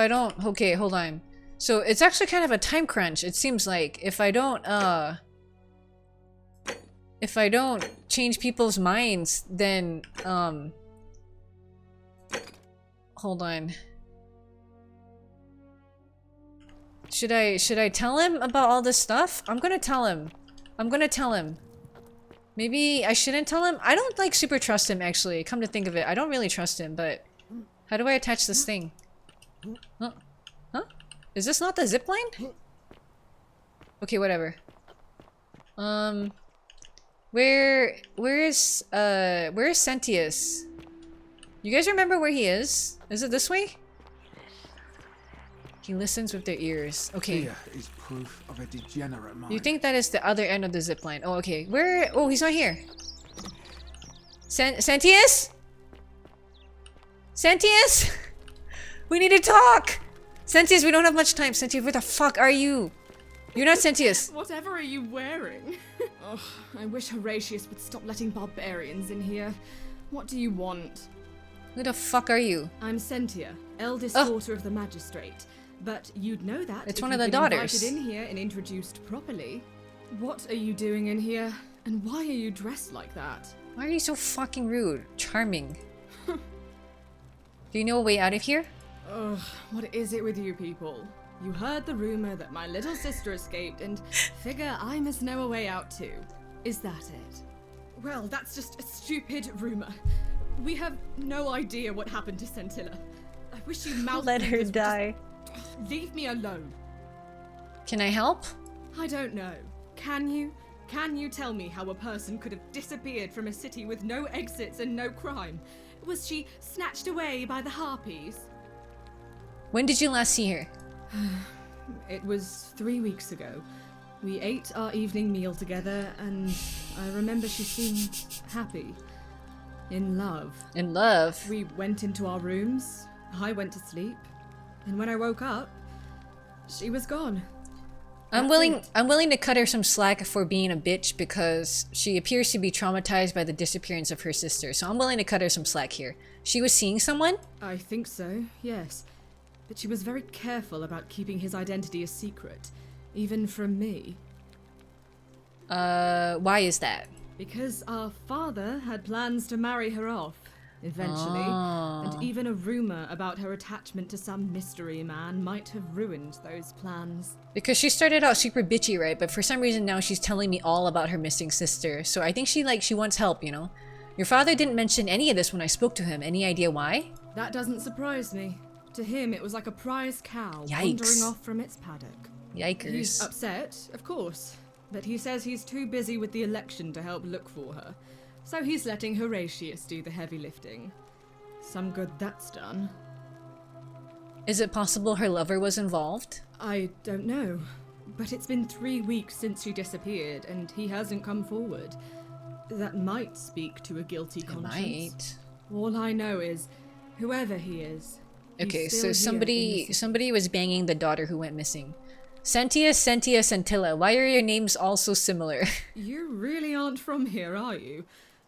don't, okay, hold on. So, it's actually kind of a time crunch, it seems like. If I don't change people's minds, then, hold on. Should I tell him about all this stuff? I'm gonna tell him. Maybe I shouldn't tell him? I don't, like, super trust him, actually. Come to think of it. I don't really trust him, but... How do I attach this thing? Huh? Huh? Is this not the zipline? Okay, whatever. Where is Sentius? You guys remember where he is? Is it this way? He listens with their ears. Okay. Fear is proof of a degenerate mind. You think that is the other end of the zipline? Oh, okay. Where? Oh, he's not here. Sentius? Sentius? We need to talk! Sentius, we don't have much time. Sentius, where the fuck are you? You're not Sentius. Whatever are you wearing? Ugh, I wish Horatius would stop letting barbarians in here. What do you want? Who the fuck are you? I'm Sentia, eldest daughter of the magistrate. But you'd know that It's if one you'd of the been daughters. invited in here and introduced properly. What are you doing in here? And why are you dressed like that? Why are you so fucking rude? Charming. Do you know a way out of here? Ugh, what is it with you people? You heard the rumor that my little sister escaped and figure I must know a way out too. Is that it? Well, that's just a stupid rumor. We have no idea what happened to Scintilla. I wish you mouthed Let her die. Leave me alone. Can I help? I don't know. Can you? Can you tell me how a person could have disappeared from a city with no exits and no crime? Was she snatched away by the harpies? When did you last see her? It was 3 weeks ago. We ate our evening meal together, and I remember she seemed happy. In love. In love? We went into our rooms, I went to sleep, and when I woke up, she was gone. I'm willing to cut her some slack for being a bitch because she appears to be traumatized by the disappearance of her sister. So I'm willing to cut her some slack here. She was seeing someone? I think so, yes. But she was very careful about keeping his identity a secret, even from me. Why is that? Because our father had plans to marry her off, eventually. And even a rumor about her attachment to some mystery man might have ruined those plans. Because she started out super bitchy, right? But for some reason now she's telling me all about her missing sister. So I think she wants help, you know? Your father didn't mention any of this when I spoke to him. Any idea why? That doesn't surprise me. To him, it was like a prize cow wandering off from its paddock. Yikers. He's upset, of course. But he says he's too busy with the election to help look for her. So he's letting Horatius do the heavy lifting. Some good that's done. Is it possible her lover was involved? I don't know. But it's been 3 weeks since she disappeared, and he hasn't come forward. That might speak to a guilty conscience. Might. All I know is, whoever he is... Okay, so somebody was banging the daughter who went missing. Sentia, Scintilla. Why are your names all so similar? You really aren't from here, are you?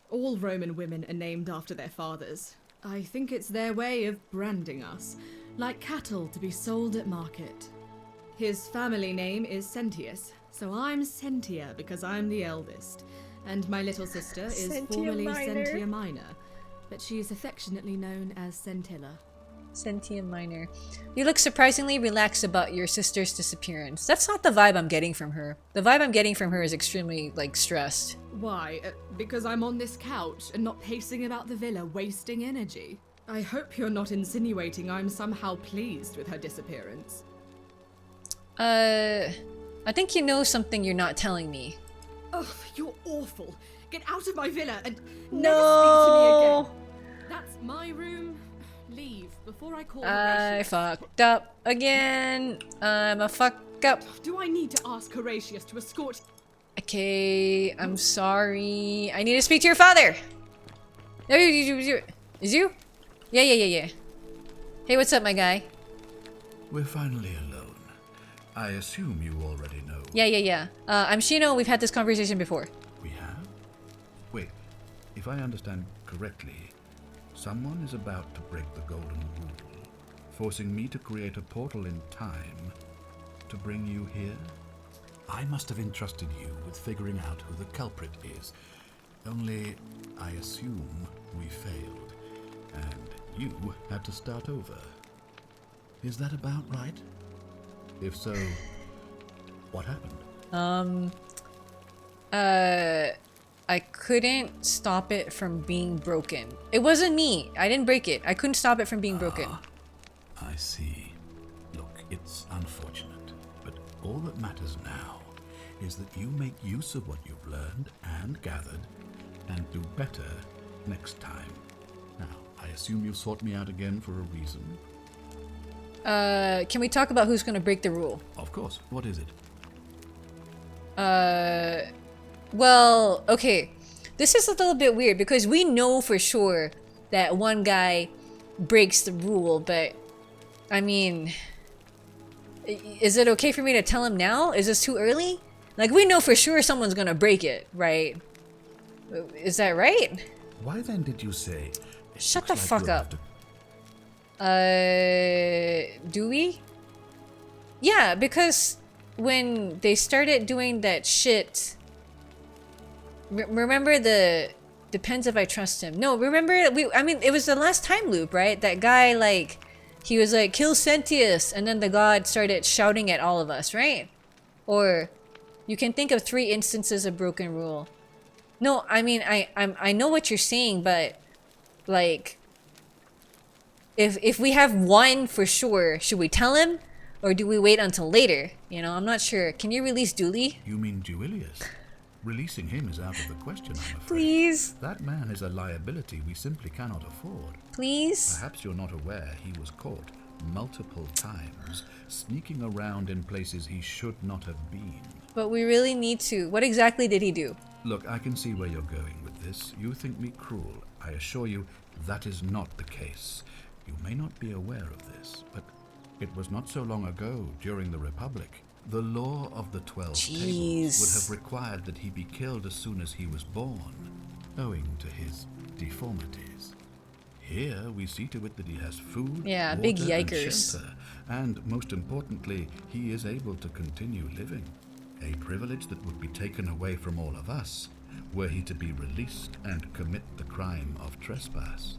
All Roman women are named after their fathers. I think it's their way of branding us, like cattle to be sold at market. His family name is Sentius, so I'm Sentia because I'm the eldest. And my little sister is formerly Sentia Minor, but she is affectionately known as Scintilla. Sentia Minor. You look surprisingly relaxed about your sister's disappearance. That's not the vibe I'm getting from her. The vibe I'm getting from her is extremely, stressed. Why? Because I'm on this couch and not pacing about the villa, wasting energy? I hope you're not insinuating I'm somehow pleased with her disappearance. I think you know something you're not telling me. Oh, you're awful. Get out of my villa and No! never speak to me again. That's my room. Leave before I call I Horatius. fucked up again. I'm a fuck up. Do I need to ask Horatius to escort? Okay, I'm sorry. I need to speak to your father. Is you? Yeah. Hey, what's up, my guy? We're finally alone. I assume you already know. Yeah. I'm Shino. We've had this conversation before. We have? Wait, if I understand correctly, someone is about to break the golden rule, forcing me to create a portal in time to bring you here? I must have entrusted you with figuring out who the culprit is. Only, I assume we failed, and you had to start over. Is that about right? If so, what happened? I couldn't stop it from being broken. It wasn't me. I didn't break it. I couldn't stop it from being broken. I see. Look, it's unfortunate, but all that matters now is that you make use of what you've learned and gathered and do better next time. Now, I assume you've sought me out again for a reason. Can we talk about who's gonna break the rule? Of course. What is it? Well, okay. This is a little bit weird because we know for sure that one guy breaks the rule, but I mean, is it okay for me to tell him now? Is this too early? Like, we know for sure someone's gonna break it, right? Is that right? Why then did you say... Shut the fuck up. Do we? Yeah, because when they started doing that shit... Remember the... Depends if I trust him. No, remember... I mean, it was the last time loop, right? That guy, like... He was like, kill Sentius! And then the god started shouting at all of us, right? Or... You can think of 3 instances of broken rule. No, I mean, I know what you're saying, but... Like... If we have one for sure, should we tell him? Or do we wait until later? You know, I'm not sure. Can you release Dooley? You mean Duilius? Releasing him is out of the question, I'm afraid. Please. That man is a liability we simply cannot afford. Please. Perhaps you're not aware he was caught multiple times, sneaking around in places he should not have been. But we really need to. What exactly did he do? Look, I can see where you're going with this. You think me cruel. I assure you, that is not the case. You may not be aware of this, but it was not so long ago, during the Republic, the law of the 12 tables would have required that he be killed as soon as he was born, owing to his deformities. Here, we see to it that he has food, yeah, water, big and yikers. shelter, and most importantly, he is able to continue living. A privilege that would be taken away from all of us were he to be released and commit the crime of trespass.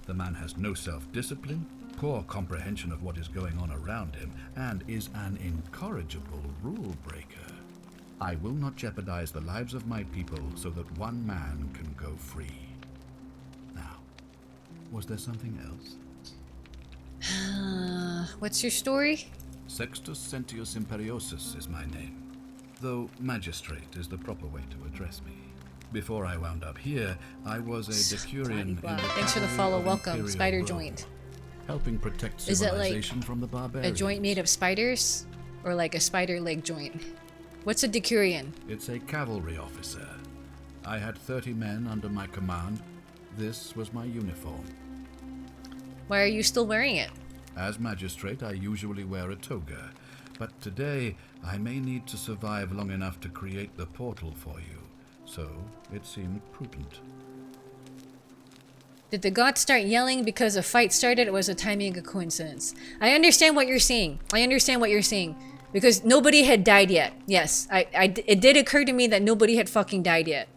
The man has no self-discipline, poor comprehension of what is going on around him, and is an incorrigible rule breaker. I will not jeopardize the lives of my people so that one man can go free. Now, was there something else? What's your story? Sextus Sentius Imperiosus is my name, though magistrate is the proper way to address me. Before I wound up here, I was a decurion in the Thanks for the follow. Welcome, Spider Joint. Helping protect Is it civilization like from the barbarians. a joint made of spiders? Or like a spider leg joint? What's a decurion? It's a cavalry officer. I had 30 men under my command. This was my uniform. Why are you still wearing it? As magistrate, I usually wear a toga, but today I may need to survive long enough to create the portal for you, so it seemed prudent. Did the gods start yelling because a fight started, or was the timing a coincidence? I understand what you're saying. Because nobody had died yet. Yes, it did occur to me that nobody had fucking died yet.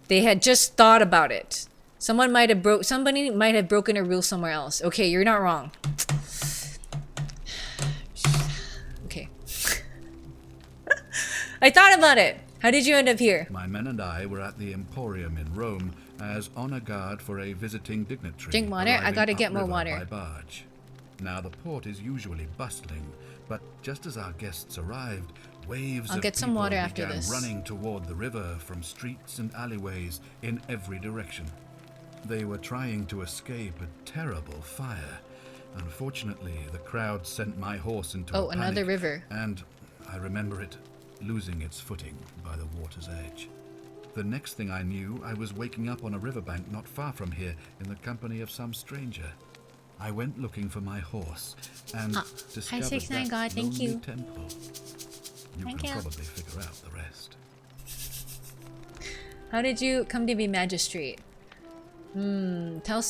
They had just thought about it. Somebody might have broken a rule somewhere else. Okay, you're not wrong. Okay. I thought about it. How did you end up here? My men and I were at the Emporium in Rome as honor guard for a visiting dignitary. Drink water? I gotta get more water. By barge. Now the port is usually bustling, but just as our guests arrived, waves of get some people water after began this. running toward the river from streets and alleyways in every direction. They were trying to escape a terrible fire. Unfortunately, the crowd sent my horse into a panic, another river. And I remember it losing its footing by the water's edge. The next thing I knew, I was waking up on a riverbank not far from here in the company of some stranger. I went looking for my horse and discovered that God, thank lonely you. temple. You Thank can you. probably figure out the rest. How did you come to be magistrate? Tell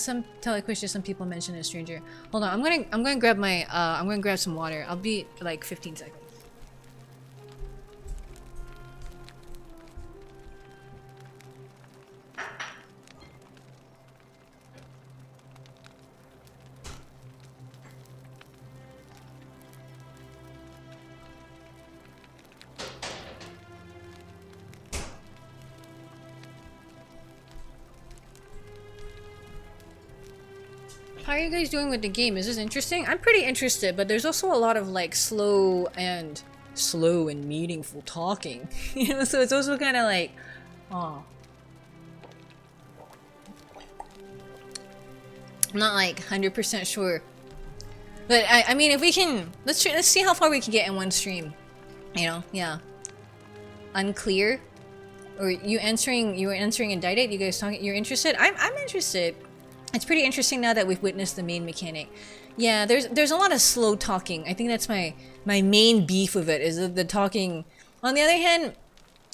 a question some people mention a stranger. Hold on, I'm gonna grab my I'm gonna grab some water. I'll be like 15 seconds. How are you guys doing with the game? Is this interesting? I'm pretty interested, but there's also a lot of like slow and meaningful talking. You know, so it's also kind of like, oh. I'm not like 100% sure. But I mean, if we can, let's see how far we can get in one stream. You know, yeah. Unclear. Or you were answering indicted? You guys talking? You're interested? I'm interested. It's pretty interesting now that we've witnessed the main mechanic. Yeah, there's a lot of slow talking. I think that's my main beef with it, is the talking. On the other hand,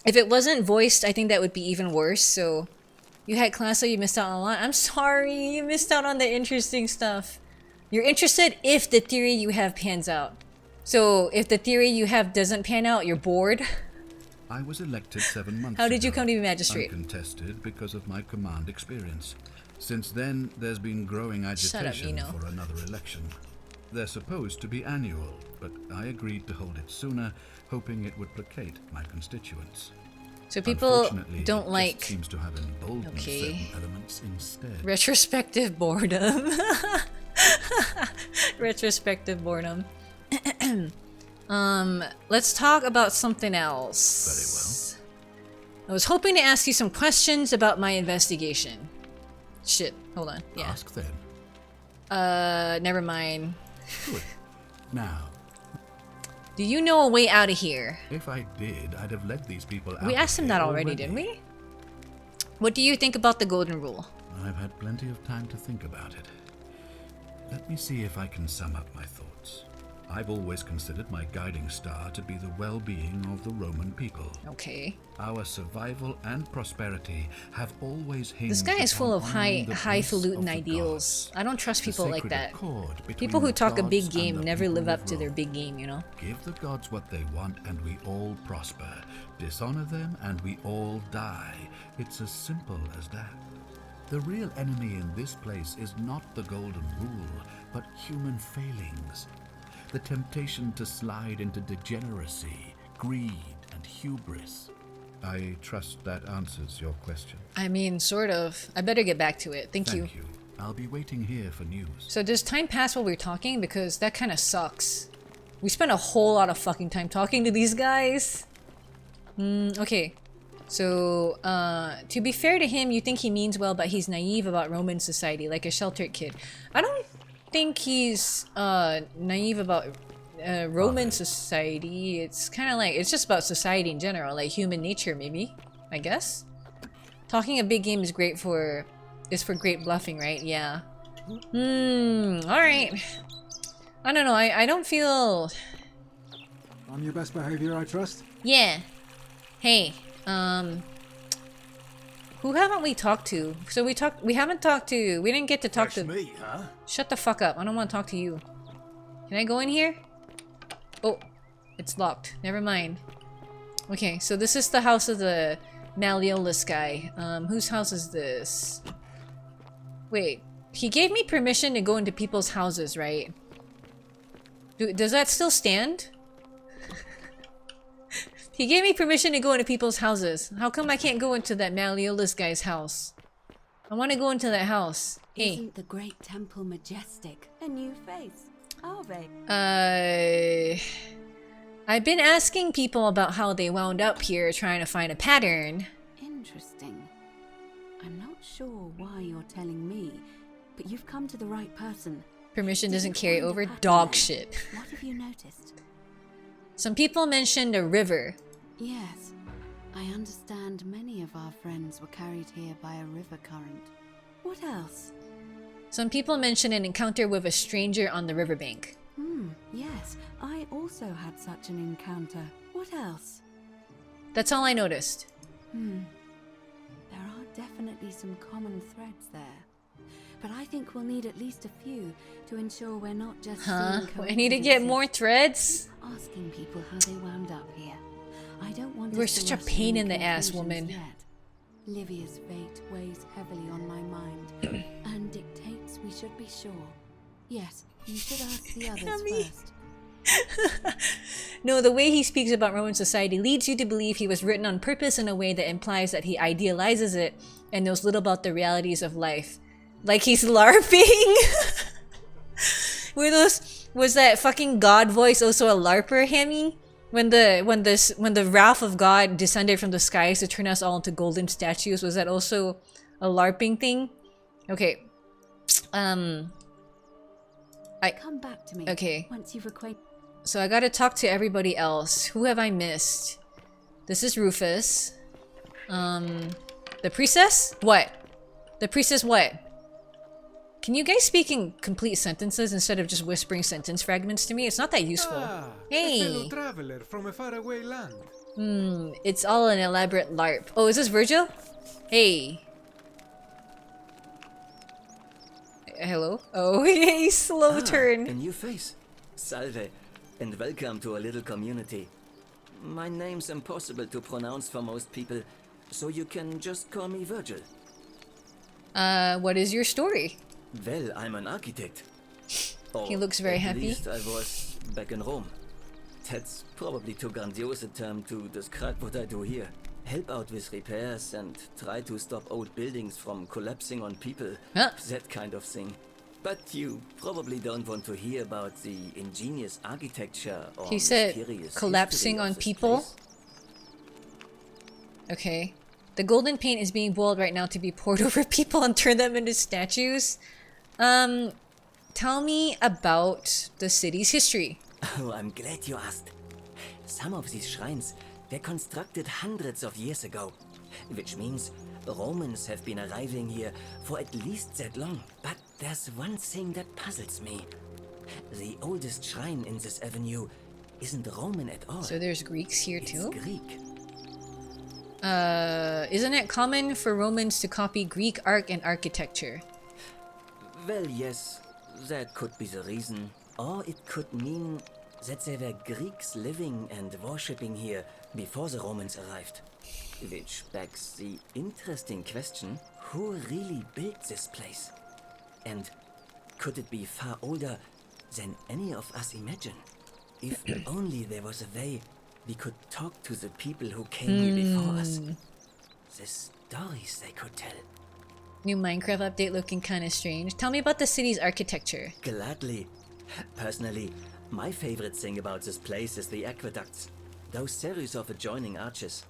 if it wasn't voiced, I think that would be even worse. So, you had class, so you missed out on a lot. I'm sorry, you missed out on the interesting stuff. You're interested if the theory you have pans out. So, if the theory you have doesn't pan out, you're bored. I was elected 7 months ago. How did you come to be magistrate? Uncontested because of my command experience. Since then, there's been growing agitation for another election. They're supposed to be annual, but I agreed to hold it sooner, hoping it would placate my constituents. So people Unfortunately, don't it like... just seems to have emboldened certain elements instead. Retrospective boredom. Retrospective boredom. Let's talk about something else. Very well. I was hoping to ask you some questions about my investigation. Shit, hold on. Yeah. Ask then. Never mind. Good. Now, do you know a way out of here? if I did, I'd have led these people out. We asked him of that here already, didn't we? What do you think about the golden rule? I've had plenty of time to think about it. Let me see if I can sum up my thoughts. I've always considered my guiding star to be the well-being of the Roman people. Okay. Our survival and prosperity have always hinged This guy is full of upon honoring the bliss highfalutin of the ideals. I don't trust The people like sacred that. accord between People who the talk a big gods and game the never people live of up to their Rome. big game, you know? Give the gods what they want and we all prosper. Dishonor them and we all die. It's as simple as that. The real enemy in this place is not the golden rule, but human failings. The temptation to slide into degeneracy, greed, and hubris. I trust that answers your question. I mean, sort of. I better get back to it. Thank you. I'll be waiting here for news. So does time pass while we're talking? Because that kind of sucks. We spent a whole lot of fucking time talking to these guys. Okay. So, to be fair to him, you think he means well, but he's naive about Roman society, like a sheltered kid. I don't think he's naive about Roman society. It's kind of like, it's just about society in general, like human nature maybe, I guess. Talking a big game is great for, great bluffing, right? Yeah. Alright. I don't know, I don't feel... On your best behavior, I trust? Yeah. Hey, who haven't we talked to? So we didn't get to talk to... me, huh? Shut the fuck up, I don't want to talk to you. Can I go in here? Oh, it's locked. Never mind. Okay, so this is the house of the Malleolus guy. Whose house is this? Wait, he gave me permission to go into people's houses, right? Does that still stand? He gave me permission to go into people's houses. How come I can't go into that Malleolus guy's house? I want to go into that house. Hey. Isn't the great temple majestic? A new face, are they? I've been asking people about how they wound up here trying to find a pattern. Interesting. I'm not sure why you're telling me, but you've come to the right person. Permission doesn't carry over. Dog shit. What have you noticed? Some people mentioned a river. Yes. I understand many of our friends were carried here by a river current. What else? Some people mentioned an encounter with a stranger on the riverbank. Yes. I also had such an encounter. What else? That's all I noticed. There are definitely some common threads there. But I think we'll need at least a few to ensure we're not just seeing I need to get more threads? Asking people how they wound up here. I don't want We're us to such a rush to pain any in the ass, conclusions woman. yet. Livia's fate weighs heavily on my mind and dictates we should be sure. Yes, you should ask the others first. No, the way he speaks about Roman society leads you to believe he was written on purpose in a way that implies that he idealizes it and knows little about the realities of life. Like he's LARPing? Was that fucking God voice also a LARPer, Hammy? When the wrath of God descended from the skies to turn us all into golden statues, was that also a LARPing thing? Okay. Come back to me. Okay. Once you've acquainted. So I gotta talk to everybody else. Who have I missed? This is Rufus. The priestess? What? The priestess what? Can you guys speak in complete sentences instead of just whispering sentence fragments to me? It's not that useful. A Hey! fellow traveler from a faraway land. It's all an elaborate LARP. Oh, is this Virgil? Hey. Hello? Oh, a slow turn. A new face. Salve, and welcome to a little community. My name's impossible to pronounce for most people, so you can just call me Virgil. What is your story? Well, I'm an architect. He looks very happy. At least I was back in Rome. That's probably too grandiose a term to describe what I do here. Help out with repairs and try to stop old buildings from collapsing on people. Huh? That kind of thing. But you probably don't want to hear about the ingenious architecture or He said mysterious collapsing history of on this people. place. Okay. The golden paint is being boiled right now to be poured over people and turn them into statues. Tell me about the city's history. Oh, I'm glad you asked. Some of these shrines were constructed hundreds of years ago, which means Romans have been arriving here for at least that long. But there's one thing that puzzles me. The oldest shrine in this avenue isn't Roman at all. So there's Greeks here too? It's Greek. Isn't it common for Romans to copy Greek art and architecture? Well, yes, that could be the reason. Or it could mean that there were Greeks living and worshipping here before the Romans arrived. Which begs the interesting question, who really built this place? And could it be far older than any of us imagine? If only there was a way we could talk to the people who came here before us. The stories they could tell. New Minecraft update looking kinda strange. Tell me about the city's architecture. Gladly. Personally, my favorite thing about this place is the aqueducts. Those series of adjoining arches.